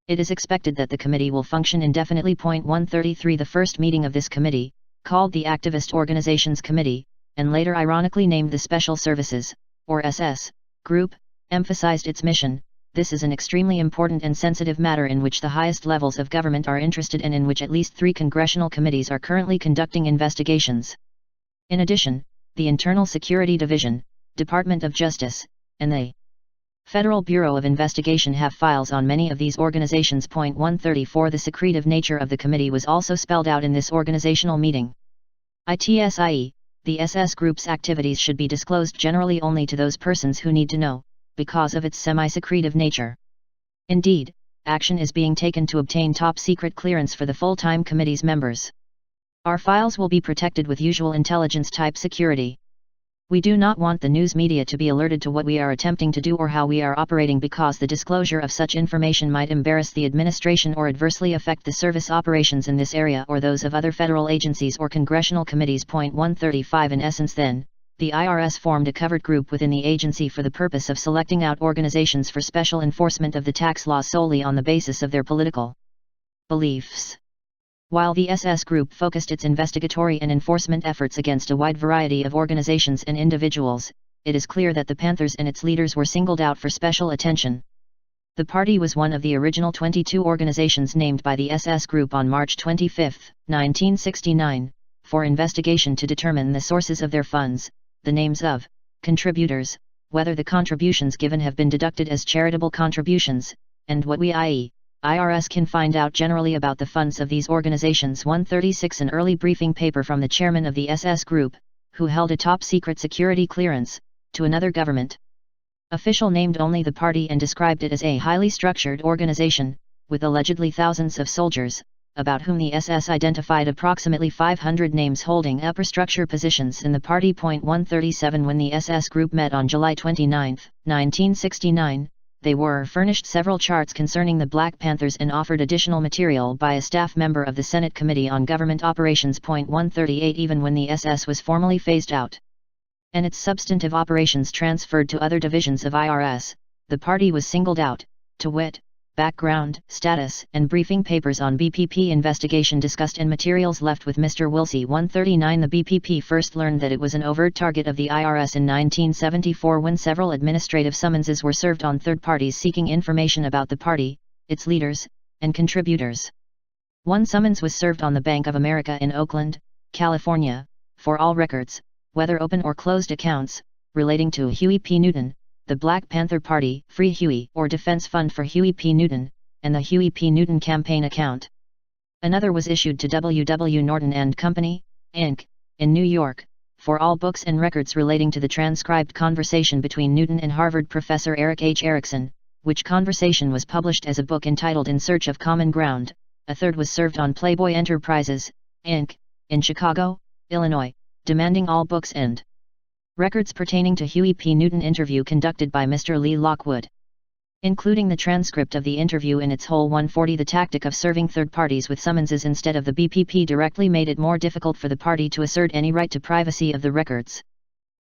It is expected that the committee will function indefinitely. 133 The first meeting of this committee, called the Activist Organizations Committee, and later ironically named the Special Services, or SS, Group, emphasized its mission. This is an extremely important and sensitive matter in which the highest levels of government are interested and in which at least 3 congressional committees are currently conducting investigations. In addition, the Internal Security Division, Department of Justice, and the Federal Bureau of Investigation have files on many of these organizations. 134 The secretive nature of the committee was also spelled out in this organizational meeting. ITSIE, the SS Group's activities should be disclosed generally only to those persons who need to know, because of its semi-secretive nature. Indeed, action is being taken to obtain top-secret clearance for the full-time committee's members. Our files will be protected with usual intelligence-type security. We do not want the news media to be alerted to what we are attempting to do or how we are operating because the disclosure of such information might embarrass the administration or adversely affect the service operations in this area or those of other federal agencies or congressional committees. 135 In essence then, the IRS formed a covered group within the agency for the purpose of selecting out organizations for special enforcement of the tax law solely on the basis of their political beliefs. While the SS Group focused its investigatory and enforcement efforts against a wide variety of organizations and individuals, it is clear that the Panthers and its leaders were singled out for special attention. The party was one of the original 22 organizations named by the SS Group on March 25, 1969, for investigation to determine the sources of their funds, the names of contributors, whether the contributions given have been deducted as charitable contributions, and what we i.e. IRS can find out generally about the funds of these organizations. 136 An early briefing paper from the chairman of the SS Group, who held a top-secret security clearance, to another government official named only the party and described it as a highly structured organization, with allegedly thousands of soldiers, about whom the SS identified approximately 500 names holding upper structure positions in the party. 137 When the SS Group met on July 29, 1969, they were furnished several charts concerning the Black Panthers and offered additional material by a staff member of the Senate Committee on Government Operations. 138 Even when the SS was formally phased out, and its substantive operations transferred to other divisions of IRS, the party was singled out, to wit, background, status, and briefing papers on BPP investigation discussed and materials left with Mr. Wilsey. 139 The BPP first learned that it was an overt target of the IRS in 1974 when several administrative summonses were served on third parties seeking information about the party, its leaders, and contributors. One summons was served on the Bank of America in Oakland, California, for all records, whether open or closed accounts, relating to Huey P. Newton, the Black Panther Party, Free Huey or Defense Fund for Huey P. Newton, and the Huey P. Newton campaign account. Another was issued to W. W. Norton and Company, Inc., in New York, for all books and records relating to the transcribed conversation between Newton and Harvard professor Eric H. Erickson, which conversation was published as a book entitled In Search of Common Ground. A third was served on Playboy Enterprises, Inc., in Chicago, Illinois, demanding all books and records pertaining to Huey P. Newton interview conducted by Mr. Lee Lockwood, including the transcript of the interview in its whole. 140 The tactic of serving third parties with summonses instead of the BPP directly made it more difficult for the party to assert any right to privacy of the records.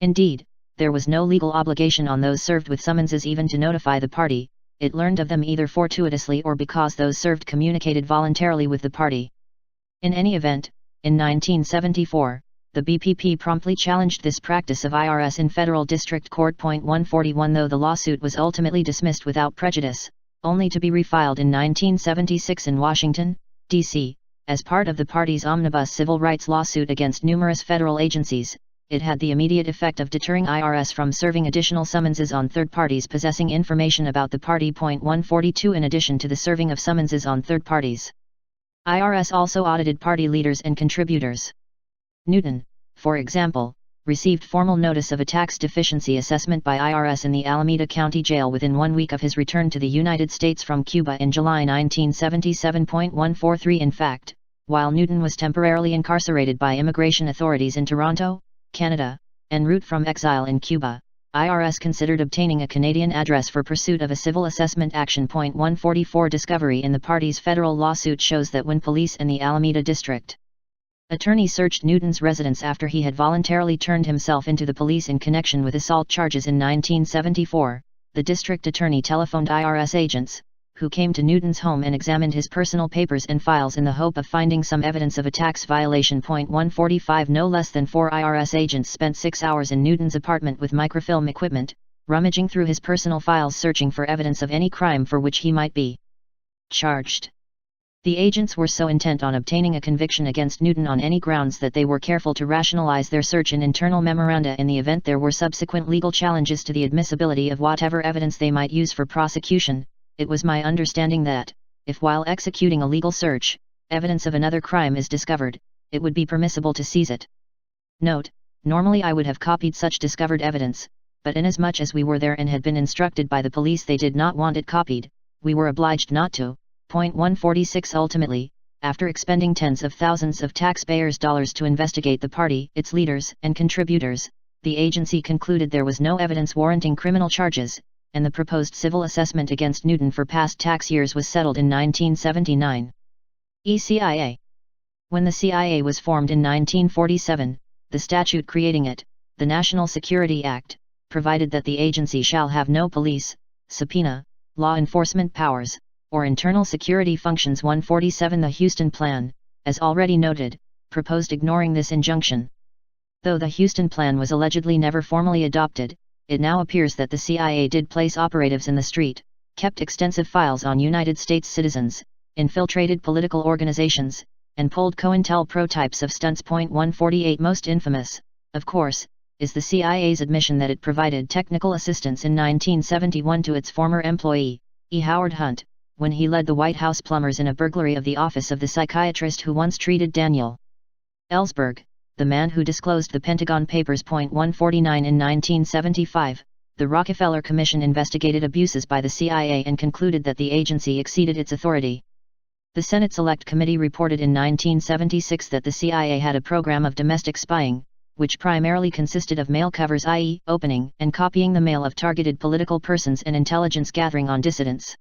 Indeed, there was no legal obligation on those served with summonses even to notify the party. It learned of them either fortuitously or because those served communicated voluntarily with the party. In any event, in 1974, the BPP promptly challenged this practice of IRS in Federal District Court. 141 Though the lawsuit was ultimately dismissed without prejudice, only to be refiled in 1976 in Washington, D.C., as part of the party's omnibus civil rights lawsuit against numerous federal agencies, it had the immediate effect of deterring IRS from serving additional summonses on third parties possessing information about the party. 142 In addition to the serving of summonses on third parties, IRS also audited party leaders and contributors. Newton, for example, received formal notice of a tax deficiency assessment by IRS in the Alameda County Jail within 1 week of his return to the United States from Cuba in July 1977. 143 In fact, while Newton was temporarily incarcerated by immigration authorities in Toronto, Canada, en route from exile in Cuba, IRS considered obtaining a Canadian address for pursuit of a civil assessment action. 144 Discovery in the party's federal lawsuit shows that when police and the Alameda District Attorney searched Newton's residence after he had voluntarily turned himself into the police in connection with assault charges in 1974, the district attorney telephoned IRS agents, who came to Newton's home and examined his personal papers and files in the hope of finding some evidence of a tax violation. 145 No less than 4 IRS agents spent 6 hours in Newton's apartment with microfilm equipment, rummaging through his personal files searching for evidence of any crime for which he might be charged. The agents were so intent on obtaining a conviction against Newton on any grounds that they were careful to rationalize their search in internal memoranda in the event there were subsequent legal challenges to the admissibility of whatever evidence they might use for prosecution. It was my understanding that, if while executing a legal search, evidence of another crime is discovered, it would be permissible to seize it. Note, normally I would have copied such discovered evidence, but inasmuch as we were there and had been instructed by the police they did not want it copied, we were obliged not to. 146 Ultimately, after expending tens of thousands of taxpayers' dollars to investigate the party, its leaders, and contributors, the agency concluded there was no evidence warranting criminal charges, and the proposed civil assessment against Newton for past tax years was settled in 1979. CIA. When the CIA was formed in 1947, the statute creating it, the National Security Act, provided that the agency shall have no police, subpoena, law enforcement powers, or internal security functions. 147 The Houston Plan, as already noted, proposed ignoring this injunction. Though the Houston Plan was allegedly never formally adopted, it now appears that the CIA did place operatives in the street, kept extensive files on United States citizens, infiltrated political organizations, and pulled COINTELPRO types of stunts. 148 Most infamous, of course, is the CIA's admission that it provided technical assistance in 1971 to its former employee, E. Howard Hunt, when he led the White House plumbers in a burglary of the office of the psychiatrist who once treated Daniel Ellsberg, the man who disclosed the Pentagon Papers. 149 In 1975, the Rockefeller Commission investigated abuses by the CIA and concluded that the agency exceeded its authority. The Senate Select Committee reported in 1976 that the CIA had a program of domestic spying, which primarily consisted of mail covers, i.e., opening and copying the mail of targeted political persons, and intelligence gathering on dissidents.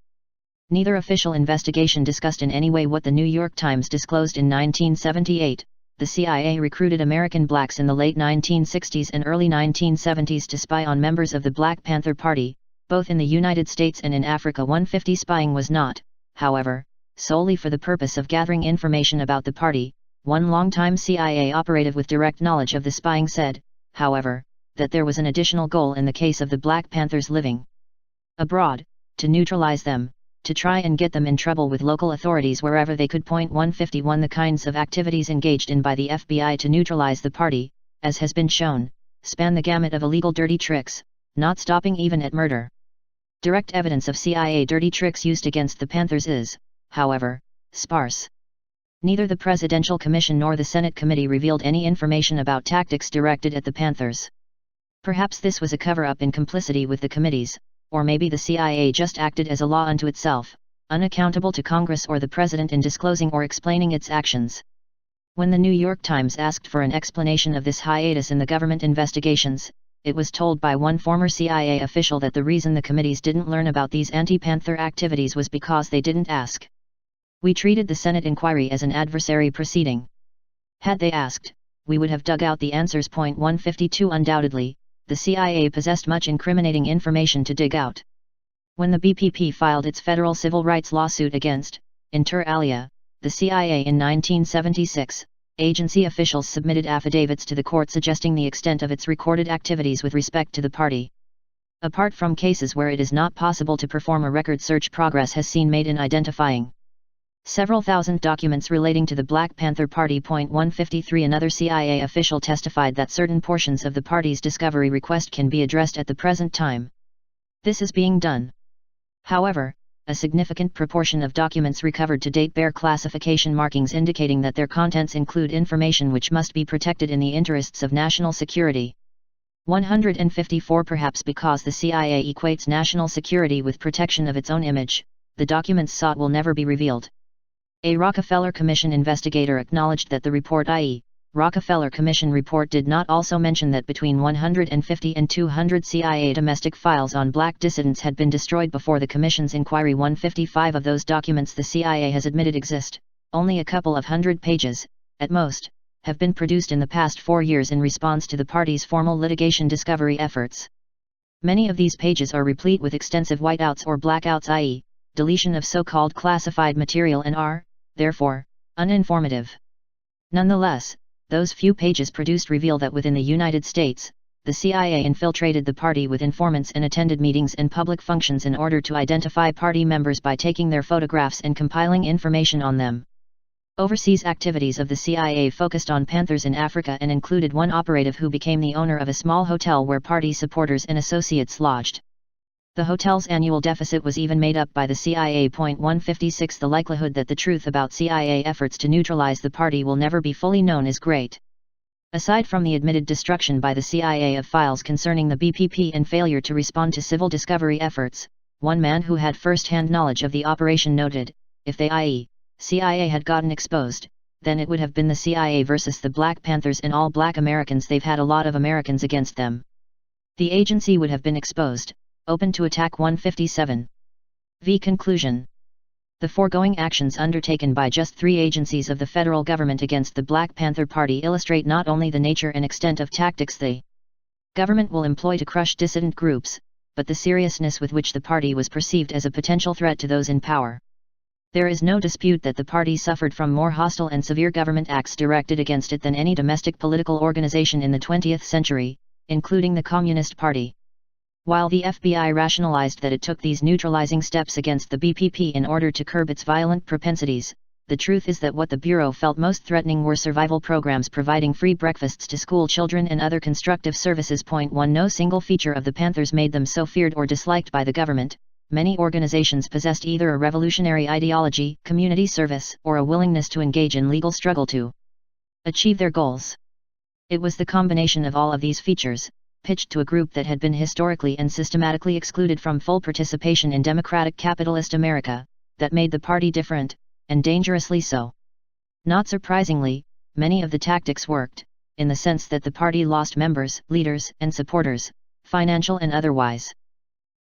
Neither official investigation discussed in any way what the New York Times disclosed in 1978. The CIA recruited American blacks in the late 1960s and early 1970s to spy on members of the Black Panther Party, both in the United States and in Africa. 150 Spying was not, however, solely for the purpose of gathering information about the party. One longtime CIA operative with direct knowledge of the spying said, however, that there was an additional goal in the case of the Black Panthers living abroad, to neutralize them, to try and get them in trouble with local authorities wherever they could. 151 The kinds of activities engaged in by the FBI to neutralize the party, as has been shown, span the gamut of illegal dirty tricks, not stopping even at murder. Direct evidence of CIA dirty tricks used against the Panthers is, however, sparse. Neither the Presidential Commission nor the Senate Committee revealed any information about tactics directed at the Panthers. Perhaps this was a cover-up in complicity with the committees, or maybe the CIA just acted as a law unto itself, unaccountable to Congress or the President in disclosing or explaining its actions. When the New York Times asked for an explanation of this hiatus in the government investigations, it was told by one former CIA official that the reason the committees didn't learn about these anti-Panther activities was because they didn't ask. We treated the Senate inquiry as an adversary proceeding. Had they asked, we would have dug out the answers. 152 Undoubtedly, the CIA possessed much incriminating information to dig out. When the BPP filed its federal civil rights lawsuit against, inter alia, the CIA in 1976, agency officials submitted affidavits to the court suggesting the extent of its recorded activities with respect to the party. Apart from cases where it is not possible to perform a record search, progress has been made in identifying several thousand documents relating to the Black Panther Party. 153 Another CIA official testified that certain portions of the party's discovery request can be addressed at the present time. This is being done. However, a significant proportion of documents recovered to date bear classification markings indicating that their contents include information which must be protected in the interests of national security. 154 Perhaps because the CIA equates national security with protection of its own image, the documents sought will never be revealed. A Rockefeller Commission investigator acknowledged that the report, i.e., Rockefeller Commission report, did not also mention that between 150 and 200 CIA domestic files on black dissidents had been destroyed before the Commission's inquiry. 155 of those documents the CIA has admitted exist, only a couple of hundred pages, at most, have been produced in the past 4 years in response to the party's formal litigation discovery efforts. Many of these pages are replete with extensive whiteouts or blackouts, i.e., deletion of so-called classified material, and are, therefore, uninformative. Nonetheless, those few pages produced reveal that within the United States, the CIA infiltrated the party with informants and attended meetings and public functions in order to identify party members by taking their photographs and compiling information on them. Overseas activities of the CIA focused on Panthers in Africa and included one operative who became the owner of a small hotel where party supporters and associates lodged. The hotel's annual deficit was even made up by the CIA. 156 The likelihood that the truth about CIA efforts to neutralize the party will never be fully known is great. Aside from the admitted destruction by the CIA of files concerning the BPP and failure to respond to civil discovery efforts, one man who had first-hand knowledge of the operation noted, if they, i.e., CIA, had gotten exposed, then it would have been the CIA versus the Black Panthers and all black Americans. They've had a lot of Americans against them. The agency would have been exposed, open to attack. 157. V. Conclusion. The foregoing actions undertaken by just 3 agencies of the federal government against the Black Panther Party illustrate not only the nature and extent of tactics the government will employ to crush dissident groups, but the seriousness with which the party was perceived as a potential threat to those in power. There is no dispute that the party suffered from more hostile and severe government acts directed against it than any domestic political organization in the 20th century, including the Communist Party. While the FBI rationalized that it took these neutralizing steps against the BPP in order to curb its violent propensities, the truth is that what the Bureau felt most threatening were survival programs providing free breakfasts to school children and other constructive services. 1 No single feature of the Panthers made them so feared or disliked by the government. Many organizations possessed either a revolutionary ideology, community service, or a willingness to engage in legal struggle to achieve their goals. It was the combination of all of these features, pitched to a group that had been historically and systematically excluded from full participation in democratic capitalist America, that made the party different, and dangerously so. Not surprisingly, many of the tactics worked, in the sense that the party lost members, leaders, and supporters, financial and otherwise.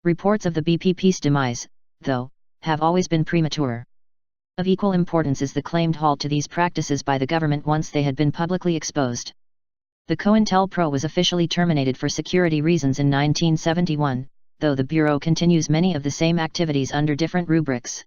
Reports of the BPP's demise, though, have always been premature. Of equal importance is the claimed halt to these practices by the government once they had been publicly exposed. The COINTELPRO was officially terminated for security reasons in 1971, though the Bureau continues many of the same activities under different rubrics.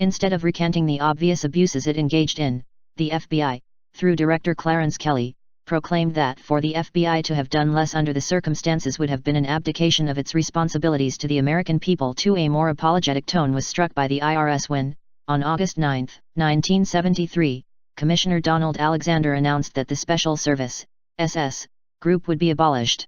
Instead of recanting the obvious abuses it engaged in, the FBI, through Director Clarence Kelly, proclaimed that for the FBI to have done less under the circumstances would have been an abdication of its responsibilities to the American people. A more apologetic tone was struck by the IRS when, on August 9, 1973, Commissioner Donald Alexander announced that the Special Service (SS) group would be abolished.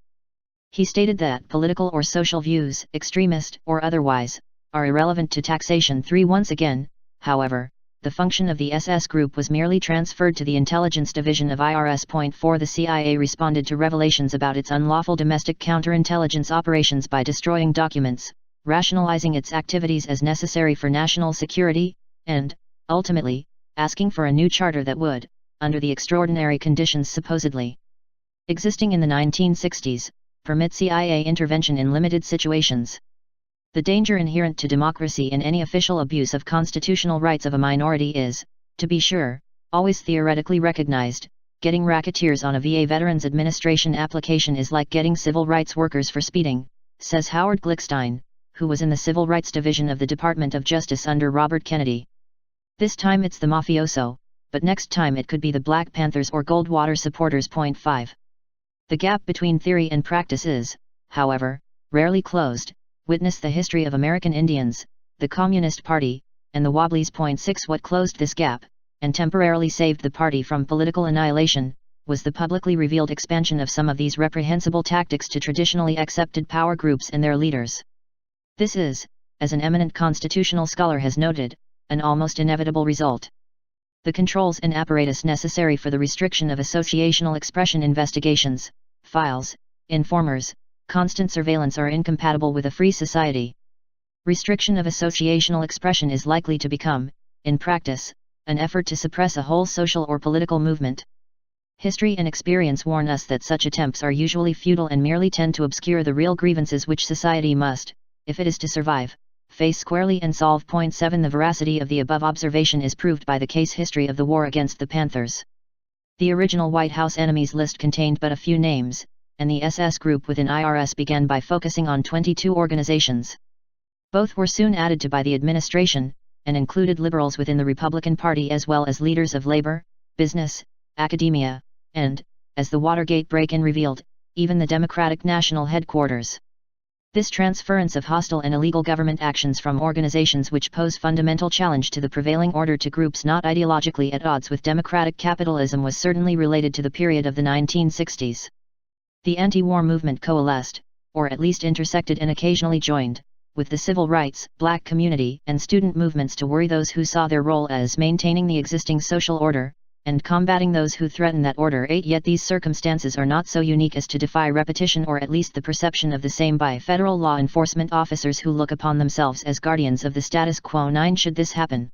He stated that political or social views, extremist or otherwise, are irrelevant to taxation. Once again, however, the function of the SS group was merely transferred to the Intelligence Division of IRS. 4 The CIA responded to revelations about its unlawful domestic counterintelligence operations by destroying documents, rationalizing its activities as necessary for national security, and, ultimately, asking for a new charter that would, under the extraordinary conditions supposedly existing in the 1960s, permit CIA intervention in limited situations. The danger inherent to democracy in any official abuse of constitutional rights of a minority is, to be sure, always theoretically recognized. Getting racketeers on a VA Veterans Administration application is like getting civil rights workers for speeding, says Howard Glickstein, who was in the Civil Rights Division of the Department of Justice under Robert Kennedy. This time it's the mafioso, but next time it could be the Black Panthers or Goldwater supporters. 5. The gap between theory and practice is, however, rarely closed. Witness the history of American Indians, the Communist Party, and the Wobblies. 6 What closed this gap, and temporarily saved the party from political annihilation, was the publicly revealed expansion of some of these reprehensible tactics to traditionally accepted power groups and their leaders. This is, as an eminent constitutional scholar has noted, an almost inevitable result. The controls and apparatus necessary for the restriction of associational expression, investigations, files, informers, constant surveillance are incompatible with a free society. Restriction of associational expression is likely to become, in practice, an effort to suppress a whole social or political movement. History and experience warn us that such attempts are usually futile and merely tend to obscure the real grievances which society must, if it is to survive, face squarely and solve. 7 The veracity of the above observation is proved by the case history of the war against the Panthers. The original White House enemies list contained but a few names, and the SS group within IRS began by focusing on 22 organizations. Both were soon added to by the administration, and included liberals within the Republican Party as well as leaders of labor, business, academia, and, as the Watergate break-in revealed, even the Democratic National Headquarters. This transference of hostile and illegal government actions from organizations which pose fundamental challenge to the prevailing order to groups not ideologically at odds with democratic capitalism was certainly related to the period of the 1960s. The anti-war movement coalesced, or at least intersected and occasionally joined, with the civil rights, black community, and student movements to worry those who saw their role as maintaining the existing social order, and combating those who threaten that order. 8 Yet these circumstances are not so unique as to defy repetition or at least the perception of the same by federal law enforcement officers who look upon themselves as guardians of the status quo. 9 Should this happen,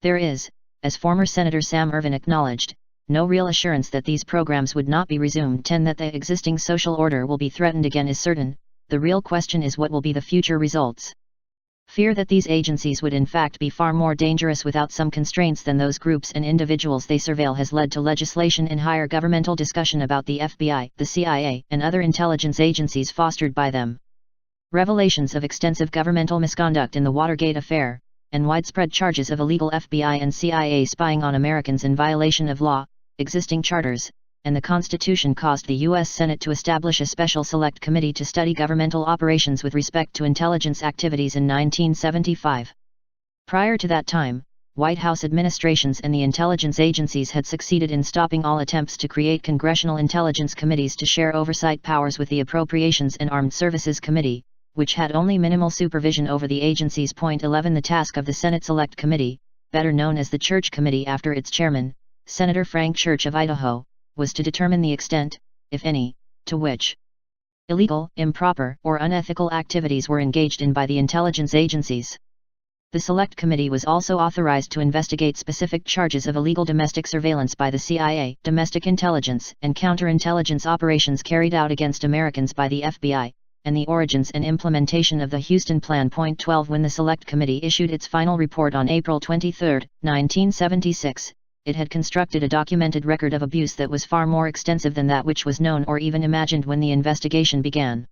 there is, as former Senator Sam Ervin acknowledged, no real assurance that these programs would not be resumed. 10 That the existing social order will be threatened again is certain. The real question is what will be the future results. Fear that these agencies would in fact be far more dangerous without some constraints than those groups and individuals they surveil has led to legislation and higher governmental discussion about the FBI, the CIA, and other intelligence agencies fostered by them. Revelations of extensive governmental misconduct in the Watergate affair, and widespread charges of illegal FBI and CIA spying on Americans in violation of law, existing charters, and the Constitution caused the U.S. Senate to establish a special select committee to study governmental operations with respect to intelligence activities in 1975. Prior to that time, White House administrations and the intelligence agencies had succeeded in stopping all attempts to create congressional intelligence committees to share oversight powers with the Appropriations and Armed Services Committee, which had only minimal supervision over the agencies. 11 The task of the Senate Select Committee, better known as the Church Committee after its chairman, Senator Frank Church of Idaho, was to determine the extent, if any, to which illegal, improper, or unethical activities were engaged in by the intelligence agencies. The Select Committee was also authorized to investigate specific charges of illegal domestic surveillance by the CIA, domestic intelligence and counterintelligence operations carried out against Americans by the FBI, and the origins and implementation of the Houston Plan. 12 When the Select Committee issued its final report on April 23, 1976, it had constructed a documented record of abuse that was far more extensive than that which was known or even imagined when the investigation began.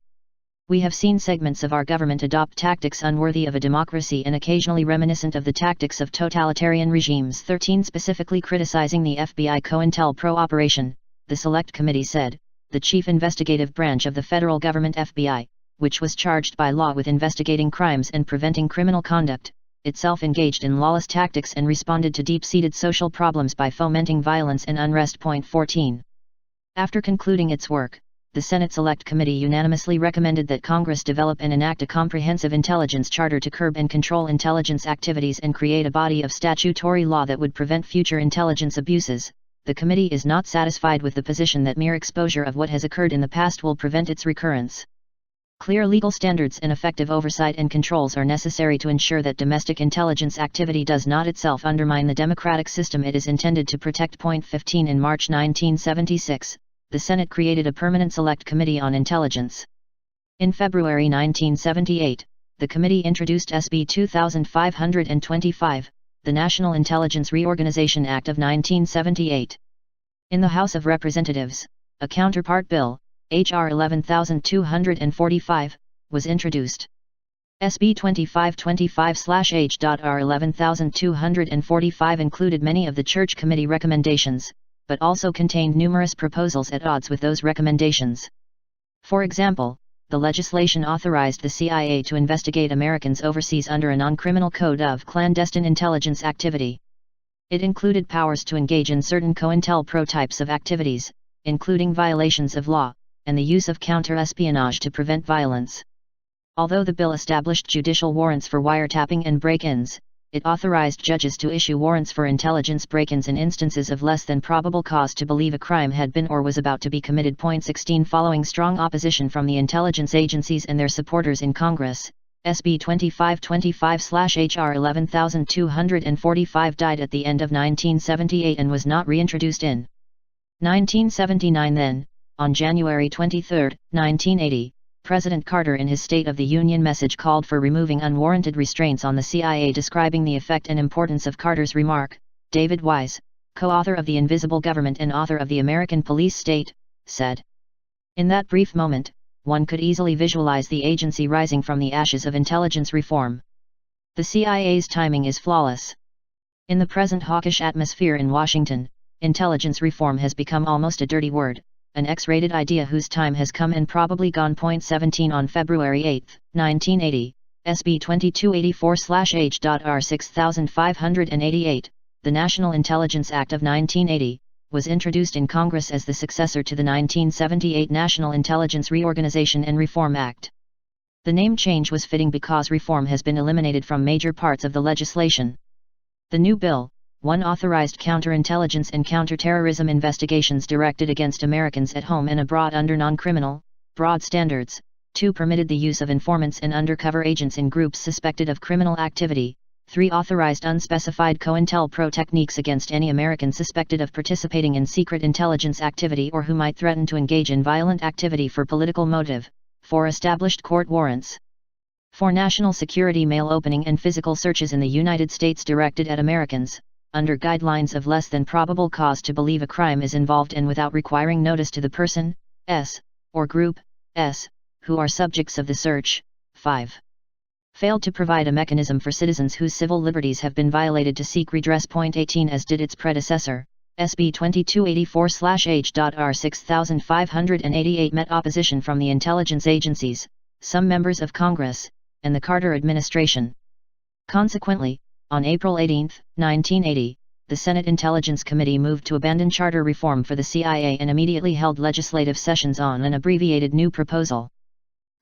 We have seen segments of our government adopt tactics unworthy of a democracy and occasionally reminiscent of the tactics of totalitarian regimes. 13 Specifically criticizing the FBI COINTELPRO operation, the Select Committee said, the chief investigative branch of the federal government FBI, which was charged by law with investigating crimes and preventing criminal conduct, itself engaged in lawless tactics and responded to deep-seated social problems by fomenting violence and unrest. 14. After concluding its work, the Senate Select Committee unanimously recommended that Congress develop and enact a comprehensive intelligence charter to curb and control intelligence activities and create a body of statutory law that would prevent future intelligence abuses. The committee is not satisfied with the position that mere exposure of what has occurred in the past will prevent its recurrence. Clear legal standards and effective oversight and controls are necessary to ensure that domestic intelligence activity does not itself undermine the democratic system it is intended to protect. 15. In March 1976, the Senate created a permanent Select Committee on Intelligence. In February 1978, the committee introduced SB 2525, the National Intelligence Reorganization Act of 1978. In the House of Representatives, a counterpart bill, H.R. 11245, was introduced. SB 2525/H.R. 11245 included many of the Church Committee recommendations, but also contained numerous proposals at odds with those recommendations. For example, the legislation authorized the CIA to investigate Americans overseas under a non-criminal code of clandestine intelligence activity. It included powers to engage in certain COINTELPRO types of activities, including violations of law, and the use of counter-espionage to prevent violence. Although the bill established judicial warrants for wiretapping and break-ins, it authorized judges to issue warrants for intelligence break-ins in instances of less than probable cause to believe a crime had been or was about to be committed. 16. Following strong opposition from the intelligence agencies and their supporters in Congress, SB 2525/H.R. 11245 died at the end of 1978 and was not reintroduced in 1979. Then, on January 23, 1980, President Carter in his State of the Union message called for removing unwarranted restraints on the CIA. Describing the effect and importance of Carter's remark, David Wise, co-author of The Invisible Government and author of The American Police State, said, "In that brief moment, one could easily visualize the agency rising from the ashes of intelligence reform. The CIA's timing is flawless. In the present hawkish atmosphere in Washington, intelligence reform has become almost a dirty word, an X-rated idea whose time has come and probably gone. 17. On February 8, 1980, SB 2284/H.R. 6588, the National Intelligence Act of 1980, was introduced in Congress as the successor to the 1978 National Intelligence Reorganization and Reform Act. The name change was fitting because reform has been eliminated from major parts of the legislation. The new bill, 1. Authorized counterintelligence and counterterrorism investigations directed against Americans at home and abroad under non-criminal, broad standards. 2. Permitted the use of informants and undercover agents in groups suspected of criminal activity. 3. Authorized unspecified COINTELPRO techniques against any American suspected of participating in secret intelligence activity or who might threaten to engage in violent activity for political motive. 4. Established court warrants for national security mail opening and physical searches in the United States directed at Americans, under guidelines of less than probable cause to believe a crime is involved and without requiring notice to the person, S, or group, S, who are subjects of the search. 5. Failed to provide a mechanism for citizens whose civil liberties have been violated to seek redress. 18. As did its predecessor, SB 2284/H.R. 6588 met opposition from the intelligence agencies, some members of Congress, and the Carter administration. Consequently, on April 18, 1980, the Senate Intelligence Committee moved to abandon charter reform for the CIA and immediately held legislative sessions on an abbreviated new proposal.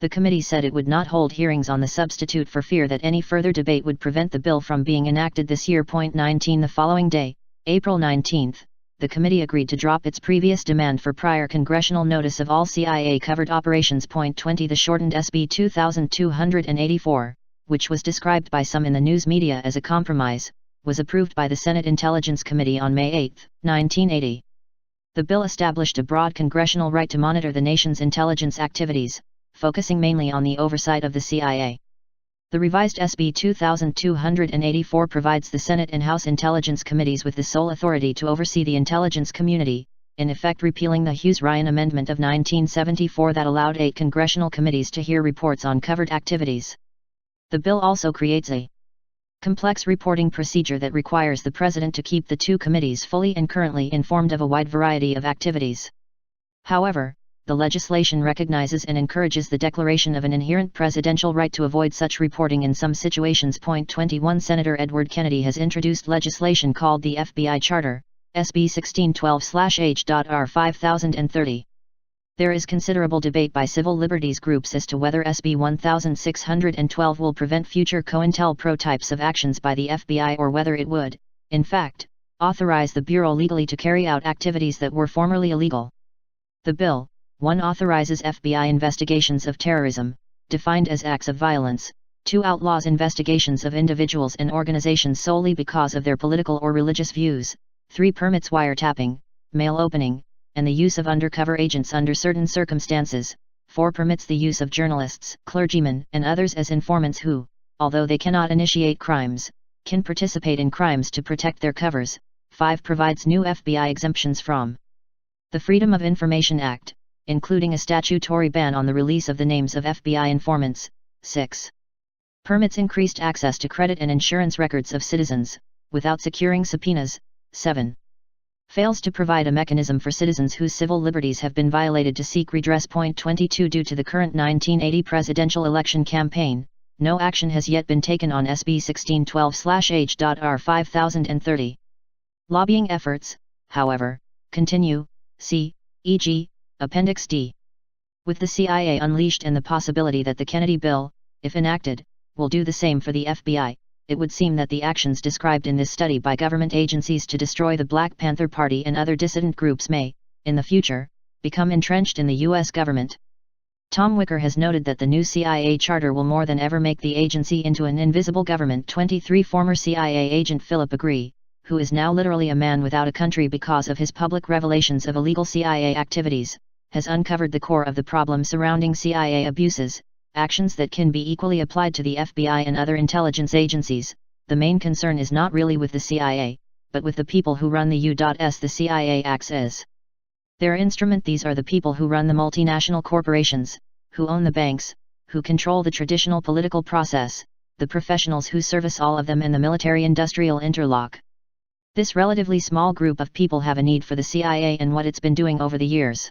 The committee said it would not hold hearings on the substitute for fear that any further debate would prevent the bill from being enacted this year. 19. The following day, April 19, the committee agreed to drop its previous demand for prior congressional notice of all CIA-covered operations. 20. The shortened SB 2284, which was described by some in the news media as a compromise, was approved by the Senate Intelligence Committee on May 8, 1980. The bill established a broad congressional right to monitor the nation's intelligence activities, focusing mainly on the oversight of the CIA. The revised SB 2284 provides the Senate and House Intelligence Committees with the sole authority to oversee the intelligence community, in effect repealing the Hughes-Ryan Amendment of 1974 that allowed 8 congressional committees to hear reports on covered activities. The bill also creates a complex reporting procedure that requires the President to keep the 2 committees fully and currently informed of a wide variety of activities. However, the legislation recognizes and encourages the declaration of an inherent presidential right to avoid such reporting in some situations. Point 21 Senator Edward Kennedy has introduced legislation called the FBI Charter, SB 1612/H.R. 5030. There is considerable debate by civil liberties groups as to whether SB 1612 will prevent future COINTELPRO types of actions by the FBI or whether it would, in fact, authorize the Bureau legally to carry out activities that were formerly illegal. The bill, 1. Authorizes FBI investigations of terrorism, defined as acts of violence, 2. Outlaws investigations of individuals and organizations solely because of their political or religious views, 3. Permits wiretapping, mail opening, and the use of undercover agents under certain circumstances, 4. Permits the use of journalists, clergymen, and others as informants who, although they cannot initiate crimes, can participate in crimes to protect their covers, 5. Provides new FBI exemptions from the Freedom of Information Act, including a statutory ban on the release of the names of FBI informants, 6. Permits increased access to credit and insurance records of citizens, without securing subpoenas, 7. Fails to provide a mechanism for citizens whose civil liberties have been violated to seek redress. Point 22 Due to the current 1980 presidential election campaign, no action has yet been taken on SB 1612/H.R. 5030. Lobbying efforts, however, continue, see, e.g., Appendix D. With the CIA unleashed and the possibility that the Kennedy bill, if enacted, will do the same for the FBI, it would seem that the actions described in this study by government agencies to destroy the Black Panther Party and other dissident groups may, in the future, become entrenched in the U.S. government. Tom Wicker has noted that the new CIA charter will more than ever make the agency into an invisible government. 23 Former CIA agent Philip Agree, who is now literally a man without a country because of his public revelations of illegal CIA activities, has uncovered the core of the problem surrounding CIA abuses, actions that can be equally applied to the FBI and other intelligence agencies. The main concern is not really with the CIA, but with the people who run the U.S. The CIA acts as their instrument. These are the people who run the multinational corporations, who own the banks, who control the traditional political process, the professionals who service all of them, and the military-industrial interlock. This relatively small group of people have a need for the CIA and what it's been doing over the years.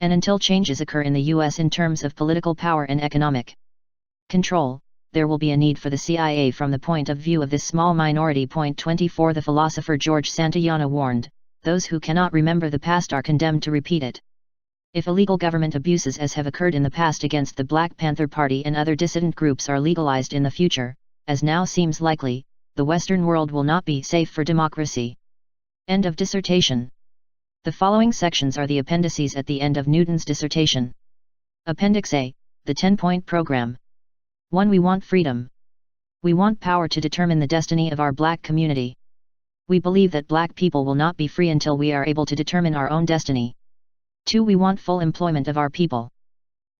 And until changes occur in the U.S. in terms of political power and economic control, there will be a need for the CIA from the point of view of this small minority. Point 24 The philosopher George Santayana warned, those who cannot remember the past are condemned to repeat it. If illegal government abuses as have occurred in the past against the Black Panther Party and other dissident groups are legalized in the future, as now seems likely, the Western world will not be safe for democracy. End of dissertation. The following sections are the appendices at the end of Newton's dissertation. Appendix A, the 10-point program. 1. We want freedom. We want power to determine the destiny of our Black community. We believe that Black people will not be free until we are able to determine our own destiny. 2. We want full employment of our people.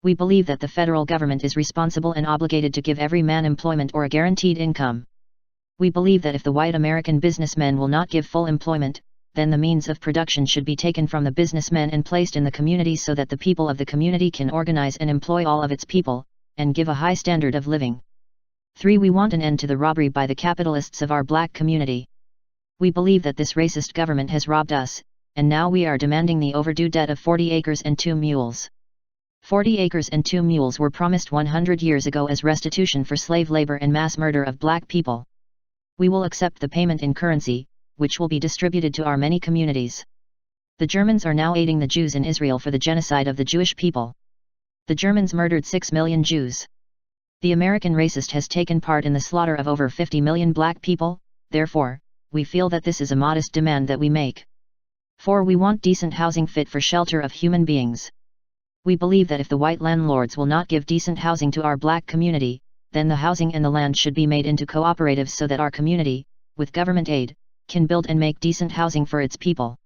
We believe that the federal government is responsible and obligated to give every man employment or a guaranteed income. We believe that if the white American businessmen will not give full employment, then the means of production should be taken from the businessmen and placed in the community so that the people of the community can organize and employ all of its people, and give a high standard of living. 3. We want an end to the robbery by the capitalists of our Black community. We believe that this racist government has robbed us, and now we are demanding the overdue debt of 40 acres and 2 mules. 40 acres and 2 mules were promised 100 years ago as restitution for slave labor and mass murder of Black people. We will accept the payment in currency, which will be distributed to our many communities. The Germans are now aiding the Jews in Israel for the genocide of the Jewish people. The Germans murdered 6 million Jews. The American racist has taken part in the slaughter of over 50 million Black people, therefore, we feel that this is a modest demand that we make. 4. We want decent housing fit for shelter of human beings. We believe that if the white landlords will not give decent housing to our Black community, then the housing and the land should be made into cooperatives so that our community, with government aid, can build and make decent housing for its people.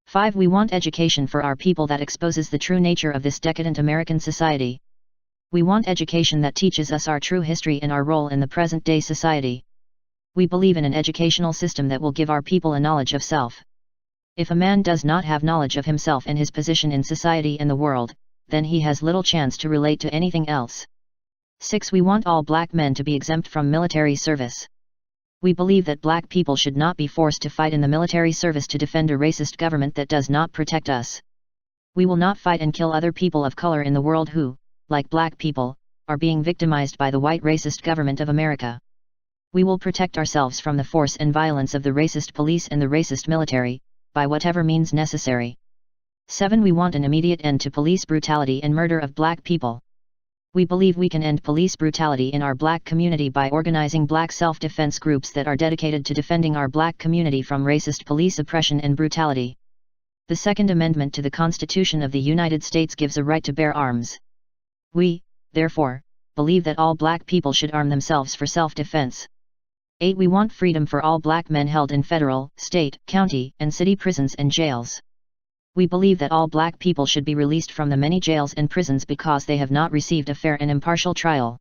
5. We want education for our people that exposes the true nature of this decadent American society. We want education that teaches us our true history and our role in the present-day society. We believe in an educational system that will give our people a knowledge of self. If a man does not have knowledge of himself and his position in society and the world, then he has little chance to relate to anything else. 6. We want all Black men to be exempt from military service. We believe that Black people should not be forced to fight in the military service to defend a racist government that does not protect us. We will not fight and kill other people of color in the world who, like black people, are being victimized by the white racist government of America. We will protect ourselves from the force and violence of the racist police and the racist military, by whatever means necessary. 7. We want an immediate end to police brutality and murder of black people. We believe we can end police brutality in our black community by organizing black self-defense groups that are dedicated to defending our black community from racist police oppression and brutality. The Second Amendment to the Constitution of the United States gives a right to bear arms. We, therefore, believe that all black people should arm themselves for self-defense. 8. We want freedom for all black men held in federal, state, county, and city prisons and jails. We believe that all black people should be released from the many jails and prisons because they have not received a fair and impartial trial.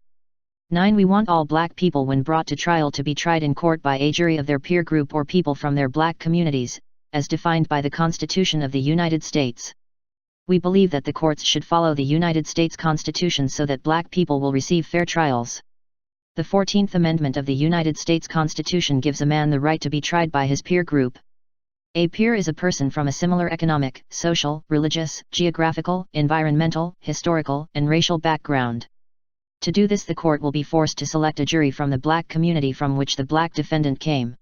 9. We want all black people when brought to trial to be tried in court by a jury of their peer group or people from their black communities, as defined by the Constitution of the United States. We believe that the courts should follow the United States Constitution so that black people will receive fair trials. The 14th Amendment of the United States Constitution gives a man the right to be tried by his peer group. A peer is a person from a similar economic, social, religious, geographical, environmental, historical, and racial background. To do this, the court will be forced to select a jury from the black community from which the black defendant came.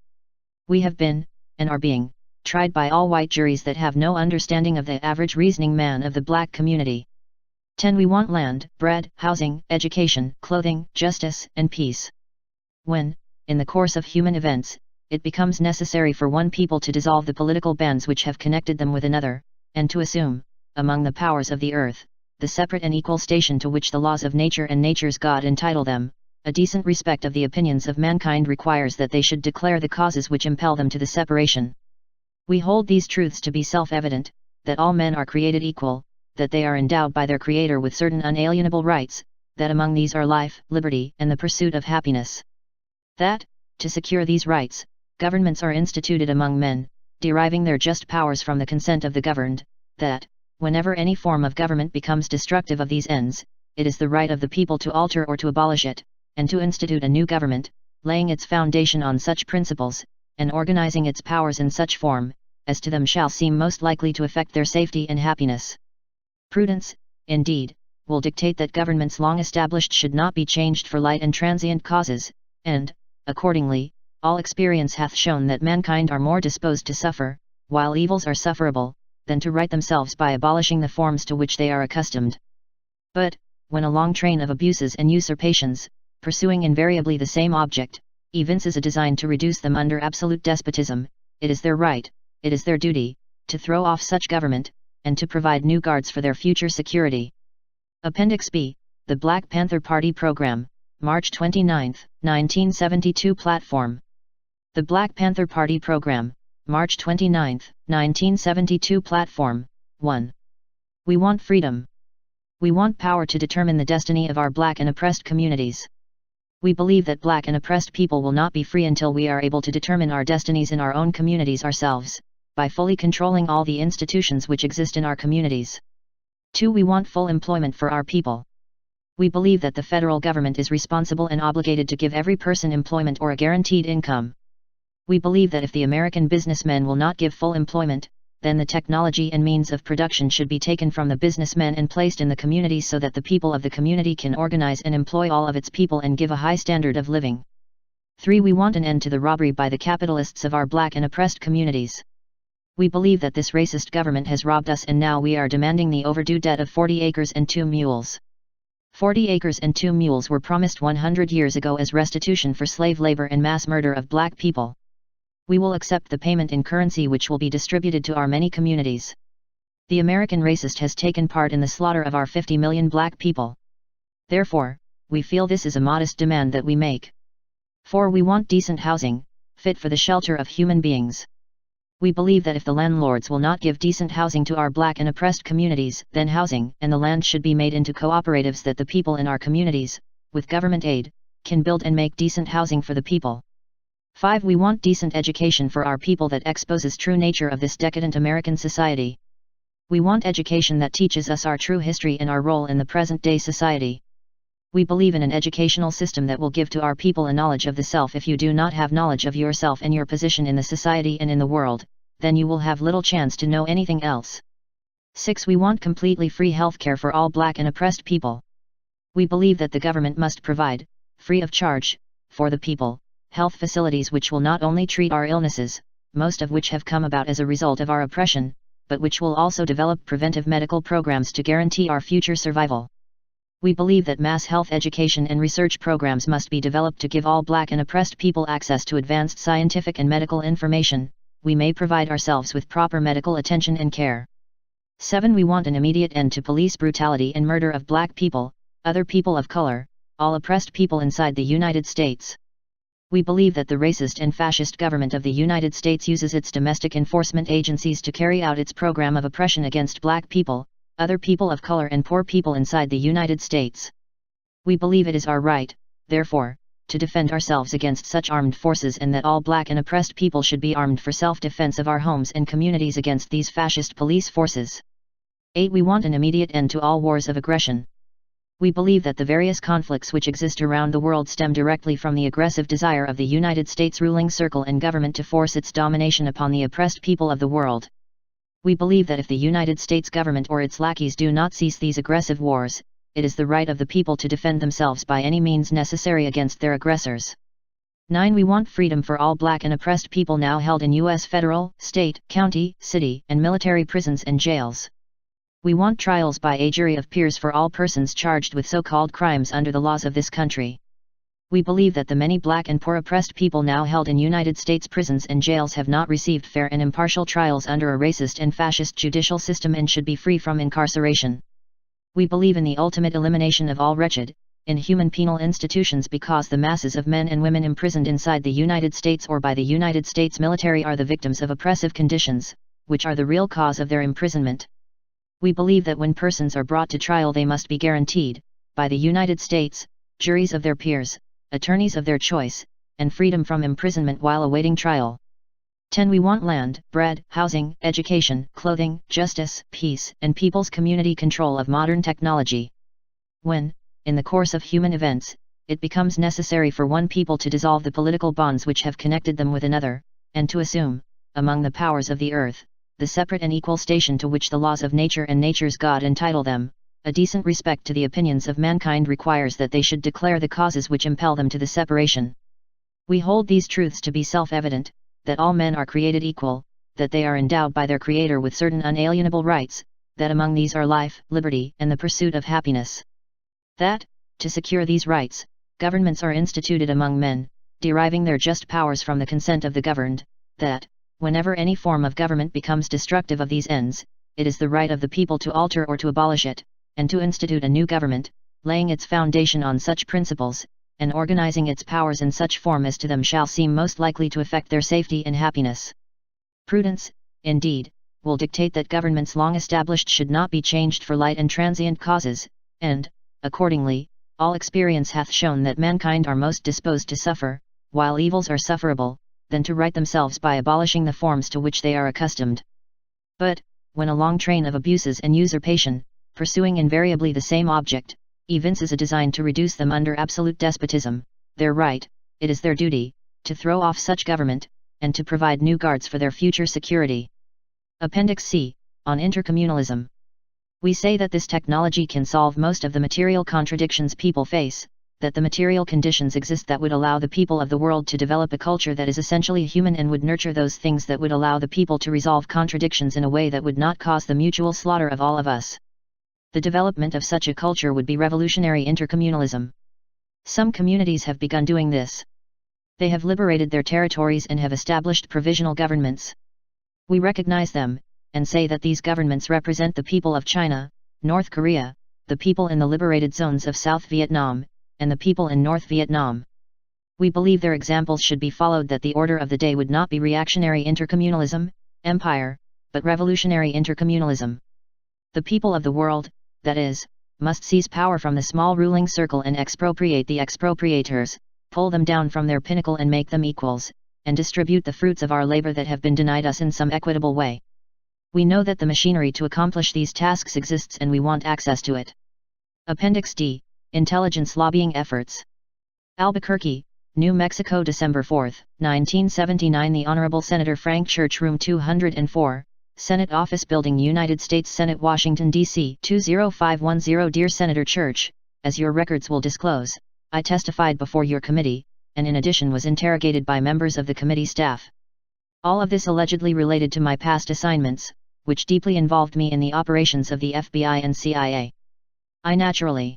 We have been, and are being, tried by all white juries that have no understanding of the average reasoning man of the black community. 10. We want land, bread, housing, education, clothing, justice, and peace. When, in the course of human events, it becomes necessary for one people to dissolve the political bands which have connected them with another, and to assume, among the powers of the earth, the separate and equal station to which the laws of nature and nature's God entitle them, a decent respect of the opinions of mankind requires that they should declare the causes which impel them to the separation. We hold these truths to be self-evident, that all men are created equal, that they are endowed by their Creator with certain unalienable rights, that among these are life, liberty, and the pursuit of happiness. That, to secure these rights, governments are instituted among men, deriving their just powers from the consent of the governed, that, whenever any form of government becomes destructive of these ends, it is the right of the people to alter or to abolish it, and to institute a new government, laying its foundation on such principles, and organizing its powers in such form, as to them shall seem most likely to affect their safety and happiness. Prudence, indeed, will dictate that governments long established should not be changed for light and transient causes, and, accordingly, all experience hath shown that mankind are more disposed to suffer, while evils are sufferable, than to right themselves by abolishing the forms to which they are accustomed. But, when a long train of abuses and usurpations, pursuing invariably the same object, evinces a design to reduce them under absolute despotism, it is their right, it is their duty, to throw off such government, and to provide new guards for their future security. Appendix B, the Black Panther Party Program, March 29, 1972 Platform. The Black Panther Party Program, March 29, 1972 Platform. 1. We want freedom. We want power to determine the destiny of our black and oppressed communities. We believe that black and oppressed people will not be free until we are able to determine our destinies in our own communities ourselves, by fully controlling all the institutions which exist in our communities. 2. We want full employment for our people. We believe that the federal government is responsible and obligated to give every person employment or a guaranteed income. We believe that if the American businessmen will not give full employment, then the technology and means of production should be taken from the businessmen and placed in the community so that the people of the community can organize and employ all of its people and give a high standard of living. 3. We want an end to the robbery by the capitalists of our black and oppressed communities. We believe that this racist government has robbed us and now we are demanding the overdue debt of 40 acres and 2 mules. 40 acres and 2 mules were promised 100 years ago as restitution for slave labor and mass murder of black people. We will accept the payment in currency which will be distributed to our many communities. The American racist has taken part in the slaughter of our 50 million black people. Therefore, we feel this is a modest demand that we make. 4. We want decent housing, fit for the shelter of human beings. We believe that if the landlords will not give decent housing to our black and oppressed communities, then housing and the land should be made into cooperatives that the people in our communities, with government aid, can build and make decent housing for the people. 5. We want decent education for our people that exposes true nature of this decadent American society. We want education that teaches us our true history and our role in the present-day society. We believe in an educational system that will give to our people a knowledge of the self. If you do not have knowledge of yourself and your position in the society and in the world, then you will have little chance to know anything else. 6. We want completely free healthcare for all Black and oppressed people. We believe that the government must provide, free of charge, for the people, health facilities which will not only treat our illnesses, most of which have come about as a result of our oppression, but which will also develop preventive medical programs to guarantee our future survival. We believe that mass health education and research programs must be developed to give all Black and oppressed people access to advanced scientific and medical information. We may provide ourselves with proper medical attention and care. 7. We want an immediate end to police brutality and murder of Black people, other people of color, all oppressed people inside the United States. We believe that the racist and fascist government of the United States uses its domestic enforcement agencies to carry out its program of oppression against Black people, other people of color and poor people inside the United States. We believe it is our right, therefore, to defend ourselves against such armed forces, and that all Black and oppressed people should be armed for self-defense of our homes and communities against these fascist police forces. 8. We want an immediate end to all wars of aggression. We believe that the various conflicts which exist around the world stem directly from the aggressive desire of the United States ruling circle and government to force its domination upon the oppressed people of the world. We believe that if the United States government or its lackeys do not cease these aggressive wars, it is the right of the people to defend themselves by any means necessary against their aggressors. 9. We want freedom for all Black and oppressed people now held in U.S. federal, state, county, city, and military prisons and jails. We want trials by a jury of peers for all persons charged with so-called crimes under the laws of this country. We believe that the many Black and poor oppressed people now held in United States prisons and jails have not received fair and impartial trials under a racist and fascist judicial system and should be free from incarceration. We believe in the ultimate elimination of all wretched, inhuman penal institutions because the masses of men and women imprisoned inside the United States or by the United States military are the victims of oppressive conditions, which are the real cause of their imprisonment. We believe that when persons are brought to trial they must be guaranteed, by the United States, juries of their peers, attorneys of their choice, and freedom from imprisonment while awaiting trial. 10. We want land, bread, housing, education, clothing, justice, peace, and people's community control of modern technology. When, in the course of human events, it becomes necessary for one people to dissolve the political bonds which have connected them with another, and to assume, among the powers of the earth, the separate and equal station to which the laws of nature and nature's God entitle them, a decent respect to the opinions of mankind requires that they should declare the causes which impel them to the separation. We hold these truths to be self-evident, that all men are created equal, that they are endowed by their Creator with certain unalienable rights, that among these are life, liberty, and the pursuit of happiness. That, to secure these rights, governments are instituted among men, deriving their just powers from the consent of the governed, that, whenever any form of government becomes destructive of these ends, it is the right of the people to alter or to abolish it, and to institute a new government, laying its foundation on such principles, and organizing its powers in such form as to them shall seem most likely to affect their safety and happiness. Prudence, indeed, will dictate that governments long established should not be changed for light and transient causes, and, accordingly, all experience hath shown that mankind are most disposed to suffer, while evils are sufferable, than to right themselves by abolishing the forms to which they are accustomed. But, when a long train of abuses and usurpation, pursuing invariably the same object, evinces a design to reduce them under absolute despotism, their right, it is their duty, to throw off such government, and to provide new guards for their future security. Appendix C, on intercommunalism. We say that this technology can solve most of the material contradictions people face, that the material conditions exist that would allow the people of the world to develop a culture that is essentially human and would nurture those things that would allow the people to resolve contradictions in a way that would not cause the mutual slaughter of all of us. The development of such a culture would be revolutionary intercommunalism. Some communities have begun doing this. They have liberated their territories and have established provisional governments. We recognize them, and say that these governments represent the people of China, North Korea, the people in the liberated zones of South Vietnam, and the people in North Vietnam. We believe their examples should be followed, that the order of the day would not be reactionary intercommunalism, empire, but revolutionary intercommunalism. The people of the world, that is, must seize power from the small ruling circle and expropriate the expropriators, pull them down from their pinnacle and make them equals, and distribute the fruits of our labor that have been denied us in some equitable way. We know that the machinery to accomplish these tasks exists and we want access to it. Appendix D, Intelligence Lobbying Efforts. Albuquerque, New Mexico, December 4, 1979. The Honorable Senator Frank Church, Room 204, Senate Office Building, United States Senate, Washington, D.C. 20510. Dear Senator Church, as your records will disclose, I testified before your committee, and in addition was interrogated by members of the committee staff. All of this allegedly related to my past assignments, which deeply involved me in the operations of the FBI and CIA. I naturally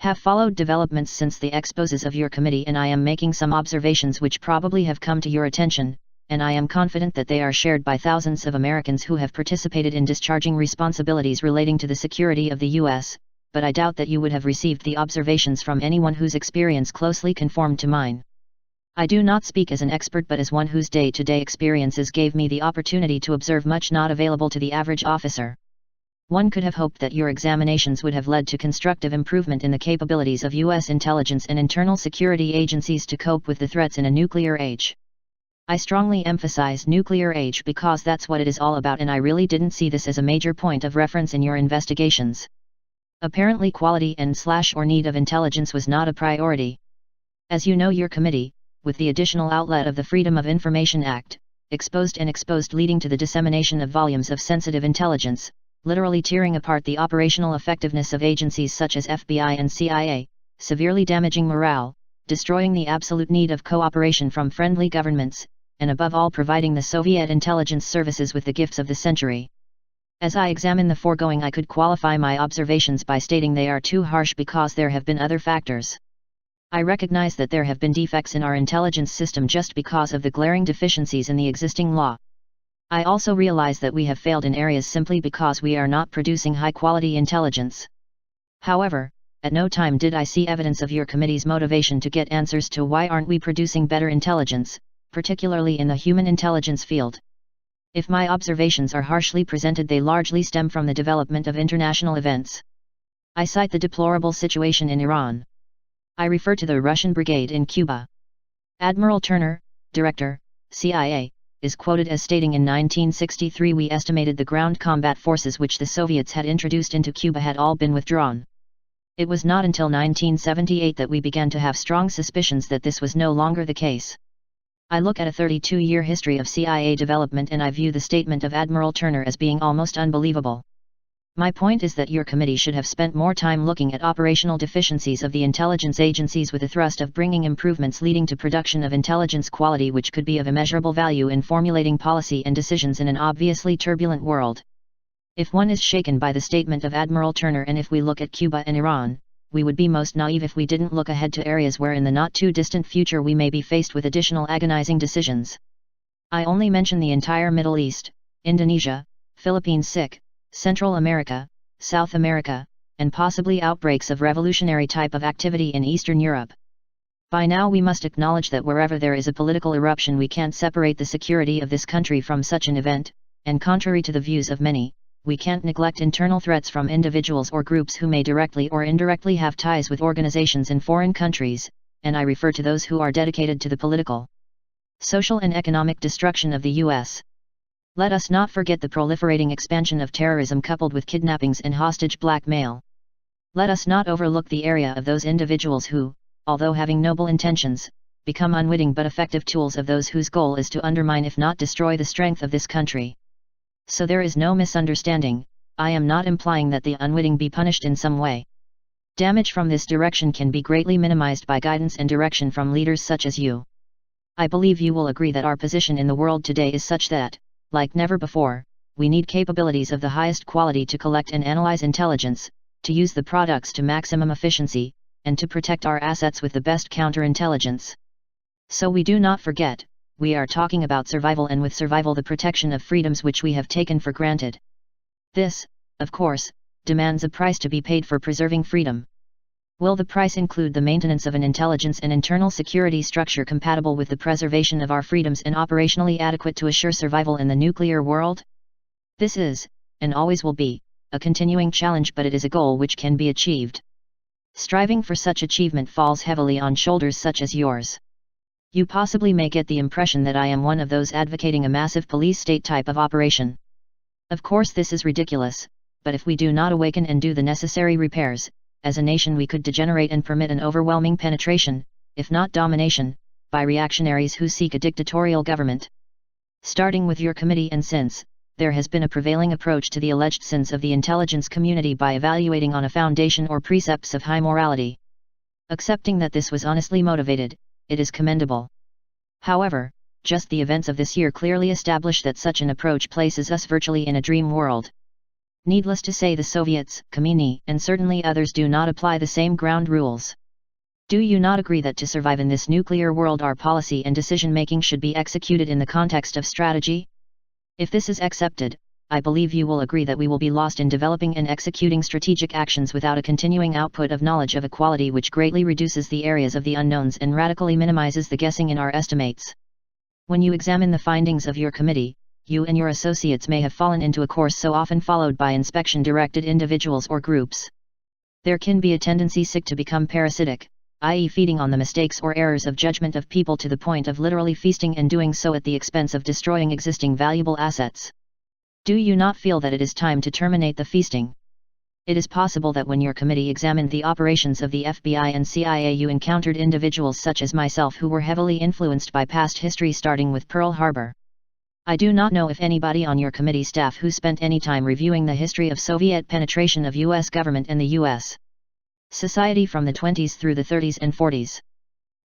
have followed developments since the exposes of your committee, and I am making some observations which probably have come to your attention, and I am confident that they are shared by thousands of Americans who have participated in discharging responsibilities relating to the security of the U.S., but I doubt that you would have received the observations from anyone whose experience closely conformed to mine. I do not speak as an expert but as one whose day-to-day experiences gave me the opportunity to observe much not available to the average officer. One could have hoped that your examinations would have led to constructive improvement in the capabilities of U.S. intelligence and internal security agencies to cope with the threats in a nuclear age. I strongly emphasize nuclear age because that's what it is all about, and I really didn't see this as a major point of reference in your investigations. Apparently quality and/or need of intelligence was not a priority. As you know, your committee, with the additional outlet of the Freedom of Information Act, exposed leading to the dissemination of volumes of sensitive intelligence, literally tearing apart the operational effectiveness of agencies such as FBI and CIA, severely damaging morale, destroying the absolute need of cooperation from friendly governments, and above all providing the Soviet intelligence services with the gifts of the century. As I examine the foregoing, I could qualify my observations by stating they are too harsh because there have been other factors. I recognize that there have been defects in our intelligence system just because of the glaring deficiencies in the existing law. I also realize that we have failed in areas simply because we are not producing high-quality intelligence. However, at no time did I see evidence of your committee's motivation to get answers to why aren't we producing better intelligence, particularly in the human intelligence field. If my observations are harshly presented, they largely stem from the development of international events. I cite the deplorable situation in Iran. I refer to the Russian brigade in Cuba. Admiral Turner, Director, CIA, is quoted as stating in 1963 we estimated the ground combat forces which the Soviets had introduced into Cuba had all been withdrawn. It was not until 1978 that we began to have strong suspicions that this was no longer the case. I look at a 32-year history of CIA development and I view the statement of Admiral Turner as being almost unbelievable. My point is that your committee should have spent more time looking at operational deficiencies of the intelligence agencies with a thrust of bringing improvements leading to production of intelligence quality which could be of immeasurable value in formulating policy and decisions in an obviously turbulent world. If one is shaken by the statement of Admiral Turner and if we look at Cuba and Iran, we would be most naive if we didn't look ahead to areas where in the not-too-distant future we may be faced with additional agonizing decisions. I only mention the entire Middle East, Indonesia, Philippines, Central America, South America, and possibly outbreaks of revolutionary type of activity in Eastern Europe. By now we must acknowledge that wherever there is a political eruption we can't separate the security of this country from such an event, and contrary to the views of many, we can't neglect internal threats from individuals or groups who may directly or indirectly have ties with organizations in foreign countries, and I refer to those who are dedicated to the political, social and economic destruction of the U.S. Let us not forget the proliferating expansion of terrorism coupled with kidnappings and hostage blackmail. Let us not overlook the area of those individuals who, although having noble intentions, become unwitting but effective tools of those whose goal is to undermine if not destroy the strength of this country. So there is no misunderstanding, I am not implying that the unwitting be punished in some way. Damage from this direction can be greatly minimized by guidance and direction from leaders such as you. I believe you will agree that our position in the world today is such that, like never before, we need capabilities of the highest quality to collect and analyze intelligence, to use the products to maximum efficiency, and to protect our assets with the best counterintelligence. So we do not forget, we are talking about survival, and with survival the protection of freedoms which we have taken for granted. This, of course, demands a price to be paid for preserving freedom. Will the price include the maintenance of an intelligence and internal security structure compatible with the preservation of our freedoms and operationally adequate to assure survival in the nuclear world? This is, and always will be, a continuing challenge, but it is a goal which can be achieved. Striving for such achievement falls heavily on shoulders such as yours. You possibly may get the impression that I am one of those advocating a massive police state type of operation. Of course this is ridiculous, but if we do not awaken and do the necessary repairs, as a nation we could degenerate and permit an overwhelming penetration, if not domination, by reactionaries who seek a dictatorial government. Starting with your committee and since, there has been a prevailing approach to the alleged sins of the intelligence community by evaluating on a foundation or precepts of high morality. Accepting that this was honestly motivated, it is commendable. However, just the events of this year clearly establish that such an approach places us virtually in a dream world. Needless to say, the Soviets, Khomeini, and certainly others do not apply the same ground rules. Do you not agree that to survive in this nuclear world our policy and decision-making should be executed in the context of strategy? If this is accepted, I believe you will agree that we will be lost in developing and executing strategic actions without a continuing output of knowledge of a quality which greatly reduces the areas of the unknowns and radically minimizes the guessing in our estimates. When you examine the findings of your committee, you and your associates may have fallen into a course so often followed by inspection-directed individuals or groups. There can be a tendency to become parasitic, i.e. feeding on the mistakes or errors of judgment of people to the point of literally feasting and doing so at the expense of destroying existing valuable assets. Do you not feel that it is time to terminate the feasting? It is possible that when your committee examined the operations of the FBI and CIA you encountered individuals such as myself who were heavily influenced by past history starting with Pearl Harbor. I do not know if anybody on your committee staff who spent any time reviewing the history of Soviet penetration of U.S. government and the U.S. society from the 20s through the 30s and 40s.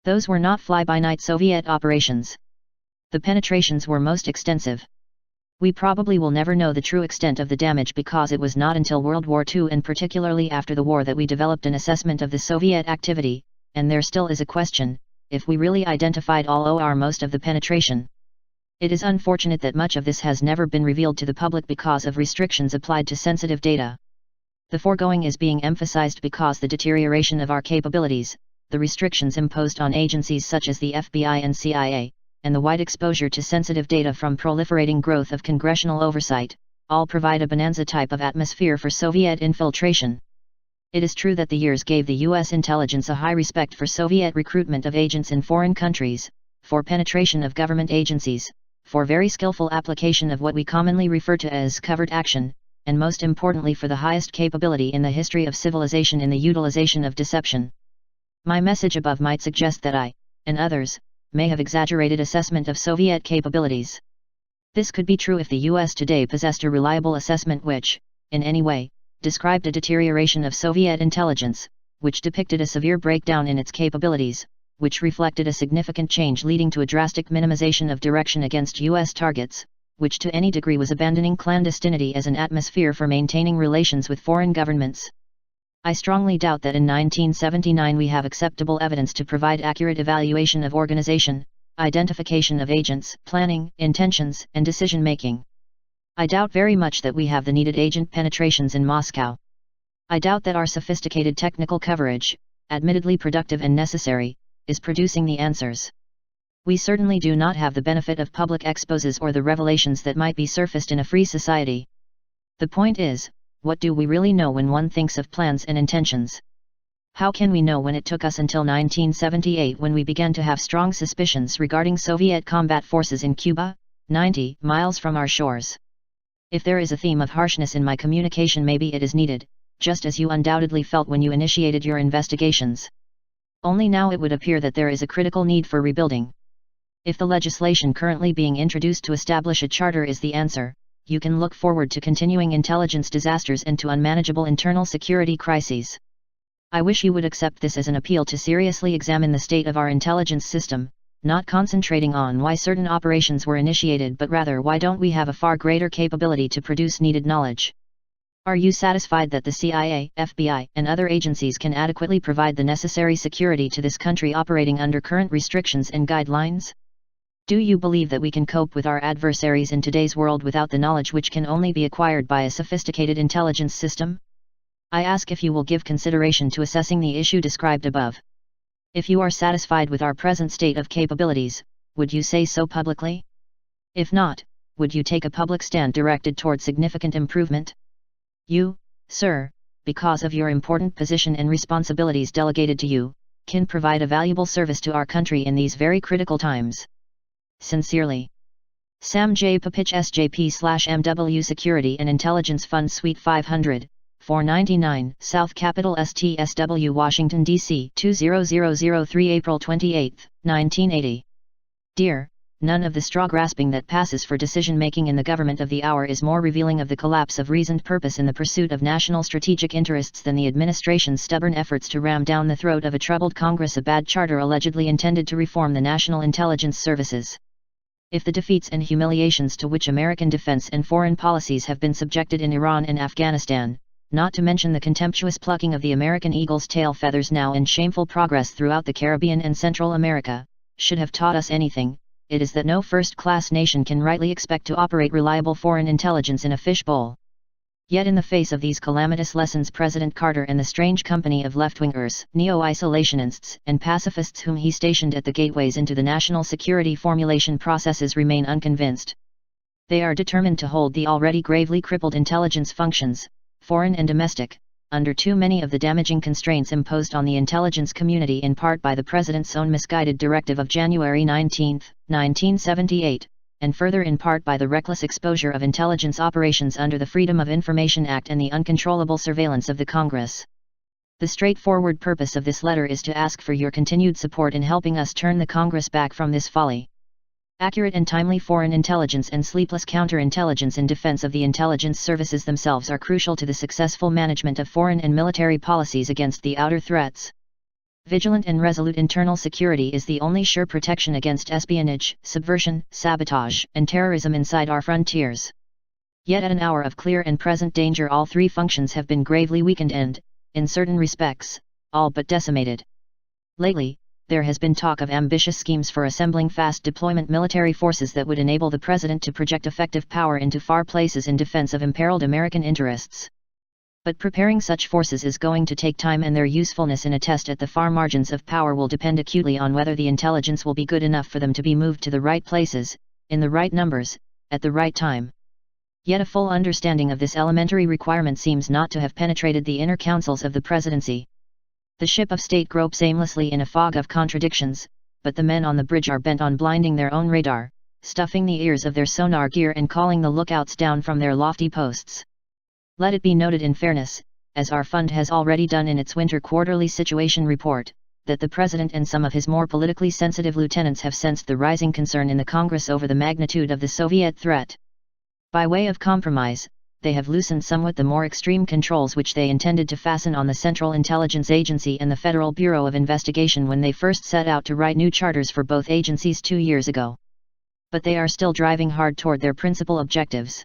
Those were not fly-by-night Soviet operations. The penetrations were most extensive. We probably will never know the true extent of the damage because it was not until World War II and particularly after the war that we developed an assessment of the Soviet activity, and there still is a question, if we really identified all or most of the penetration. It is unfortunate that much of this has never been revealed to the public because of restrictions applied to sensitive data. The foregoing is being emphasized because the deterioration of our capabilities, the restrictions imposed on agencies such as the FBI and CIA, and the wide exposure to sensitive data from proliferating growth of congressional oversight, all provide a bonanza type of atmosphere for Soviet infiltration. It is true that the years gave the U.S. intelligence a high respect for Soviet recruitment of agents in foreign countries, for penetration of government agencies, for very skillful application of what we commonly refer to as covert action, and most importantly for the highest capability in the history of civilization in the utilization of deception. My message above might suggest that I, and others, may have exaggerated assessment of Soviet capabilities. This could be true if the U.S. today possessed a reliable assessment which, in any way, described a deterioration of Soviet intelligence, which depicted a severe breakdown in its capabilities, which reflected a significant change leading to a drastic minimization of direction against U.S. targets, which to any degree was abandoning clandestinity as an atmosphere for maintaining relations with foreign governments. I strongly doubt that in 1979 we have acceptable evidence to provide accurate evaluation of organization, identification of agents, planning, intentions, and decision-making. I doubt very much that we have the needed agent penetrations in Moscow. I doubt that our sophisticated technical coverage, admittedly productive and necessary, is producing the answers. We certainly do not have the benefit of public exposes or the revelations that might be surfaced in a free society. The point is, what do we really know when one thinks of plans and intentions? How can we know when it took us until 1978 when we began to have strong suspicions regarding Soviet combat forces in Cuba, 90 miles from our shores? If there is a theme of harshness in my communication, maybe it is needed, just as you undoubtedly felt when you initiated your investigations. Only now it would appear that there is a critical need for rebuilding. If the legislation currently being introduced to establish a charter is the answer, you can look forward to continuing intelligence disasters and to unmanageable internal security crises. I wish you would accept this as an appeal to seriously examine the state of our intelligence system, not concentrating on why certain operations were initiated but rather why don't we have a far greater capability to produce needed knowledge. Are you satisfied that the CIA, FBI, and other agencies can adequately provide the necessary security to this country operating under current restrictions and guidelines? Do you believe that we can cope with our adversaries in today's world without the knowledge which can only be acquired by a sophisticated intelligence system? I ask if you will give consideration to assessing the issue described above. If you are satisfied with our present state of capabilities, would you say so publicly? If not, would you take a public stand directed toward significant improvement? You, sir, because of your important position and responsibilities delegated to you, can provide a valuable service to our country in these very critical times. Sincerely. Sam J. Papich SJP/MW Security and Intelligence Fund Suite 500, 499, South Capitol STSW Washington, D.C. 20003 April 28, 1980. Dear none of the straw grasping that passes for decision-making in the government of the hour is more revealing of the collapse of reasoned purpose in the pursuit of national strategic interests than the administration's stubborn efforts to ram down the throat of a troubled Congress a bad charter allegedly intended to reform the national intelligence services. If the defeats and humiliations to which American defense and foreign policies have been subjected in Iran and Afghanistan, not to mention the contemptuous plucking of the American eagle's tail feathers now and shameful progress throughout the Caribbean and Central America, should have taught us anything, it is that no first-class nation can rightly expect to operate reliable foreign intelligence in a fishbowl. Yet in the face of these calamitous lessons President Carter and the strange company of left-wingers, neo-isolationists, and pacifists whom he stationed at the gateways into the national security formulation processes remain unconvinced. They are determined to hold the already gravely crippled intelligence functions, foreign and domestic, under too many of the damaging constraints imposed on the intelligence community in part by the President's own misguided directive of January 19, 1978, and further in part by the reckless exposure of intelligence operations under the Freedom of Information Act and the uncontrollable surveillance of the Congress. The straightforward purpose of this letter is to ask for your continued support in helping us turn the Congress back from this folly. Accurate and timely foreign intelligence and sleepless counterintelligence in defense of the intelligence services themselves are crucial to the successful management of foreign and military policies against the outer threats. Vigilant and resolute internal security is the only sure protection against espionage, subversion, sabotage, and terrorism inside our frontiers. Yet at an hour of clear and present danger all three functions have been gravely weakened and, in certain respects, all but decimated. Lately, there has been talk of ambitious schemes for assembling fast deployment military forces that would enable the President to project effective power into far places in defense of imperiled American interests. But preparing such forces is going to take time, and their usefulness in a test at the far margins of power will depend acutely on whether the intelligence will be good enough for them to be moved to the right places, in the right numbers, at the right time. Yet a full understanding of this elementary requirement seems not to have penetrated the inner councils of the presidency. The ship of state gropes aimlessly in a fog of contradictions, but the men on the bridge are bent on blinding their own radar, stuffing the ears of their sonar gear and calling the lookouts down from their lofty posts. Let it be noted in fairness, as our fund has already done in its winter quarterly situation report, that the President and some of his more politically sensitive lieutenants have sensed the rising concern in the Congress over the magnitude of the Soviet threat. By way of compromise, they have loosened somewhat the more extreme controls which they intended to fasten on the Central Intelligence Agency and the Federal Bureau of Investigation when they first set out to write new charters for both agencies 2 years ago. But they are still driving hard toward their principal objectives.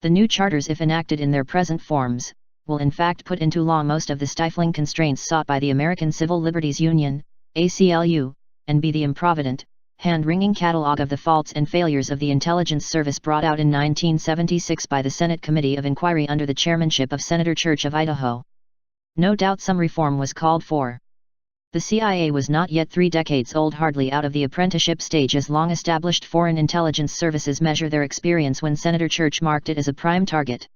The new charters, if enacted in their present forms, will in fact put into law most of the stifling constraints sought by the American Civil Liberties Union, ACLU, and be the improvident, hand-wringing catalogue of the faults and failures of the intelligence service brought out in 1976 by the Senate Committee of Inquiry under the chairmanship of Senator Church of Idaho. No doubt some reform was called for. The CIA was not yet 3 decades old, hardly out of the apprenticeship stage as long-established foreign intelligence services measure their experience when Senator Church marked it as a prime target.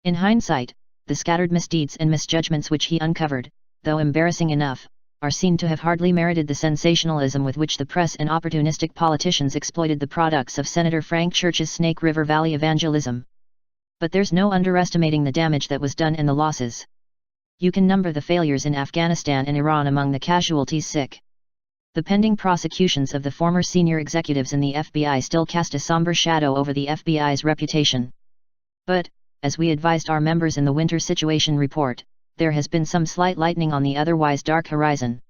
In hindsight, the scattered misdeeds and misjudgments which he uncovered, though embarrassing enough, are seen to have hardly merited the sensationalism with which the press and opportunistic politicians exploited the products of Senator Frank Church's Snake River Valley evangelism. But there's no underestimating the damage that was done and the losses. You can number the failures in Afghanistan and Iran among the casualties sick. The pending prosecutions of the former senior executives in the FBI still cast a somber shadow over the FBI's reputation. But, as we advised our members in the Winter Situation Report, there has been some slight lightening on the otherwise dark horizon.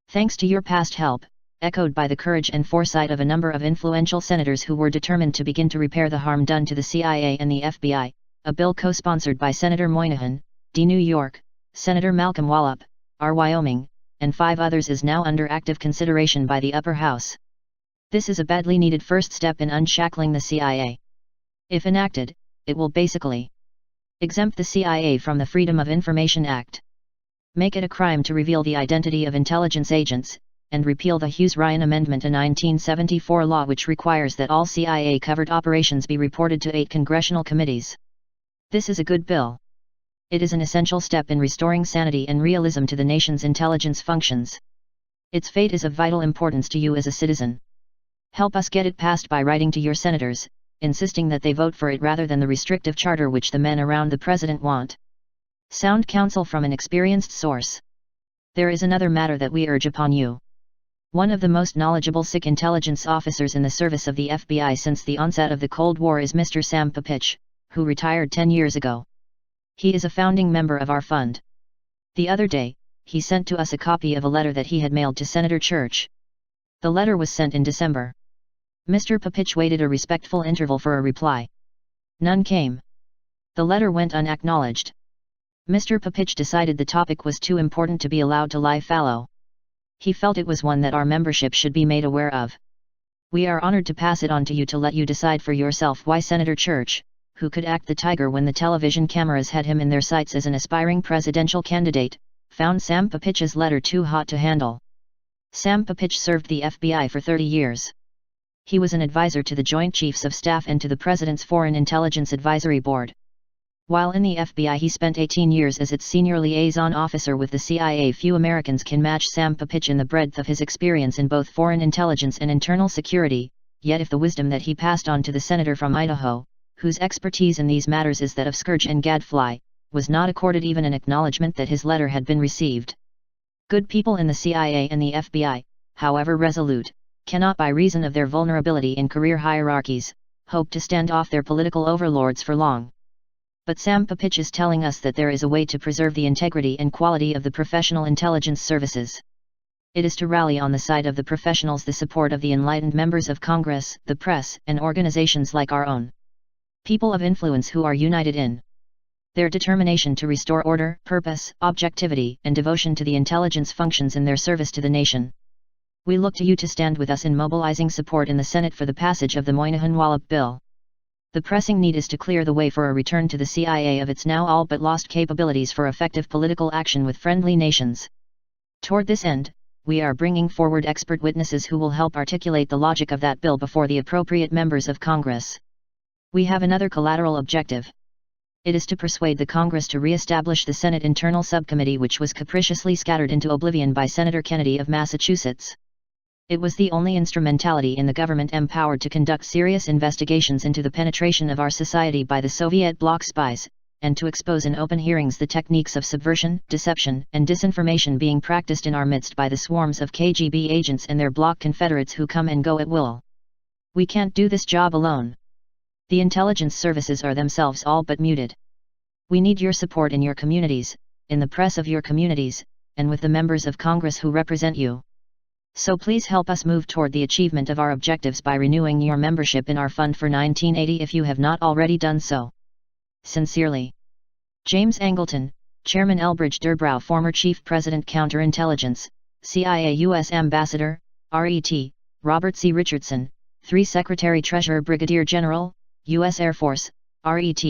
Thanks to your past help, echoed by the courage and foresight of a number of influential senators who were determined to begin to repair the harm done to the CIA and the FBI, a bill co-sponsored by Senator Moynihan, D. New York, Senator Malcolm Wallop, R. Wyoming, and 5 others is now under active consideration by the upper house. This is a badly needed first step in unshackling the CIA. If enacted, it will basically exempt the CIA from the Freedom of Information Act, make it a crime to reveal the identity of intelligence agents, and repeal the Hughes-Ryan Amendment, a 1974 law which requires that all CIA-covered operations be reported to 8 congressional committees. This is a good bill. It is an essential step in restoring sanity and realism to the nation's intelligence functions. Its fate is of vital importance to you as a citizen. Help us get it passed by writing to your senators, insisting that they vote for it rather than the restrictive charter which the men around the president want. Sound counsel from an experienced source. There is another matter that we urge upon you. One of the most knowledgeable SIC intelligence officers in the service of the FBI since the onset of the Cold War is Mr. Sam Papich, who retired 10 years ago. He is a founding member of our fund. The other day, he sent to us a copy of a letter that he had mailed to Senator Church. The letter was sent in December. Mr. Papich waited a respectful interval for a reply. None came. The letter went unacknowledged. Mr. Papich decided the topic was too important to be allowed to lie fallow. He felt it was one that our membership should be made aware of. We are honored to pass it on to you to let you decide for yourself why Senator Church, who could act the tiger when the television cameras had him in their sights as an aspiring presidential candidate, found Sam Papich's letter too hot to handle. Sam Papich served the FBI for 30 years. He was an advisor to the Joint Chiefs of Staff and to the President's Foreign Intelligence Advisory Board. While in the FBI he spent 18 years as its senior liaison officer with the CIA. Few Americans can match Sam Papich in the breadth of his experience in both foreign intelligence and internal security, yet if the wisdom that he passed on to the senator from Idaho, whose expertise in these matters is that of scourge and gadfly, was not accorded even an acknowledgement that his letter had been received. Good people in the CIA and the FBI, however resolute, cannot by reason of their vulnerability in career hierarchies, hope to stand off their political overlords for long. But Sam Papich is telling us that there is a way to preserve the integrity and quality of the professional intelligence services. It is to rally on the side of the professionals the support of the enlightened members of Congress, the press, and organizations like our own. People of influence who are united in their determination to restore order, purpose, objectivity, and devotion to the intelligence functions in their service to the nation. We look to you to stand with us in mobilizing support in the Senate for the passage of the Moynihan-Wallop bill. The pressing need is to clear the way for a return to the CIA of its now all but lost capabilities for effective political action with friendly nations. Toward this end, we are bringing forward expert witnesses who will help articulate the logic of that bill before the appropriate members of Congress. We have another collateral objective. It is to persuade the Congress to re-establish the Senate Internal Subcommittee, which was capriciously scattered into oblivion by Senator Kennedy of Massachusetts. It was the only instrumentality in the government empowered to conduct serious investigations into the penetration of our society by the Soviet bloc spies, and to expose in open hearings the techniques of subversion, deception, and disinformation being practiced in our midst by the swarms of KGB agents and their bloc confederates who come and go at will. We can't do this job alone. The intelligence services are themselves all but muted. We need your support in your communities, in the press of your communities, and with the members of Congress who represent you. So please help us move toward the achievement of our objectives by renewing your membership in our fund for 1980 if you have not already done so. Sincerely, James Angleton, Chairman Elbridge Durbrow, former Chief President Counterintelligence, CIA U.S. Ambassador, RET, Robert C. Richardson, 3 Secretary Treasurer Brigadier General, U.S. Air Force, RET.